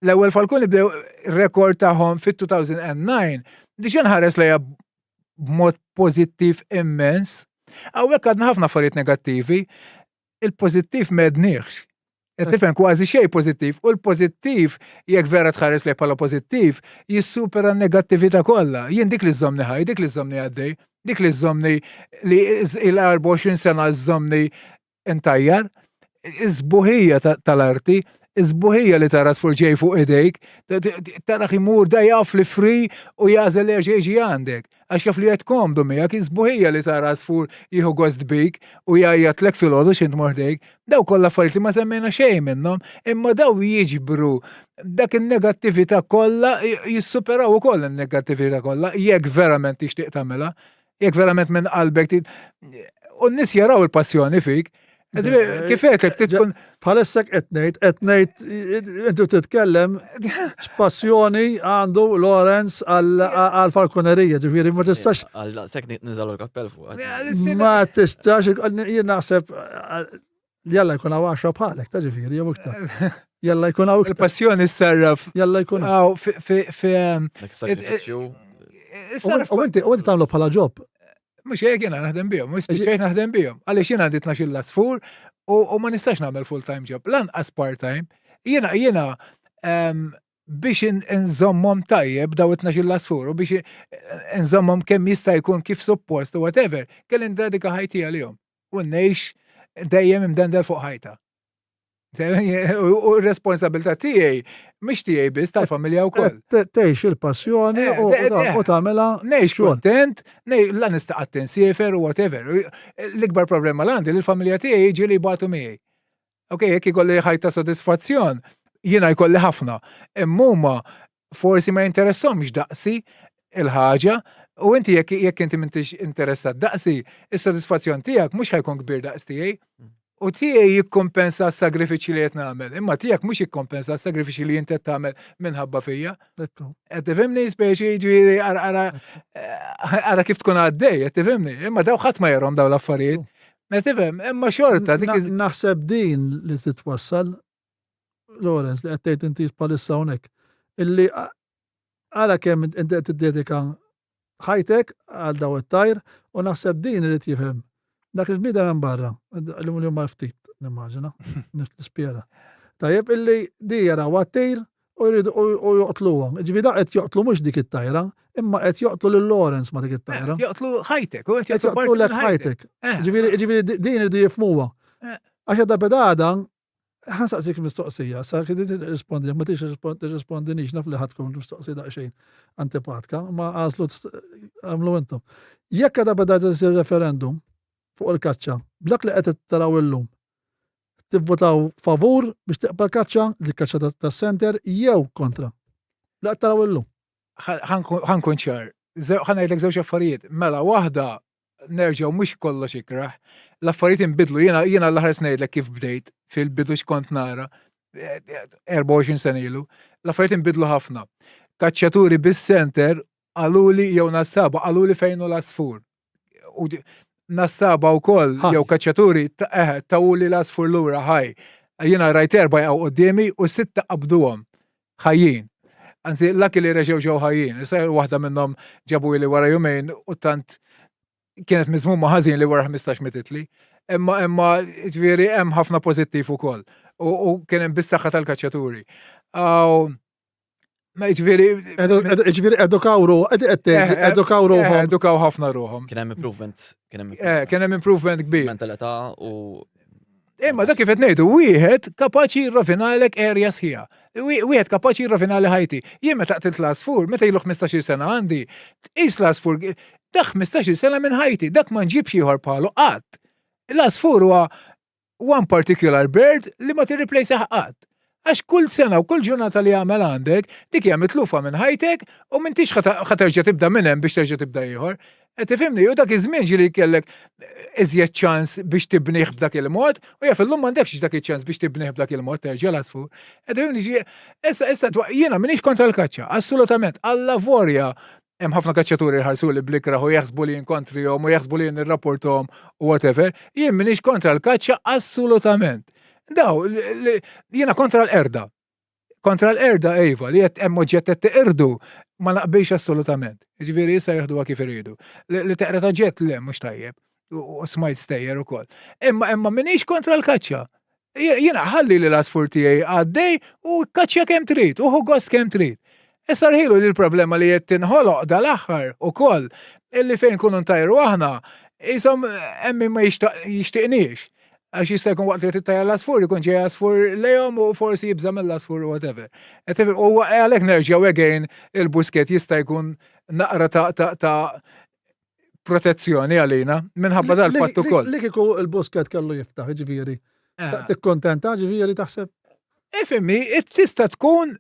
L-ewwel falkun li bdew rekord tagħhom fit-2009 diġà nħares lejha b'mod pożittiv immens. Hawnhekk għadna ħafna affarijiet negattivi, il-pożittiv m'għedniex. Qed tifhem kważi xejn pożittiv u l-pożittiv jekk vera tħares lejh bħala pożittiv jissupera n-negattività kollha. Jien dik li żommni ħaj, dik li żommni għaddej, dik li żommni li l-24 sena żommni intajjar, iż-żbuħija tal-arti, iż-żbuħija li tara sfur ġej fuq idejk, tara imur dajjaf li free u jażel li ġej għandek. Għax jaf li qed komdu miegħek, iż-żbuħija li tara sfur jieħu gost bik u jgħajatlek filgħodu x'int mordejk, daw kollha affarijiet li ma semmejna xejn minnhom, imma daw jiġbru dak in-negattività kollha jissuperaw ukoll in-negattività kollha jekk verament tixtieq tagħmilha, jekk verament minn qalbek u n-nies jaraw il-passjoni fik. Kifetek tkun bħalissa qed ngħid intu titkellem x'passjoni għandu Lawrence għal falkonerija, ġifieri ma tistax. Għal sekk niżalu l-kappell fuq. Ma tistax jien naħseb jalla jkun hawn 10 bħalek ta' ġifieri jew iktar. Jalla jkun hawn il-passjoni ssarraf. Jalla jkun hawn u inti tagħmlu bħala ġob. Mux jek jena naħdem bijom, mux spiċċajt naħdem bijom. Għalix jena għandit 12 l-asfur u ma nistax nagħmel full-time job. Lanqas part-time. Jena biex nżommhom tajjeb daw 12 l-asfur u biex nżommhom kemm jista' jkun kif suppost u whatever, kelli ndedika ħajti għalihom. U ngħix dejjem imdendel fuq ħajta. U r-responsabilità tiegħi mhix tiegħi biss tal-familja wkoll. Tgħix il-passjoni u tagħmilha ngħix kuntent, la nistaqgħod tinsifer u whatever. L-ikbar problema l-għandi li l-familja tiegħi jiġi li jbagħtu miegħi. Okej, jekk ikolli ħajta sodisfazzjon, jiena jkolli ħafna. Imma huma forsi ma jinteressahomx daqsi il-ħaġa u inti jekk inti m'intix interessat daqsi, is-sodisfazzjon tiegħek mhux ħajkun kbir daqs tiegħi. U tiegħi jikkompensa s-sagrifiċi li qed nagħmel, imma tiegħek mhux jikkompensa s-sagrifiċi li inti qed tagħmel minħabba fija. Qed tifhimni speċi ġifieri ara kif tkun għaddej, qed tifhimni, imma daw ħadd ma jarhom daw l-affarijiet. Ma tifhem, imma xorta naħseb din li titwassal Lawrence li qed tgħid inti bħalissa hawnhekk illi ara kemm inti tiddedika ħajtek għal daw it-tajr u naħseb din irid jifhem. Dak il-bnida minn barra, l-lum ma ftit, nimmaġina, nispjera. Tajjeb illi di jaraw għat-tejr u joqtluhom. Ġifieri da qed joqtlu mhux dik it-tajra, imma qed joqtlu lil Lawrence ma dik it-tajra. Joqtlu ħajtek, qed joqtlu lek ħajtek. Ġifieri din irdu jifhmuha. Għax da pedada ħansaqsik mistoqsija, sa kif tirrispondi, ma tirrispondinix naf li ħadkun mistoqsija daqsxejn antipatika, ma għamlu intom. Jekk għada bada tisir referendum fuq il-kaċċa, b'dak li qed taraw illum, tivvotaw favur biex teqbel kaċċa, il-kaċċa tas-center jew kontra. La taraw illum. ħankun ċar, ħanajdlek żewġ affarijiet, mela waħda nerġgħu mhux kollox ikraħ, l-affarijiet inbidlu, jiena l-aħħar ngħidlek kif bdejt fil-bidu x'kont nara 24 sena ilu, l-affarijiet inbidlu ħafna. Kaċċaturi bis-center għaluli jew nassaba għaluli fejn hu l-asfur. U nassaba wkoll jew kaċċaturi tawuli l-asfur lura ħaj. Jiena rajt 4 jaqgħu qudiemi u 6 qabduhom ħajjin. Anzi, laki li reġgħu ġew ħajjin. Issa waħda minnhom ġabu li wara jumejn u tant kienet miżmuma ħażin li wara 15 mititli. Imma ġifieri hemm ħafna pożittiv ukoll. U kien hemm bis-saħħa tal-kaċċaturi. Ma ġifieri edukaw ruħhom. Edukaw ħafna ruħhom. Kien hemm improvement. Kien hemm improvement kbir. Mentalità u Imma dak kif qed ngħidu, wieħed kapaċi jirrafinalek area sħiħa. Wieħed kapaċi jirrafinali ħajti. Jien meta qtilt l-asfur, meta ilu 15 sena għandi, tqis l-asfur dak 15 sena minn ħajti, dak ma nġibx ieħor bħalu qatt. L-asfur huwa one particular bird li ma tirreplaceha qatt. Għax kull sena u kull ġurnata li għamel għandek, dik hija mitlufa minn ħajtek u m'intix ħaterġa' tibda minn hemm biex terġa' tibda ieħor. Tifhimni, u dak iż-żmien ġieli kellek iżjed ċans biex tibnih b'dak il-mod, u jaf illum m'għandekx dak iċ-ċans biex tibnih b'dak il-mod terġa' l-asfur. Tifhimni, issa jiena m'iniex kontra l-kaċċa, assolutament, alla vorja hemm ħafna kaċċaturi ħarsu li blikra u jaħsbu li jinkontrihom u jaħsbu li nirrapporthom u whatever, jien m'iniex kontra l-kaċċa assolutament. Daw, jiena kontra l-erda. Kontra l-erda, Ejva, li hemm oġġett qed tiqirdu ma naqbilx assolutament. Ġifieri issa jaħduha kif iridu. Li teqret oġġett le mhux tajjeb. U smajt stejjer ukoll. Imma m'iniex kontra l-kaċċa. Jiena ħalli li l-asfur tiegħi għaddej u kaċċja kemm trid, uħu gost kemm trid. Issa rħilu li l-problema li qed tinħoloq dal-aħħar ukoll illi fejn kunu ntajru aħna, isom hemm ma jixtieqniex. Għax jista' jkun waqt li tittajja l-asfur, jkun ġej asfur lejhom u forsi jibża mill-asfur u whatever. U għalhekk nerġgħu again il-busket jista' jkun naqra ta' protezzjoni għalina minħabba dal-fatt ukoll. Li kieku il-busket kellu jiftaħ, ġifieri. Tikkontenta ġifieri taħseb? Ifhimni, tista' tkun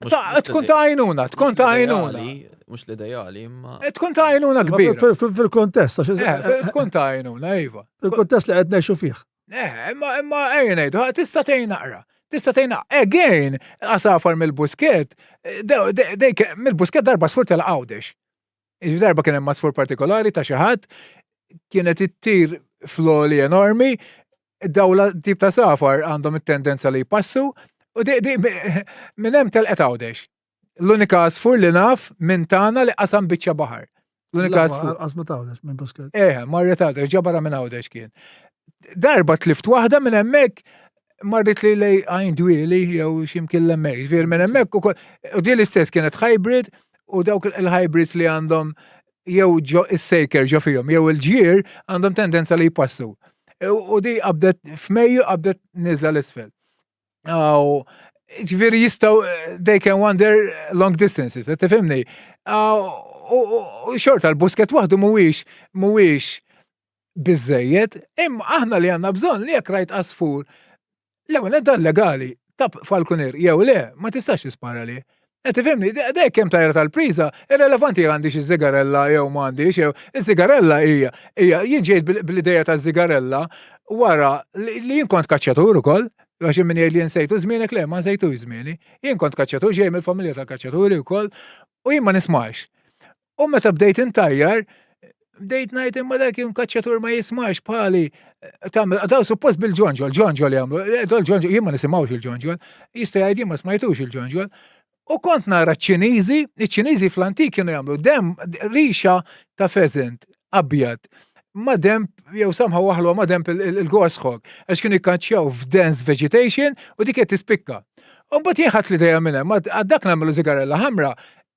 tkun ta' għajnuna, tkun ta' għajnuna. Mhux l-ideali, imma tkun ta' għajnuna kbira. Fil-kontest, tkun ta' għajnuna, Ejva. Fil-kontest li qed ngħixu fih. Imma ejja ngħidu, tista' tgħin naqra. Tista' tgħin again għasafar mill-busket, mill-busket darba sfur tal-għawdex. Darba kien hemm sfur partikolari ta' xi ħadd, kienet ittir floli enormi, dawla tip ta' safar għandhom it-tendenza li jpassu, u minn hemm telqet għawdex. L-unika asfur li naf minn tagħna li qasam biċċa baħar. L-unika asfur. Qasmet għawdex minn busket. Marret għawdex, ġabara minn għawdex kien. Darba tlift waħda minn hemmhekk marret li lej għajn dwieli jew x'imkien l-hemmhekk. Ġifier minn hemmhekk ukoll. U di l-istess kienet hybrid u dawk il-hybrids li għandhom jew ġo is-sejker ġo fihom jew il-ġier għandhom tendenza li jpassu. U di qabdet f'Mejju qabdet niżla l-isfel. Ġifieri jistgħu they can wander long distances, tifhimni. U xorta l-busket waħdu mhuwiex biżżejjed, imma aħna li għandna bżonn li jekk rajt asfur, l-ewwel dan legali, tab falkunir jew le, ma tistax tispara li. Tifhimni, dejk kemm tajra tal-priża, irrelevanti għandix iż-żigarella jew m'għandix, jew iż-żigarella hija jien ġejt bil-idea taż-żigarella wara li jien kont kaċċatur ukoll. Għax minn jgħid li nsejtu żmienek le, ma nsejtu żmieni. Jien kont kaċċatur ġej mill-familja tal-kaċċaturi wkoll u jien ma nismax. U meta bdejt intajjar, bdejt ngħid imma dak kien kaċċatur ma jismax bħali tagħmel daw suppost bil-ġonġol jagħmlu. Ġonġol jien ma nisimgħux il-ġonġol, jista' jgħid jien ma smajtux il-ġonġol. U kont nara ċ-Ċiniżi, iċ-Ċiniżi fl-antik kienu jagħmlu dem rixa ta' pheasant abjad. Ma demp, jew samħa waħlu ma demp il-gorshog, għax kienu jikkanċjaw f'dense vegetation u dik qed tispikka. U mbagħad jien ħadd l-idea minn hemm, għaddak nagħmlu żigarella ħamra,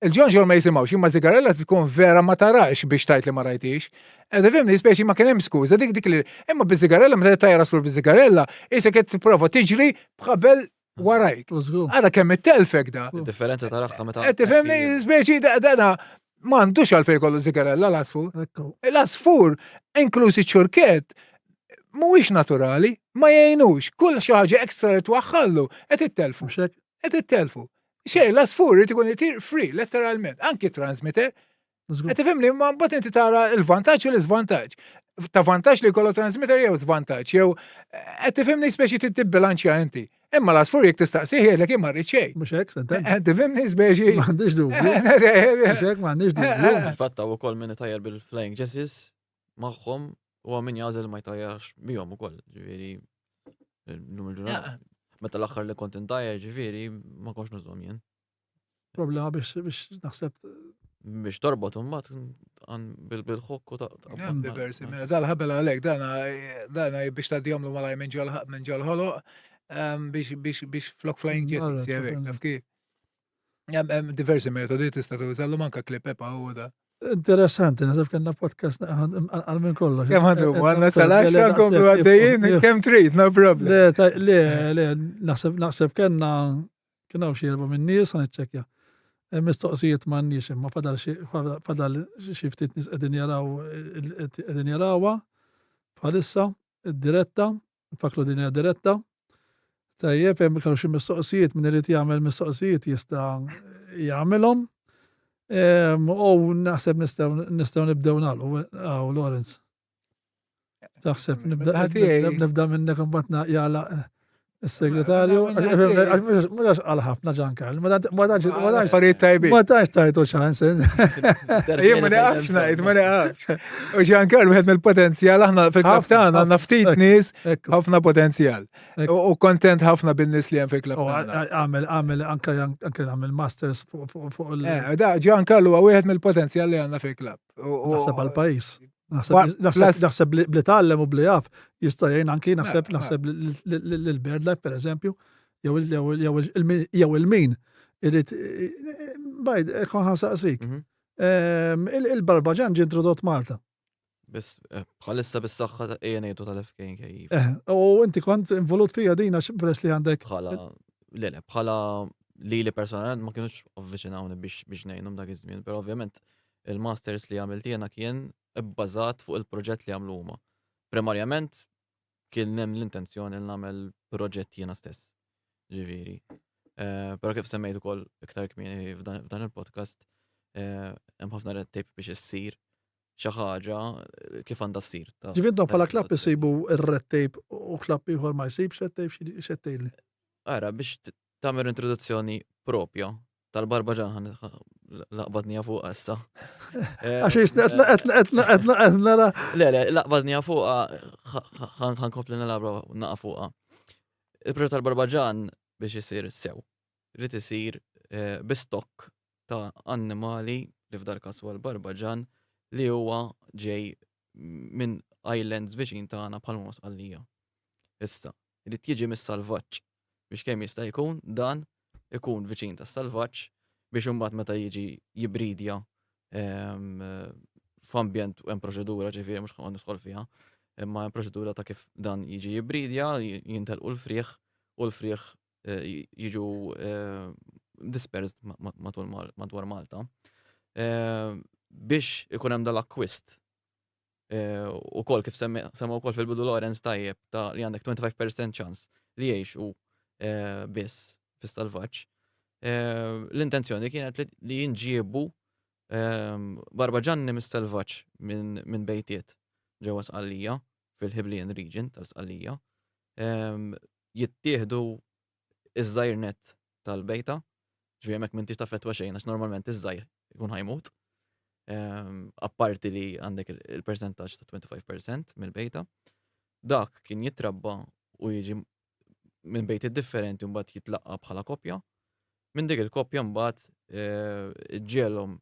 il-ġonġol ma jisimawx, imma zigarella tkun vera ma tarax biex tajt li ma rajtix. Edha fimni, speċi ma kien hemm skuża, dik li imma biż-zigarella meta tajra sur biż-zigarella, isek qed tipprova tiġri bħabel warajk. Għada kemm it-telfek da. Differenza taraħħa meta. Qed tifhemni speċi dana m'għandux għalfejn kollu zigarella l-asfur. L-asfur, inklusi ċurket, mhuwiex naturali, ma jgħinux, kull xi ħaġa ekstra li twaħħallu qed ittelfu. Qed ittelfu. Xej, l-asfur jrid ikun itir free, letteralment, anki transmitter. Qed tifhimni, ma mbagħad inti tara l-vantaġġ u l-iżvantaġġ. Ta' vantaġġ li jkollu transmitter jew żvantaġġ, jew qed tifhimni speċi tibbilanċja inti. Imma l-asfur jekk tistaqsih jgħidlek imma rrid xejn. Mhux hekk, sentent. Qed tifhimni speċi. M'għandix dubju. Mhux hekk m'għandix dubju. Fatta wkoll min itajjar bil-flying jesses magħhom huwa min jażel ma jtajjarx bihom ukoll, ġifieri l-lum il-ġurnata. Meta l-aħħar li kont intajjar ġifieri ma konx nużhom jien. Problema biex naħseb Biex torbot imbagħad bil-ħokk u diversi, dal-ħabel għalek, dana biex tgħaddihom malaj minn ġol ħoloq biex flok flying jesses jevek, taf kif. Diversi metodi tista' tużallu manka klip epa u da. Interessanti, nasib kellna podcast għal minn kollox. Kemm għandhom għandna salax għandkom għaddejjin kemm trid, no problem. Le, naħseb kellna kien hawn xi erba' minn nies ħaniċċekkja. Mistoqsijiet m'għandniex imma fadal xi ftit nies qegħdin jarawha bħalissa id-diretta, nfakru din hija diretta. Tajjeb hemm kellu xi mistoqsijiet min irid jagħmel mistoqsijiet jista' jagħmilhom. U naħseb nistgħu nibdew nagħlqu Lawrence. Taħseb nibda minnek imbagħad jagħlaq is-segretarju mhux għal ħafna Ġankarl. Ma tantx tajtu ċansen. Jien ma naqafx ngħid, ma naqafx. U Ġankarl wieħed mill-potenzjal aħna fil-klabb tagħna għandna ftit nies ħafna potenzjal. U kontent ħafna bin-nies li hemm fil-klabb tagħna. Għamel anke għamel masters fuq il. Da Ġankarl huwa wieħed mill-potenzjal li għandna fil-klabb. Naħseb għall-pajjiż. Naħseb li tgħallem u bli jaf jista' jgħin anki naħseb l-BirdLife pereżempju jew il-min irid bajd ekon ħansaqsik. Il-Barbaġan ġie introdott Malta. Biss bħalissa bis-saħħa ejja ngħidu tal-FKK. U inti kont involut fija dina peress li għandek. Bħala li personalment ma kienux avviċinawni biex ngħinhom dak iż-żmien, però ovvjament il-masters li għamilt jiena kien bbażat fuq il-proġett li għamlu huma. Primarjament kien hemm l-intenzjoni li nagħmel proġett jiena stess. Ġifieri. Però kif semmejt ukoll iktar kmieni f'dan il-podcast hemm ħafna red tape biex issir xi ħaġa kif għandha ssir. Ġifieri bħala klabb isibu r-red tape u klabb ieħor ma jsibx red tape x'għedtejli. Ara biex tagħmel introduzzjoni propja tal-Barbaġan laqbadnija fuq issa. Għax qed nara. Le, laqbadnija fuqha ħankompli nilabra naqa' fuqha. Il-proġett tal-Barbaġan biex isir sew. Irid isir bi-stokk ta' annimali li f'dar każ huwa l-Barbaġan li huwa ġej minn islands viċin tagħna bħal Mosqallija. Issa, irid jiġi mis-salvaġġ biex kemm jista' jkun dan ikun viċin tas-salvaġġ biex imbagħad meta jiġi jibridja f'ambjent u hemm proċedura ġifieri mhux ħanqod nidħol fiha, imma hemm proċedura ta' kif dan jiġi jibridja, jintelqu l-frieħ u l-frieħ jiġu dispersed madwar Malta. Biex ikun hemm dal-akkwist ukoll kif semma wkoll fil-bidu Lawrence tajjeb ta' li għandek 25% chance li jgħixu biss fis-salvaġġ. L-intenzjoni kienet li jinġiebu Barbaġanni mis-salvaġġ minn bejtiet ġewwa Sqallija fil-Hiblien region tal-Sqallija. Jittieħdu iż-żgħir net tal-bejta, ġifieri hemmhekk m'intix taffettwa xejn għax normalment iż-żgħir ikun ħajmut. Apparti li għandek il-percentaġġ ta' 25% mill-bejta. Dak kien jitrabba u jiġi minn bejtiet differenti mbagħad jitlaqqa bħala koppja. Minn dik il-koppja mbagħad ġielhom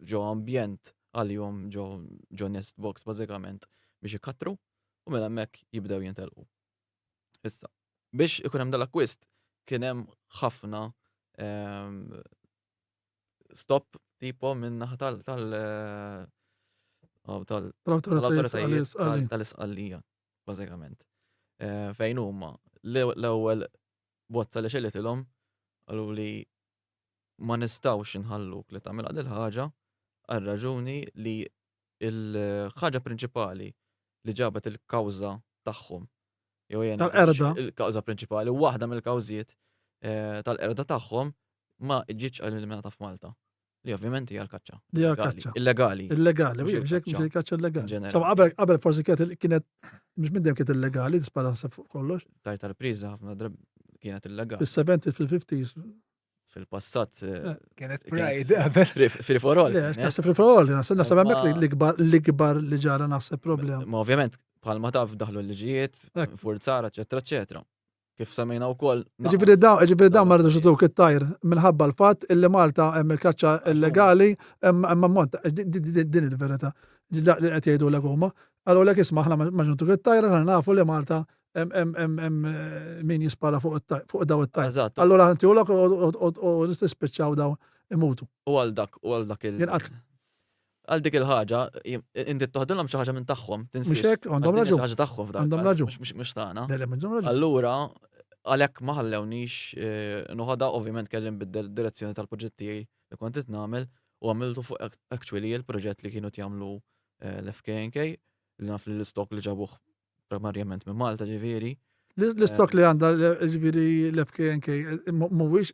ġo ambjent għalihom ġo nest box bażikament biex ikattru u minn hemmhekk jibdew jintelqu. Issa, biex ikun hemm dal-akkwist kien hemm ħafna stop tipo minn naħa Tal-autoritajiet tal-isqallija, bażikament. Fejn huma l-ewwel bozza li xellitilhom qalu li ma nistgħux inħalluk li tagħmel għadil ħaġa għal raġuni li l-ħaġa prinċipali li ġabet il-kawża tagħhom jew Tal-qerda. il-kawża prinċipali waħda mill-kawżiet tal-qerda tagħhom ma ġietx eliminata f'Malta. Li ovvjament hija l-kaċċa. Li hija kaċċa. Illegali. Illegali, Mhux biex il-kaċċa. kaċċa illegali. Ġenerali. So qabel forsi kienet mhux minn kienet illegali tispara fuq kollox. Tal-priża ħafna drab kienet illegali. Fis-70s fil-50s. Fil-passat Kienet pride qabel. free-for-all. Le, naħseb fil-frol, naħseb hemmhekk l-ikbar li ġara naħseb problema. Ma ovvjament bħalma taf daħlu l-liġijiet, Hekk. forzara, eċetera, eċetera. Kif semmejna wkoll. Ġifiri dawn ma rridux ituk it-tajr minħabba l-fatt illi Malta hemm il-kaċċa illegali hemm ammont din il-verità li qed jgħidu l huma. Allura lek isma' aħna ma ġuntuk it-tajr aħna nafu li Malta hemm min jispara fuq daw it-tajr. Eżatt. Allura ntihulek u nispiċċaw daw imutu. U għal dak Jinqatlu. għal dik il-ħaġa, inti toħdilhom xi ħaġa minn tagħhom, Mhux hekk, għandhom Għaddilna raġun. xi ħaġa tagħhom f'dak Għandhom il-każ, raġun. mhux tagħna. Le, m'għandhom raġun. Allura għalhekk ma ħallewniex noħodha ovvjament kellim bid-direzzjoni tal-proġett tiegħi li kont qed nagħmel u għamiltu fuq actually il-proġett li kienu jagħmlu l-FKNK li naf li l-istok li ġabuh primarjament minn Malta ġifieri. L-istok li għandha ġifieri l-FKNK mhuwiex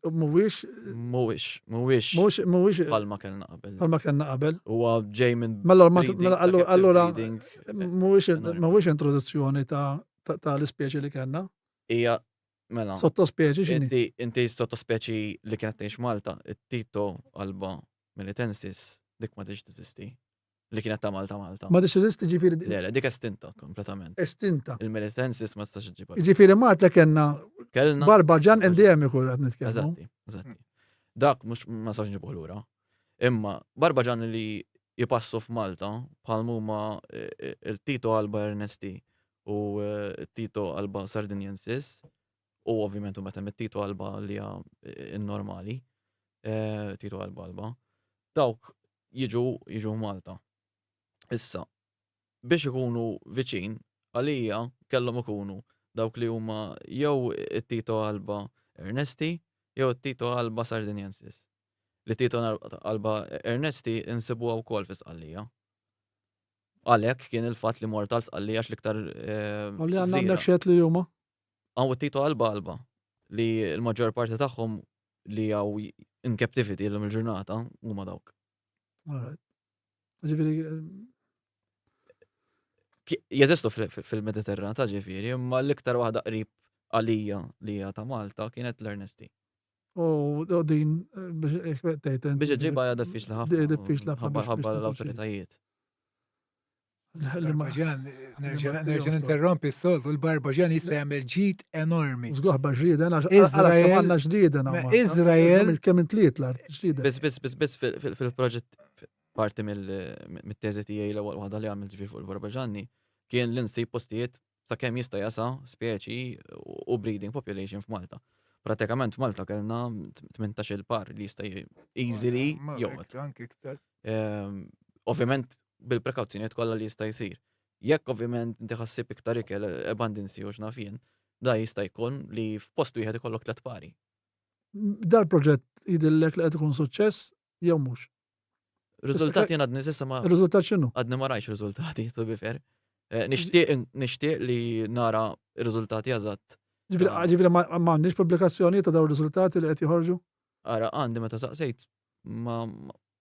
Mhuwiex bħalma kellna qabel. bħalma kellna qabel. Huwa ġej minn Allora breeding, allora breeding. mhuwiex introduzzjoni tal-ispjeċi li kellna. Hija mela. Sottospeċi x'inhi? Inti sottospeċi li kienet tgħix Malta, it-Tito alba militensis dik ma tix teżisti. Li kienet ta' Malta. Ma tix eżisti ġifieri Le, dik estinta kompletament. estinta. Il-militensis ma tistax ġibha. Ġifieri Malta kellna Kellna. barbaġan endemiku qed nitkellmu. Eżatti. Dak mhux ma sax nġibuh lura. Imma barbaġan li jipassu f'Malta bħal huma il-Tito Alba Ernesti u Tito Alba Sardiniensis u ovvjament u meta mit-Tito Alba li hija normali, Tito Alba. Dawk jiġu Malta. Issa, biex ikunu viċin, għalija kellhom ikunu dawk li huma jew it-Tito Alba Ernesti jew it-Tito Alba Sardiniensis. Li Tito Alba Ernesti insibuha wkoll fis-Sqallija. Għalhekk kien il-fatt li mort tal-Sqallija x'liktar U li għandna hemmhekk xiet li huma. Għaw it-Tito Alba li l-maġġor parti tagħhom li għaw in captivity l-lum il-ġurnata huma dawk. Ġifieri Jeżistu fil-Mediterran ta' ġifieri, imma l-iktar waħda qrib għalija li hija ta' Malta kienet l-Ernesti. u din biex Biex iġibha hija diffiċli ħafna. diffiċli ħafna ħabba l-awtoritajiet. Barbaġan, nerġa' ninterrompi s-soltu, l-Barbaġan jista' jagħmel ġid enormi. Żguħ ġrieden għax Izrael- għandna ġrieden Izrael- kemm intliet l-art ġrieden. Biss fil-proġett parti mit-teżi tiegħi l-ewwel waħda li għamilt ġifier fuq il-Barbaġanni kien l-insib postijiet sakemm jista' jasa speċi u breeding population f'Malta. Pratikament f'Malta kellna 18 par li jista' easily joqgħod. Anke iktar. Ovvjament bil-prekawzjonijiet kollha li jista' jsir. Jekk ovvjament inti ħassib iktar ikel abundancy u x'naf jien, da jista' jkun li f'post wieħed ikollok 3 pari. Dal-proġett jidillek li qed ikun suċċess jew mhux. Riżultati jien għadni s'issa ma Ir-riżultat x'inhu? għadni ma rajx riżultati, to be fair. Nixtieq li nara riżultati eżatt. Ġifieri ma m'għandniex pubblikazzjonijiet ta' dawn ir-riżultati li qed joħorġu? Ara għandi meta saqsejt ma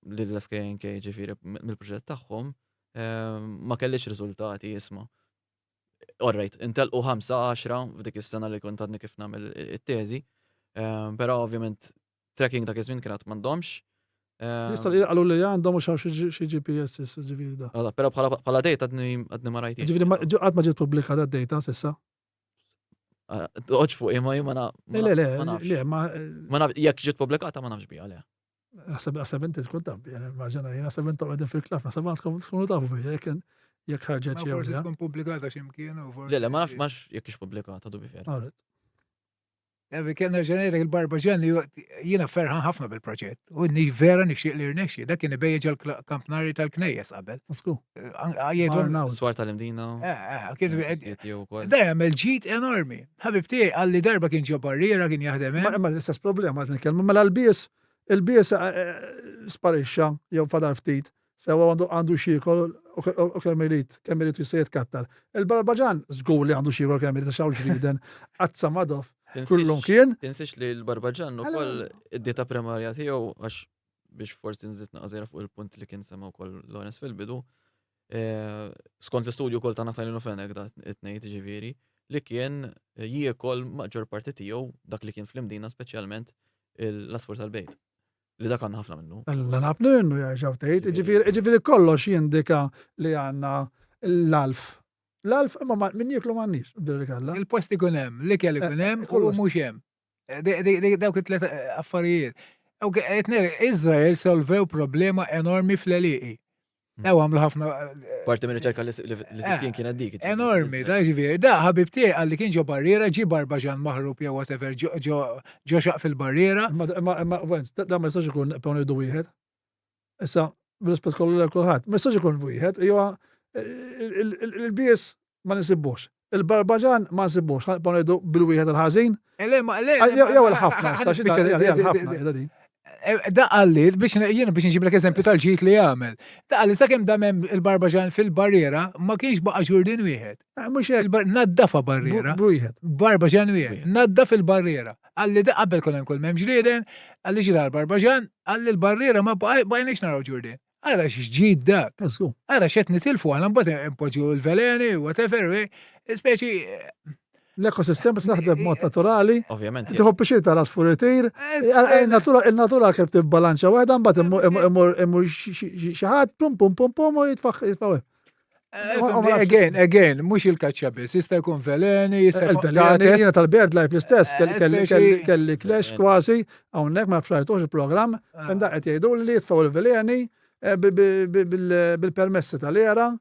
li l-FKNK ġifieri mill-proġett tagħhom ma kellix riżultati isma'. Alright, intelqu 5-10 f'dik is-sena li kont għadni kif nagħmel it-teżi, però ovvjament tracking dak iż-żmien kien qatt m'għandhomx. Jista' li qalu li għandhom mhux hawn xi GPS ġifieri da. Però bħala dejt għadni ma rajtix. Ġifieri qatt ma ġiet pubblikata d-data s'issa. Toqgħodx fuq imma ma Le, ma nafx jekk ġiet pubblikata ma nafx biha le. Għasab inti tkun taf, maġġana jena għasab inti għedin fil-klaf, għasab għad tkunu tafu fija, jek ħarġet Ma jew forsi le. tkun pubblikata x'imkien u forsi. Le, ma nafx jekk ix pubblikata, to be fair. Alright. Kien ġenerek il-Barbaġan li jiena ferħan ħafna bil-proġett. U ni vera nixtieq li rnexxi. Dak kien ibejjeġ għall-Kamp Nari tal-Knejjes qabel. Masku. Swar tal-imdina. Dajem il-ġid enormi. Ħabib tiegħi għalli darba kien ġo barriera kien jaħdem hemm. Ma l-istess problema qed nitkellmu mela il-bies sparixxa jew fadar ftit. Sewa għandu xiekol u kemm irid jista' jitkattar. Il-Barbaġan żgur li għandu xiekol kemm irid xaw ġriden Azza Madoff. Kullum kien. Tinsix li l-Barbaġan ukoll id-dieta primarja tiegħu għax biex forsi nżid naqżira fuq il-punt li kien semma wkoll Lawrence fil-bidu. Skont l-istudju wkoll ta' Natalino Fenek da it-tnejn ġifieri li kien jiekol maġġor parti tiegħu dak li kien fl-imdina speċjalment l-asfur tal-bejt. Li dak għandna ħafna minnu. Nafnu minnu jarġaw tgħid, ġifieri kollox jindika li għandna l-alf. L-alf imma min jieklu m'għandniex bil-rikalla. Il-post ikun hemm, l-ikel ikun hemm u mhux hemm. Dawk it-tliet affarijiet. Izrael solvew problema enormi fl-Eliqi. Ew għamlu ħafna. Parti minn riċerka li kien dik. Enormi, da ġifieri. Da ħabib tiegħi għalli kien ġo barriera, ġi Barbaġan maħrub jew whatever ġo xaq fil-barriera. Da ma jistax ikun ponidu wieħed. Issa, bil-rispett kollu lil kulħadd, ma jistax ikun wieħed, jew il-bies ma nisibbux. Il-Barbaġan ma nsibbux, ponidu bil-wieħed il-ħażin. Jew il-ħafna, il-ħafna, Da għalli, biex nġiblek eżempju tal-ġit li għamel. Da għalli sakemm damem il-Barbaġan fil-barriera, ma kienx baqa ġurdin wieħed. Mhux hekk. Naddafa barriera. Barbaġan wieħed. Naddaf il-barriera. Għalli da qabel kien hemm kull m'hemm ġrieden, għalli ġira l-Barbaġan, għalli l-barriera ma baqajniex naraw ġurdin. Ara x'ġid dak. Ara x'qed nitilfu għal mbagħad impoġġu l-veleni, whatever, speċi l-ekosistema s-naħdem b'mod naturali. Ovvjament. Tħobb biex tara sfuritir. Il-natura kif tibbalanċa waħda mbagħad imur xi ħadd pum u jitfaħ. Again, mhux il-kaċċa biss, jista' jkun veleni, jista' jkun jiena tal-bird life l-istess, kelli clash kważi hawnhekk ma frajtux il-programm, da qed jgħidu li jitfgħu il-veleni bil-permessi tal-era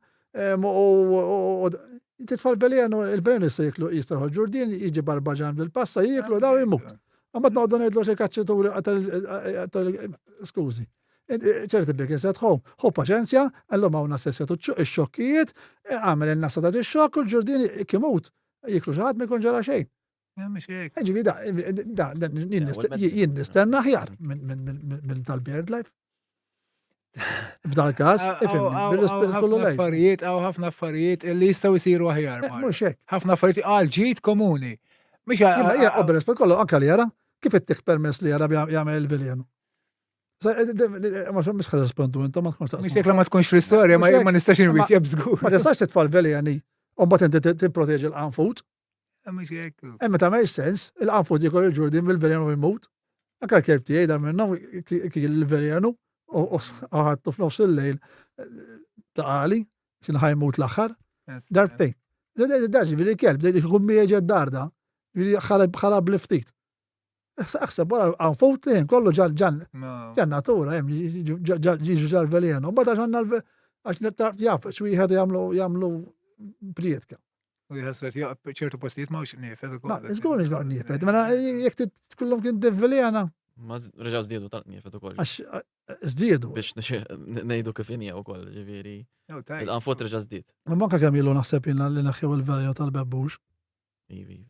titfall velenu, il-velenu jistaħu ġurdin, jiġi Barbaġan bil-passa, jieklu daw jimut. Għamma t-noqdu nejdlu xe kaċċituri skużi. ċerti biekin setħom, ħu paċenzja, għallum għawna sessjatu x-xokkijiet, għamil il-nasa ta' x-xokk, u ġurdin kimut, jieklu xaħat ma jkun ġara xejn. Ġivi jien nistenna ħjar minn tal-bird life. F'dan il-każ, bil-rispett kollu lejn. Ħafna affarijiet li jistgħu jsiru aħjar. Mhux hekk. Ħafna affarijiet ġid komuni. Mhix bil-rispett kollu anke li jara, kif ittik permess li jara jagħmel il-velenu. Ma mhux ħadd rispondu intom ma tkunx taqsmu. Mhix jekk ma tkunx fl-istorja ma nistax inwiċ jebżgur. Ma tistax titfal veleni u mbagħad inti tipproteġi l-qanfut. Mhux hekk. Imma ta' m'hemmx sens, il-qanfut jikol il-ġurdin bil-velenu jmut. Anke l-kelb tiegħi dar minnhom kien il-velenu. U għadtu f'nofs il-lejl taqali, kien ħajmut l-axar, darbtejn. Daġi, vili kelb, kun mieġa d-darda, vili xarab l-ftit. Aħseb wara għanfut liħin, kollu ġan natura, ġiġu ġal veljen, u bada ġanna għax jaf, xwijħed jamlu prietka. U jħasset, ċertu postijiet ma' ux nifed. Ma' izgur nġbar nifed, ma' jek kullum kien d-veljena. Ma reġaw zdiedu tal-nifed u koll. Zdiedu. Biex nejdu kifinja u koll, ġiviri. Il-qanfut reġa zdid. Ma manka kemm ilu naħseb jina li naħjew il-velenu tal-bebbux.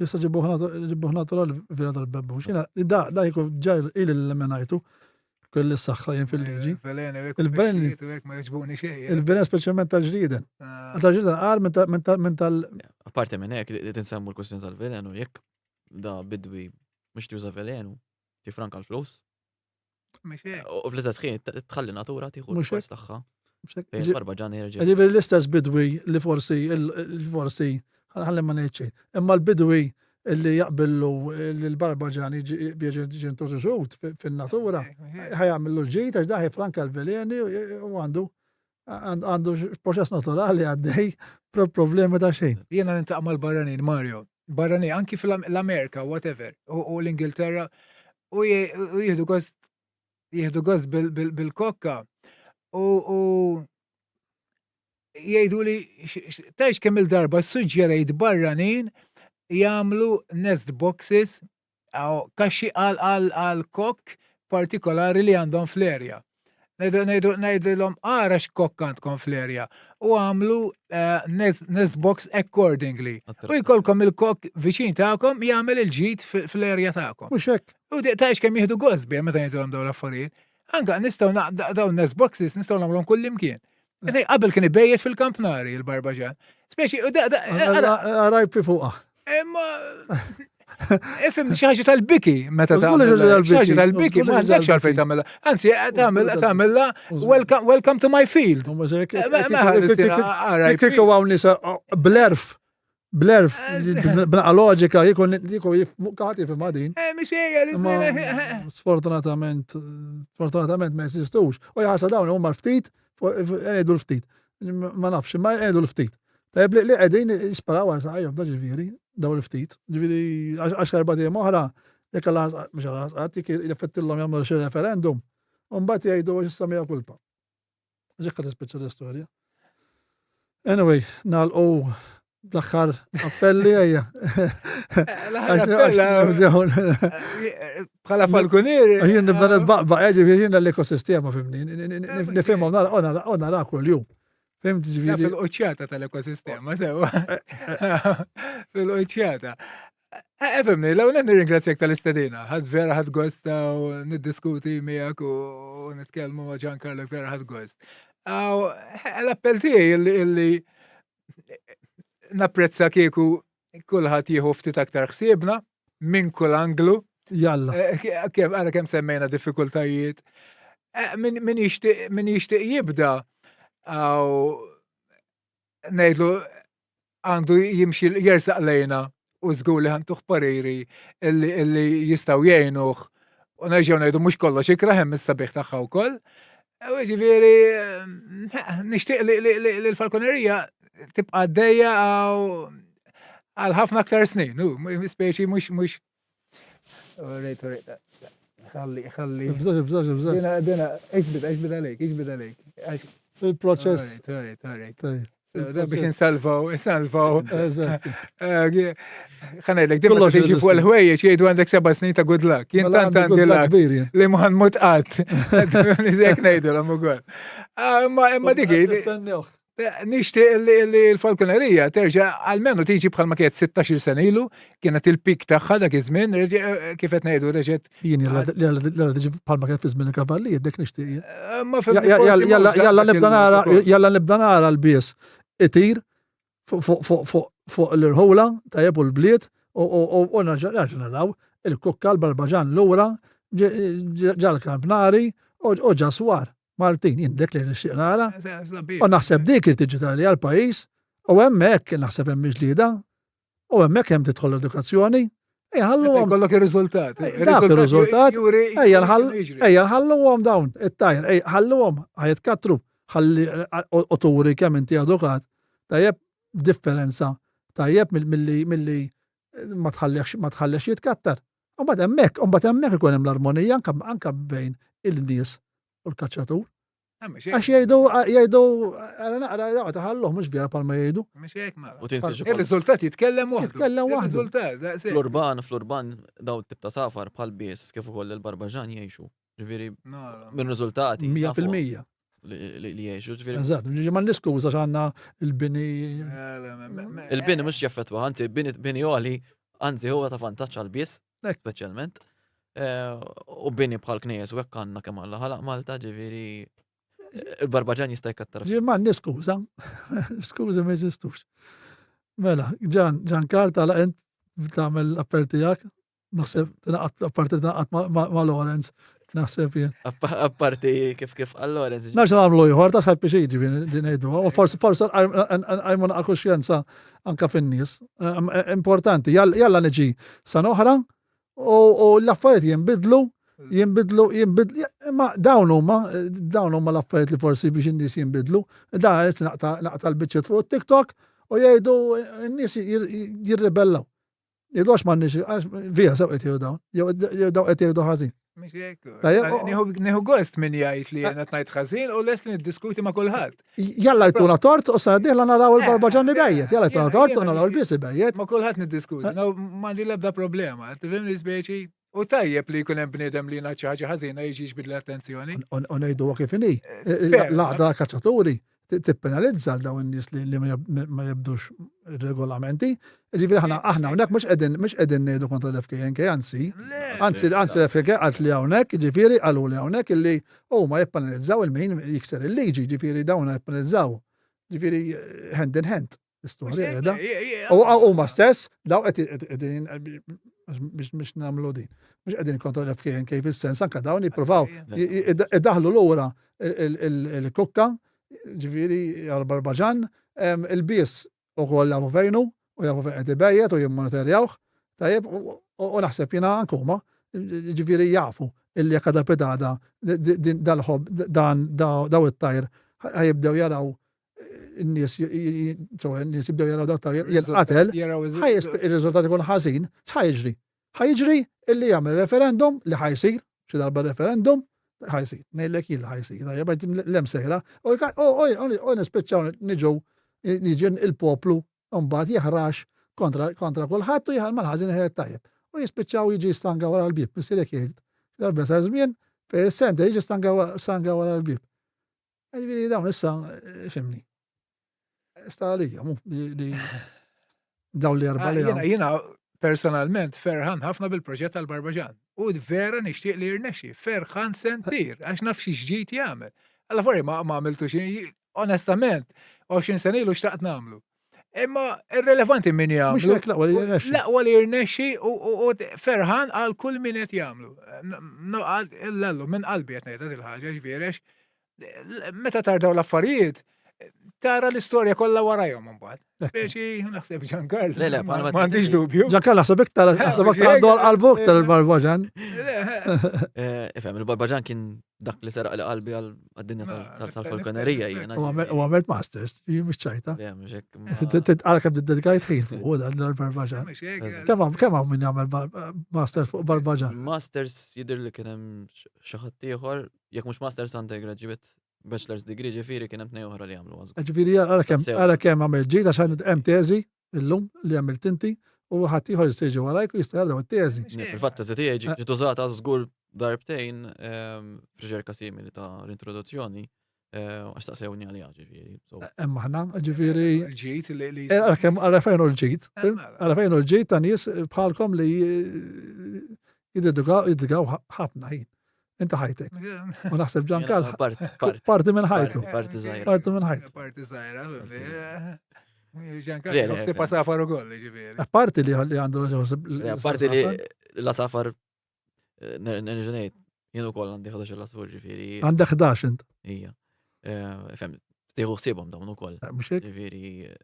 Issa ġibbuħ natural il-velenu tal-bebbux. Da jkun ġaj il-lemenajtu, kelli s-saxħa jen fil-liġi. Il-velen speċjalment tal-ġriden. Tal-ġriden għar minn tal... Apparti minn hekk, tinsemmu l-kwestjoni tal-velenu, jekk da bidwi mux tuża velenu, tifranka l-flus. U fl-istess ħin tħalli natura tieħu l-flus tagħha. Barbaġan jirġi. Ġifieri l-istess bidwi li forsi ħalli ma ngħid xejn. Imma l-bidwi li jaqbillu l-Barbaġan jiġi introduċut fin-natura ħajamillu l-ġid għax daħi franka l-veleni u għandu proċess naturali għaddej problemi ta' xejn. Jiena nintaq mal-barranin, Mario. Barranin, anki fl-Amerika, whatever, u l-Ingilterra, u jihdu gost bil-kokka u jgħidu li taċ kemm il-darba suġġerejt barranin jagħmlu nest boxes kaxxi għal kok partikolari li għandhom fl-erja. Ngħidilhom ara x'kokk għandkom fl-erja u għamlu nest box accordingly. U jkollkom il-kokk viċin tagħkom jagħmel il-ġid fl-erja tagħkom. Mhux hekk. U tgħix kemm jieħdu gost bih meta ngħidilhom dawn l-affarijiet. Anke nistgħu dawn nest boxes nistgħu nagħmluhom kull imkien. Qabel kien ibejjed fil-Kampnari il-Barbaġan. Speċi Araj fi fuqha. Ifim xi ħaġa tal-biki meta xi tal-biki ma għandekx għalfejn tagħmilha. Anzi tagħmilha welcome to my field. Kieku hawn nisa blerf b'naqa loġika jkun jifmuqati fi madin. Sfortunatament ma jsistux. U jħassa dawn huma ftit għedu l-ftit. Ma nafx, ma għedu l-ftit. Tajb li qegħdin jisparaw għal saqajhom da ġifieri. Daw l-ftit, ġiviri, 10 badija moħra, jekk għal-ħasqat, jifettilhom jagħmlu xi referendum, u mbagħad jgħidu għax samija kulpa. Ġekka tispiċċa l-istorja. Anyway, nagħlqu l-aħħar appelli ejja. Bħala falkunier. Jien nibda nitbaqbaq ġifieri l-ekosistema fimni, nifhimhom nara kuljum. Fil-qoċjata tal-ekosistema, sewa. Fil-qoċjata. Fimni, l-għuna nirringrazzjak tal-istedina. Ħad vera ħad gosta u niddiskuti miegħek u nitkellmu ma' Giancarlo vera ħad gost. L-appell tiegħi illi napprezza kieku kulħadd jieħu ftit aktar ħsiebna minn kull anglu. Jalla. Ara kemm semmejna diffikultajiet. Min jixtieq jibda għaw nejdlu għandu jimxi jersaq lejna u żgur li ħantuħ pariri illi jistaw jgħinuh u nerġgħu ngħidu mhux kollox ikraħem is-sabiħ tagħha wkoll. Ġifieri nixtieq li l-falkonerija tibqa' għaddejja għal ħafna aktar snin, speċi mhux. Ħalli. Bżax. Dina, eġbid għalejk. Il-proċess. Da biex nsalvaw. Ħanajdlek, dimma tiġi fuq il-ħwejjeġ jgħidu għandek 7 snin ta' good luck. Jien tant għandi luck li muħan mutqat. Nizek ngħidu l-għam ukoll. Imma diki, nixtieq li l-falkonerija terġa' almenu tiġi bħalma kienet 16 sena ilu, kienet il-pik tagħha dak iż-żmien, kif qed ngħidu reġgħet. Jien jalla tiġi bħalma kienet fi żmien il-kavalli, jdek nixtieq. Jalla nibda nara l-bies itir fuq l-irħula tajjeb u l-bliet u narġa' naraw il-kukka l-Barbaġan lura ġal Kampnari u ġaswar. Maltin, jindek li nixtieq nara. U naħseb dik il-digitali għal-pajis, u hemmhekk naħseb hemm ġlieda, u hemmhekk hemm tidħol l-edukazzjoni. Ħalluhom. Kollok ir-riżultat. Dak ir-riżultat. Ejja nħalluhom dawn it-tajr, ħalluhom ħajtkattru, ħalli u turi kemm inti edukat, tajjeb differenza, tajjeb milli ma tħallix jitkattar. U mbagħad hemmhekk ikun hemm l-armonija anke bejn il-nies u l-kaċċatur. Għax jgħidu, naqra taħalluh mhux vera palma jgħidu. Ir-riżultat jitkellem waħdu. Fl-urban daw tip ta' safar bħal bies kif ukoll il-Barbaġan jgħixu. Ġifieri minn riżultati. 100%. Li jgħixu ġifieri. Eżatt, ma niskuża x'għandna il-bini. Il-bini mhux jaffettwa, anzi bini għoli, anzi huwa ta' vantaġġ għal bies, speċjalment. U bini bħal knejjes u hekk għandna kemm Alla ħalaq Malta ġifieri il-Barbaġan jista' jkattar. Ma niskuża, skuża ma jeżistux. Mela, Giancarlo tagħlaq int tagħmel l-appell tiegħek, naħseb tinaqgħod ma' Lorenz, naħseb jien. Apparti kif għal Lorenz. Nafx nagħmlu ieħor ta' ħadd biex jiġi ngħidu, u forsi għajmu naqgħu kuxjenza anke fin-nies. Importanti, jalla niġi san oħra u l-affarijiet jinbidlu, ma dawn huma l-affarijiet li forsi biex in-nies jinbidlu. Da naqta l-biċċiet fuq TikTok u jgħidu n-nies jirribellaw. Jgħidu għax m'għandniex vija sew qed jgħidu dawn, jew daw qed jgħidu ħażin. Mhux hekk. Tajjeb, Nieħu gost min jgħid li jien qed ngħid ħażin u les li niddiskuti ma' kulħadd. Jalla jtuna tort u sa diħla naraw il-Barbaġan ibejjed. Jalla jtuna tort u naraw il-bies ibejjed. Ma' kulħadd niddiskuti. M'għandi l-ebda problema. Tifhimni speċi u tajjeb li jkun hemm bniedem li ngħid xi ħaġa ħażina jiġi jixbidli l-attenzjoni. U ngħidu kif inhi. Laqda kaċċaturi tippenalizza dawn in-nies li ma jibdux regolamenti. Ġifieri aħna hawnhekk mhux qegħdin ngħidu kontra l-FKNK, anzi l-FKNK qalt li hawnhekk, ġifieri qalu li hawnhekk illi huma jippenalizzaw il-min jikser il-liġi, ġifieri dawn jippenalizzaw. Ġifieri hand in hand l-istorja qiegħda. Huma stess daw qegħdin biex nagħmlu din. Mhux qegħdin kontra l-FKNK fis-sens anke dawn jippruvaw iddaħħlu lura il-kukka ġifieri għal-Barbaġan il-bies ukoll jafu fejnu u jafu fejn qed ibejjed u jimmonitorjawh tajjeb u naħseb jiena ankuma ġifieri jafu illi jekk għadha pedada dal-ħobb daw it-tajr ħajibdew jaraw in-nies jibdew jaraw daw it-tajr jinqatel ir-riżultat ikun ħażin x'ħajġri? Ħajġri illi jagħmel referendum li ħajsir xi darba referendum ħajsir, ngħidlek jien ħajsir, jabajt l-emsejra, u nispiċċaw niġu il-poplu mbagħad jeħrax kontra kulħadd u jaħal mal-ħażin ħered tajjeb. U jispiċċaw jiġi stanga wara l-bib, missilek jgħid. Darba sa żmien fejn is-senta jiġi stanga wara l-bib. Ġifieri dawn issa fimni. Sta għalija li dawn li jarba li Jiena personalment ferħan ħafna bil-proġett tal-Barbaġan. U vera nixtieq li jirnexxi, ferħan sentir, għax naf xi ġdid jagħmel. Alla forri ma għamiltu xi, onestament, 20 sena ilu xtaqt nagħmlu. Imma irrelevanti min jagħmlu. Mhux hekk laqwa li jirnexxi. Laqwa li jirnexxi u ferħan għal kull min qed jagħmlu. Illallu minn qalbi qed ngħidha il-ħaġa ġvierex. Meta tardaw l-affarijiet, tara l-istorja kollha warajhom imbagħad. Speċi naħseb Giancarlo. M'għandix dubju. Giancarlo naħsebek għandu għal-vok tal-Barbaġan. Ifhem, il-Barbaġan kien dak li seraq li qalbi għad-dinja tal-falconerija jiena. U għamilt masters, mhux ċajta. Mhux hekk. Titqal kemm tiddedikajt ħin fuq l-Barbaġan. Kemm hawn min jagħmel masters fuq Barbaġan? Masters jidher li kien hemm xi ħadd ieħor, jekk mhux masters undergraduate bachelor's degree ġifieri kien hemm tnejn oħra li jagħmlu għażu. Ġifieri ara kemm għamel ġid għax hemm teżi illum li għamilt inti u ħadd ieħor jistgħi warajk u jista' jardaw it-teżi. Fil-fatt teżi tiegħi ġiet użata żgur darbtejn f'riċerka simili ta' l-introduzzjoni għax taqsewni għaliha ġifieri. Hemm aħna ġifieri Il-ġid li ara kemm ara fejn hu l-ġid. Ara fejn hu l-ġid ta' nies bħalkom li jiddedikaw ħafna ħin. Inta ħajtek. U naħseb Giancarlo parti minn ħajtu. Parti żgħira. Parti minn ħajtu. Parti żgħira. Giancarlo se pasafar ukoll ġifieri. Parti li għandu parti li l-asafar nerġenejt jien ukoll għandi 11 l-asfur ġifieri. Għandek 11 int. Hija. Fhem, tieħu ħsiebhom dawn ukoll. Mhux hekk? Ġifieri.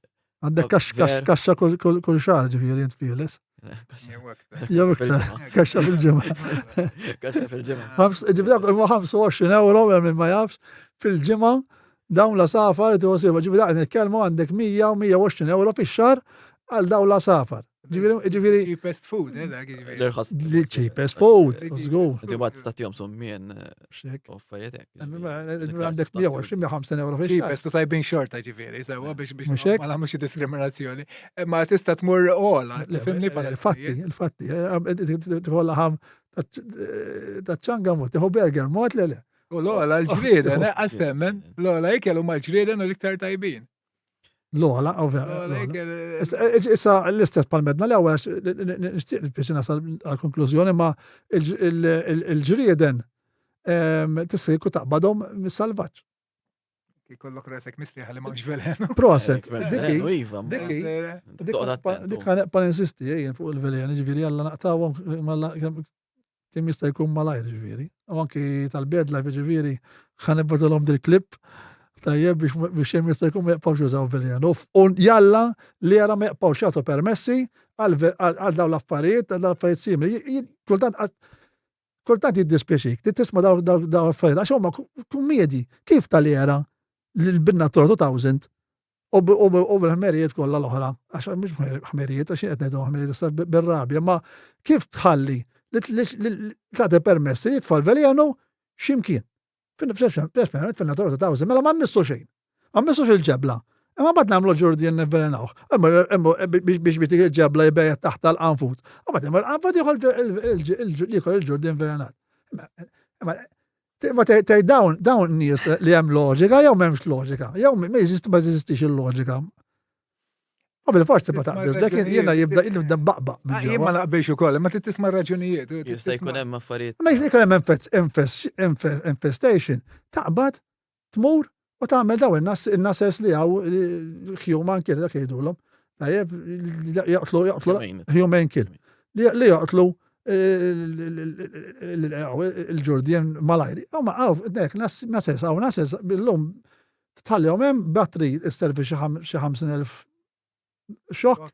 Għandek kaxxa kull xahar ġifieri int fieles. Jew kaxxa fil-ġimgħa. Kaxxa fil-ġimgħa. Ġibdak 25 euro minn ma jafx fil-ġimgħa dawn la safar tiwasiba ġibdak nitkellmu għandek 100 u 120 euro fix-xahar għal dawn la safar. Ġifieri cheapest food, l-irħas. Cheapest food, żgur. Inti mbagħad statihom sommien offeriet hekk. Għandek 120-150 euro fix-xahar. Cheapest u tajbin xorta ġifieri, sewwa biex ma nagħmlux diskriminazzjoni. Ma tista' tmur ola, tifhimni bħala il-fatti, tħolla ħam taċċanga mod, tieħu burger mod le. U l-ola l-ġrieden, għastemmen, l-ola ikellu mal-ġrieden u l-iktar tajbin. L-ola, issa l-istess palmedna l-ewwel nixtieq biex nasal għall-konklużjoni ma il-ġrieden tista' jkun taqbadhom mis-salvaġġ. Ikollok rasek mistrieħ li m'hawnx velenu. Proset, dik pa insisti jien fuq il-veleni ġifieri alla naqtawhom kemm jista' jkun malajr ġifieri. U anki tal-birdla ġifieri ħanibgħidulhom dil-klipp tajjeb biex hemm jista' jkun ma jaqpawx jużaw velenu. U jalla li ara ma jaqpawx jagħtu permessi għal dawn l-affarijiet, għal affarijiet simili. Kultant jiddispjaċik, tisma' dawn l-affarijiet għax huma kummedji kif tal-era l-binna 2000 u bil-ħmerijiet kollha l-oħra. Għax mhux ħmerijiet għax qed ngħidu ħmerijiet issa bir-rabja, ma kif tħalli li tagħti permessi li tfal veljenu x'imkien. Fin-natura ta' mela ma mmissu xejn. Ma mmissux il-ġebla. Imma bad nagħmlu ġurdien nivvelenawh. Biex bitik il-ġebla jbejjed taħt l-qanfut. U bad il-qanfut jieħol il-ġurdien velenat. Ma tgħid dawn nies li hemm loġika jew m'hemmx loġika. Jew ma jeżistix il-loġika. Ma bil-forsi ma taqbis, dakin jiena jibda baqbaq. Jien ma naqbilx ukoll, ma trid tisma' raġunijiet. Jista' jkun hemm affarijiet. Ma jista' jkun hemm infestation, taqbad, tmur u tagħmel daw in-nases li hawn human kill dak jgħidulhom. Tajjeb jaqtlu human kill. Li jaqtlu il-ġurdien malajri. Ma hawn nek nases hawn nases billum tħallihom hemm batteri isservi xi 50,000 xokk.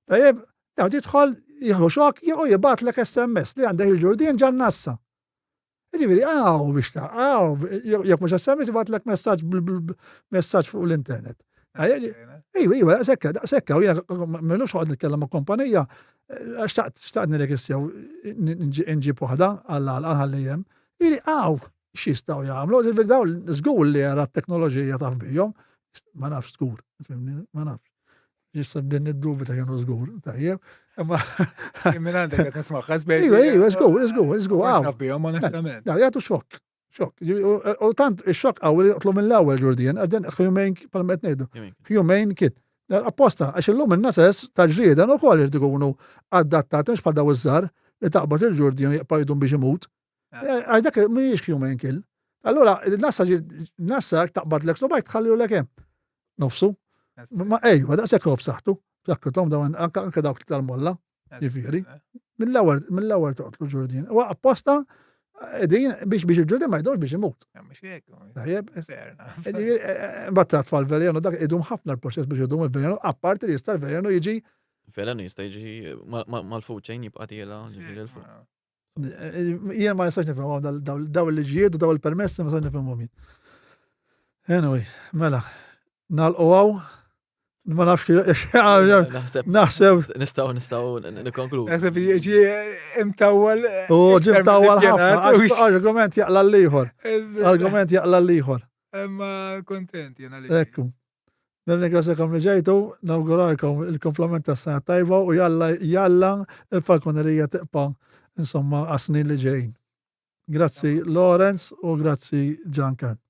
Tajjeb, tidħol jieħu xokk jew jibatlek SMS li għandek il-ġurdien ġan nassa. Jiġifieri biex jekk mhux SMS jibatlek messaġġ fuq l-internet. Iva, sekka, u jien m'għamilux noqgħod nitkellem ma' kumpanija, xtaqt nirregistraw nġib waħda għall ħalli hemm. Jiġifieri x'jistgħu jagħmlu, dawn żgur li era t-teknoloġija taf bihom, ma nafx żgur, ma nafx. Jissab din id-dubita kienu żgur, tajjeb. Imma minn għandek qed nisma' ħasbej. Iva, żgur. Nafbihom onestament. Jagħtu xokk. U tant ix-xokk li jaqtlu mill-ewwel ġurdien, għadden humane palma qed ngħidu. Humane kien. Apposta għax illum in-nases tal-ġrieden ukoll irid ikunu adattati mhux bħal daw iż-żgħar li taqbad il-ġurdien jaqbad jidhom biex imut. Għax dak mhijiex humane kill. Allura nassa taqbad lek sobajk tħallilu lek hemm. Nofsu. Ma da sekk b'saħħtu, b'saħħithom dawn anke dawk tal-molla, jiġifieri. Mill-ewwel toqtlu ġurdien. U apposta qegħdin biex il-ġurdien ma jdorx biex imut. Tajjeb. Imbagħad tfal veljenu dak idhom ħafna l-proċess biex idhom il-veljenu, apparti li jista' l-veljenu jiġi. Velenu jista' jiġi mal-food chain jibqa' tiela ġifieri l-fuq. Jien ma nistax nifhimhom daw il-liġijiet u daw il-permessi ma nistax nifhimhom jien. Anyway, mela, nagħlqu ma nafx naħseb nistgħu nikkonkludu. Naħseb jiġi imtawwal. Ġimtawwal ħafna. Argument jaqla l-ieħor. Argument jaqla l-ieħor. Imma kontent jiena li. Ekku. Nirringrazzjakom li ġejtu, nawguralkom il-komplement tas-sena tajba u jalla il-falkonerija tibqa' insomma għas-snin li ġejjin. Grazzi Lorenz u grazzi Giancarlo.